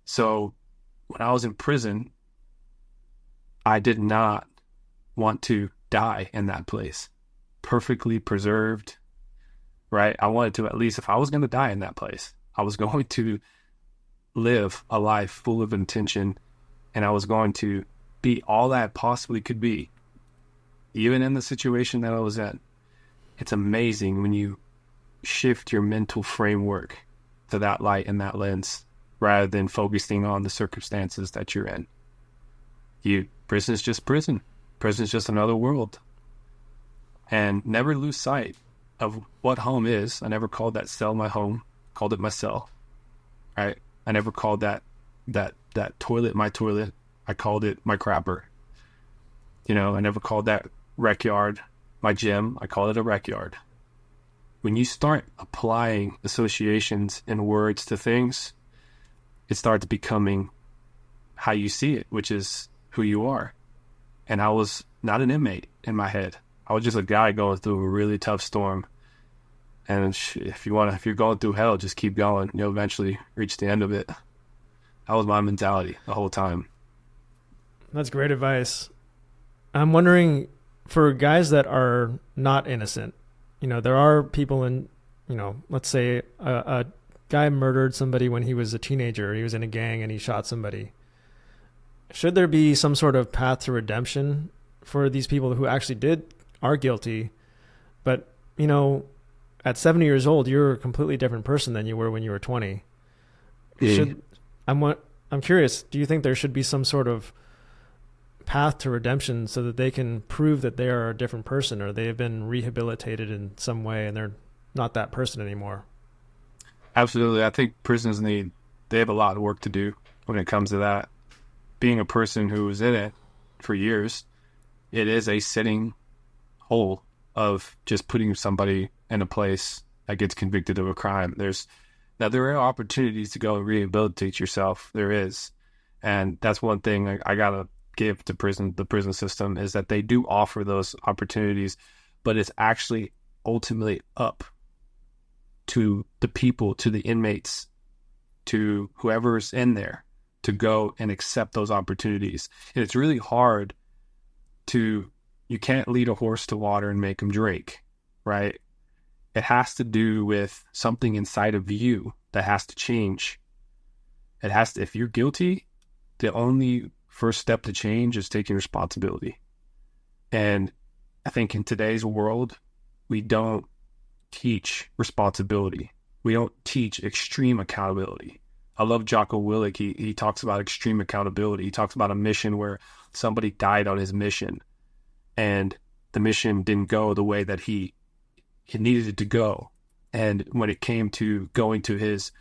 So when I was in prison, I did not want to die in that place. Perfectly preserved, right? I wanted to, at least if I was going to die in that place, I was going to live a life full of intention, and I was going to be all that I possibly could be, even in the situation that I was in. It's amazing when you shift your mental framework to that light and that lens, rather than focusing on the circumstances that you're in. Prison is just prison. Prison is just another world. And never lose sight of what home is. I never called that cell my home. Called it my cell. Right? I never called that toilet my toilet. I called it my crapper. You know, I never called that rec yard my gym. I called it a rec yard. When you start applying associations and words to things, it starts becoming how you see it, which is who you are. And I was not an inmate in my head. I was just a guy going through a really tough storm. And if you're going through hell, just keep going. You'll eventually reach the end of it. That was my mentality the whole time. That's great advice. I'm wondering, for guys that are not innocent, you know, there are people in, you know, let's say a guy murdered somebody when he was a teenager. He was in a gang and he shot somebody. Should there be some sort of path to redemption for these people who actually are guilty, but, you know, at 70 years old, you're a completely different person than you were when you were 20. Yeah. I'm curious, do you think there should be some sort of path to redemption so that they can prove that they are a different person, or they have been rehabilitated in some way and they're not that person anymore? Absolutely. I think prisons they have a lot of work to do when it comes to that. Being a person who was in it for years, it is a sitting hole of just putting somebody in a place that gets convicted of a crime. There are opportunities to go and rehabilitate yourself. There is. And that's one thing I gotta give to the prison system, is that they do offer those opportunities, but it's actually ultimately up to the people, to the inmates, to whoever's in there, to go and accept those opportunities. And it's really hard you can't lead a horse to water and make him drink, right? It has to do with something inside of you that has to change. If you're guilty, the only first step to change is taking responsibility. And I think in today's world, we don't teach responsibility. We don't teach extreme accountability. I love Jocko Willink. He talks about extreme accountability. He talks about a mission where somebody died on his mission and the mission didn't go the way that he needed it to go. And when it came to going to his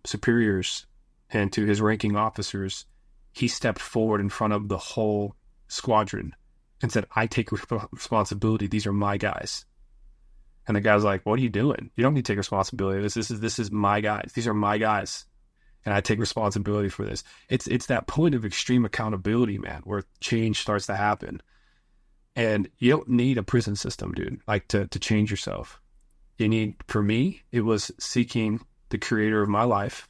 superiors and to his ranking officers, he stepped forward in front of the whole squadron and said, I take responsibility. These are my guys. And the guy's like, what are you doing? You don't need to take responsibility. This is my guys. These are my guys. And I take responsibility for this. It's that point of extreme accountability, man, where change starts to happen. And you don't need a prison system, dude, like to change yourself. For me, it was seeking the creator of my life.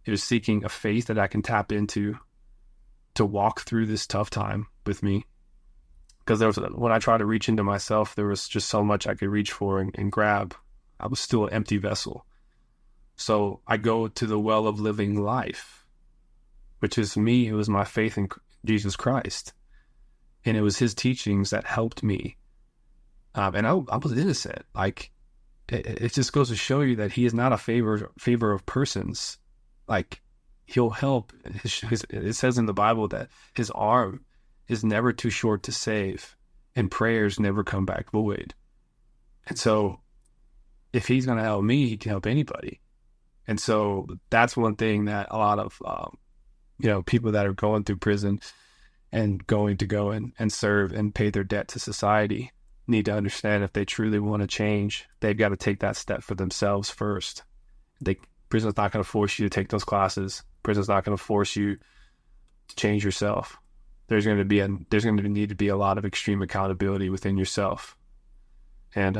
It was seeking a faith that I can tap into to walk through this tough time with me. Because when I tried to reach into myself, there was just so much I could reach for and grab. I was still an empty vessel. So I go to the well of living life, which is me. It was my faith in Jesus Christ. And it was his teachings that helped me. And I was innocent. Like, it just goes to show you that he is not a favor of persons. Like, he'll help. It says in the Bible that his arm is never too short to save, and prayers never come back void. And so if he's going to help me, he can help anybody. And so that's one thing that a lot of, people that are going through prison and going to go and serve and pay their debt to society need to understand. If they truly want to change, they've got to take that step for themselves first. Prison's not going to force you to take those classes. Prison's not going to force you to change yourself. There's going to need to be a lot of extreme accountability within yourself. And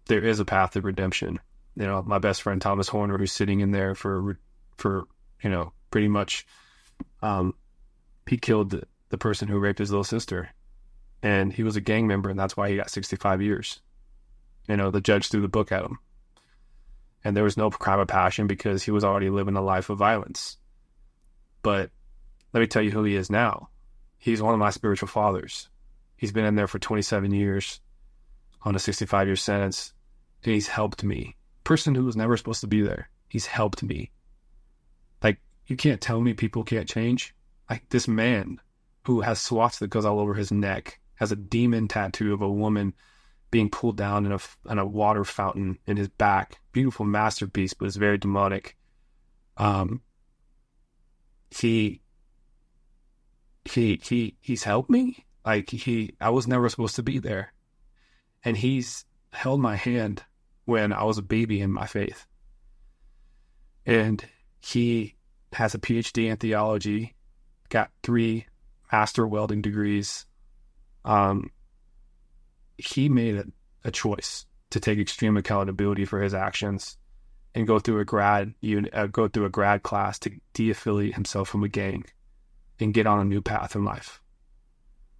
there is a path to redemption. You know, my best friend Thomas Horner, who's sitting in there for pretty much, he killed the person who raped his little sister, and he was a gang member, and that's why he got 65 years. You know, the judge threw the book at him. and there was no crime of passion because he was already living a life of violence. But let me tell you who he is now. He's one of my spiritual fathers. He's been in there for 27 years on a 65-year sentence, and he's helped me. Person who was never supposed to be there. He's helped me. Like, you can't tell me people can't change. Like, this man who has swastikas all over his neck, has a demon tattoo of a woman being pulled down in a water fountain in his back. Beautiful masterpiece, but it's very demonic. He's helped me. Like, I was never supposed to be there. And he's held my hand when I was a baby in my faith. And he has a PhD in theology, got 3 master welding degrees. He made a choice to take extreme accountability for his actions and go through a grad class to de-affiliate himself from a gang and get on a new path in life.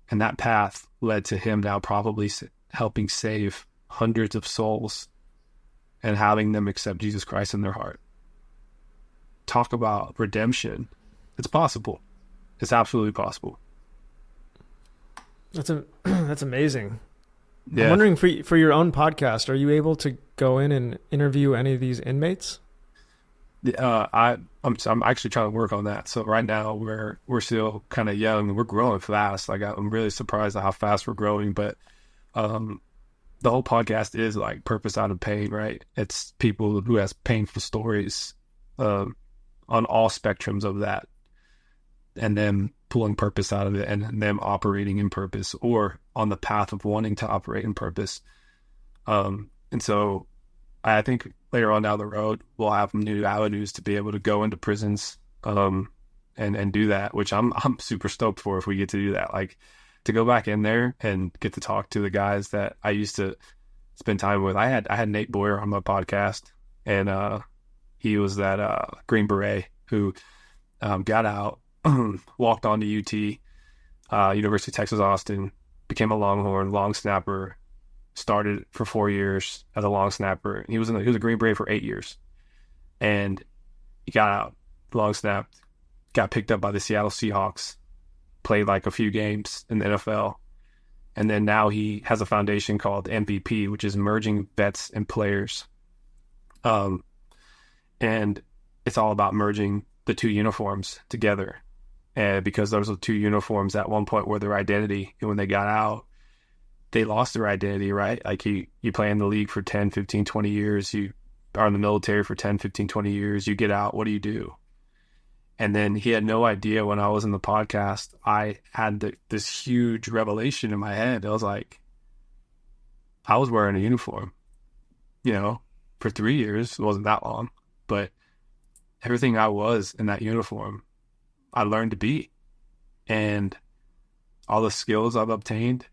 And that path led to him now probably helping save hundreds of souls and having them accept Jesus Christ in their heart. Talk about redemption. It's possible. It's absolutely possible. That's amazing. Yeah. I'm wondering, for your own podcast, are you able to go in and interview any of these inmates? I'm actually trying to work on that. So right now we're still kind of young and we're growing fast. Like, I'm really surprised at how fast we're growing. But the whole podcast is like purpose out of pain, right? It's people who has painful stories on all spectrums of that, and them pulling purpose out of it, and them operating in purpose or on the path of wanting to operate in purpose. And so I think later on down the road, we'll have new avenues to be able to go into prisons and do that, which I'm super stoked for if we get to do that. Like, to go back in there and get to talk to the guys that I used to spend time with. I had Nate Boyer on my podcast, and he was that Green Beret who got out, walked on to UT, University of Texas, Austin, became a Longhorn, long snapper, started for 4 years as a long snapper. He was a Green Beret for 8 years, and he got out, long snapped, got picked up by the Seattle Seahawks, played like a few games in the NFL, and then now he has a foundation called MVP, which is merging vets and players. And it's all about merging the 2 uniforms together. And because those are 2 uniforms at one point were their identity, and when they got out, they lost their identity, right? Like, you play in the league for 10, 15, 20 years, you are in the military for 10, 15, 20 years, you get out, what do you do? And then he had no idea when I was in the podcast, I had this huge revelation in my head. I was like, I was wearing a uniform, for 3 years. It wasn't that long, but everything I was in that uniform, I learned to be. And all the skills I've obtained.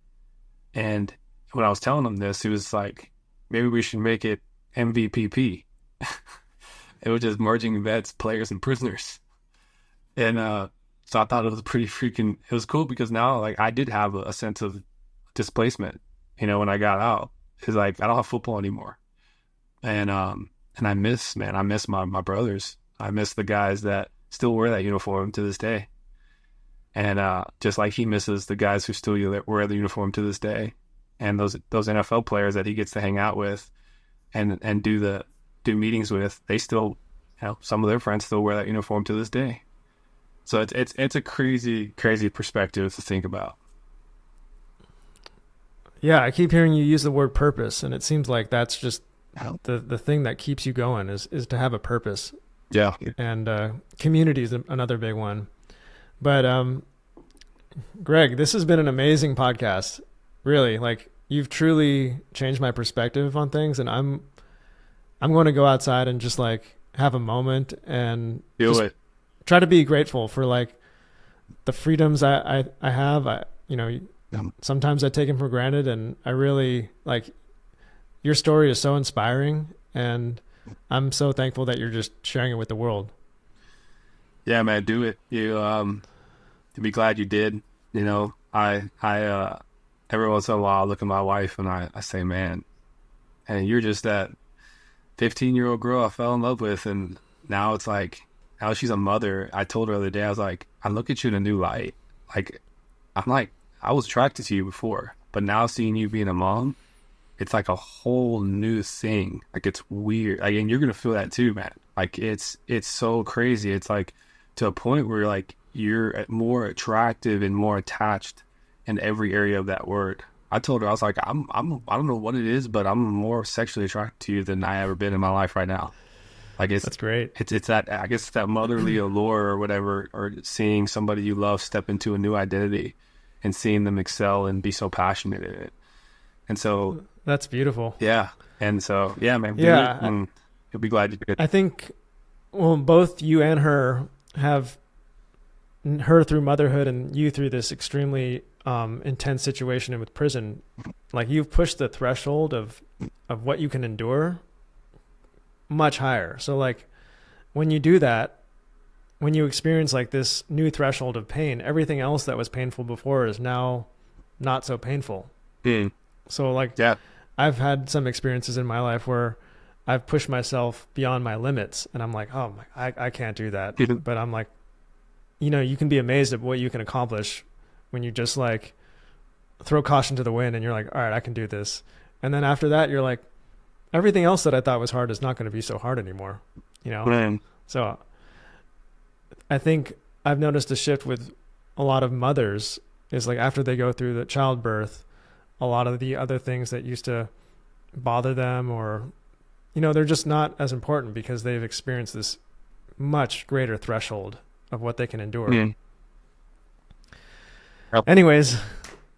And when I was telling him this, he was like, maybe we should make it MVPP. It was just merging vets, players, and prisoners. And so I thought it was it was cool because now, like, I did have a sense of displacement, when I got out. It's like, I don't have football anymore. And I miss my brothers. I miss the guys that still wear that uniform to this day. And just like he misses the guys who still wear the uniform to this day, and those NFL players that he gets to hang out with and do meetings with, they still, some of their friends still wear that uniform to this day. So it's a crazy perspective to think about. Yeah, I keep hearing you use the word purpose, and it seems like that's just the thing that keeps you going is to have a purpose. Yeah. And community is another big one. But Greg, this has been an amazing podcast. Really, like, you've truly changed my perspective on things, and I'm going to go outside and just like have a moment and try to be grateful for like the freedoms I have. Sometimes I take them for granted, and I really like your story is so inspiring, and I'm so thankful that you're just sharing it with the world. Yeah, man, do it. To be glad you did. I every once in a while I look at my wife and I say, man, and you're just that 15-year-old girl I fell in love with, and now it's like, now she's a mother. I told her the other day, I was like, I look at you in a new light. Like, I'm like, I was attracted to you before, but now seeing you being a mom, it's like a whole new thing. Like, it's weird. Like, and you're gonna feel that too, man. Like, it's so crazy. It's like to a point where like you're more attractive and more attached in every area of that word. I told her, I was like, I don't know what it is, but I'm more sexually attracted to you than I ever been in my life right now. Like, That's great. It's that, I guess it's that motherly allure or whatever, or seeing somebody you love step into a new identity and seeing them excel and be so passionate in it. And so that's beautiful. Yeah. And so, yeah, man. Yeah. You'll be glad you did. I think, well, both you and her have, her through motherhood and you through this extremely intense situation with prison, like you've pushed the threshold of what you can endure much higher. So like when you do that, when you experience like this new threshold of pain, everything else that was painful before is now not so painful. So like, yeah, I've had some experiences in my life where I've pushed myself beyond my limits and I'm like, oh my, I can't do that. But I'm like, you can be amazed at what you can accomplish when you just like throw caution to the wind and you're like, all right, I can do this. And then after that, you're like, everything else that I thought was hard is not going to be so hard anymore, Man. So I think I've noticed a shift with a lot of mothers is like after they go through the childbirth, a lot of the other things that used to bother them or, they're just not as important because they've experienced this much greater threshold of what they can endure. Anyways,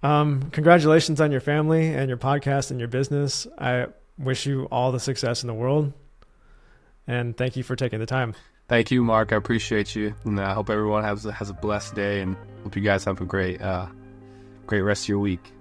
congratulations on your family and your podcast and your business. I wish you all the success in the world. And thank you for taking the time. Thank you, Mark. I appreciate you. And I hope everyone has a blessed day and hope you guys have a great rest of your week.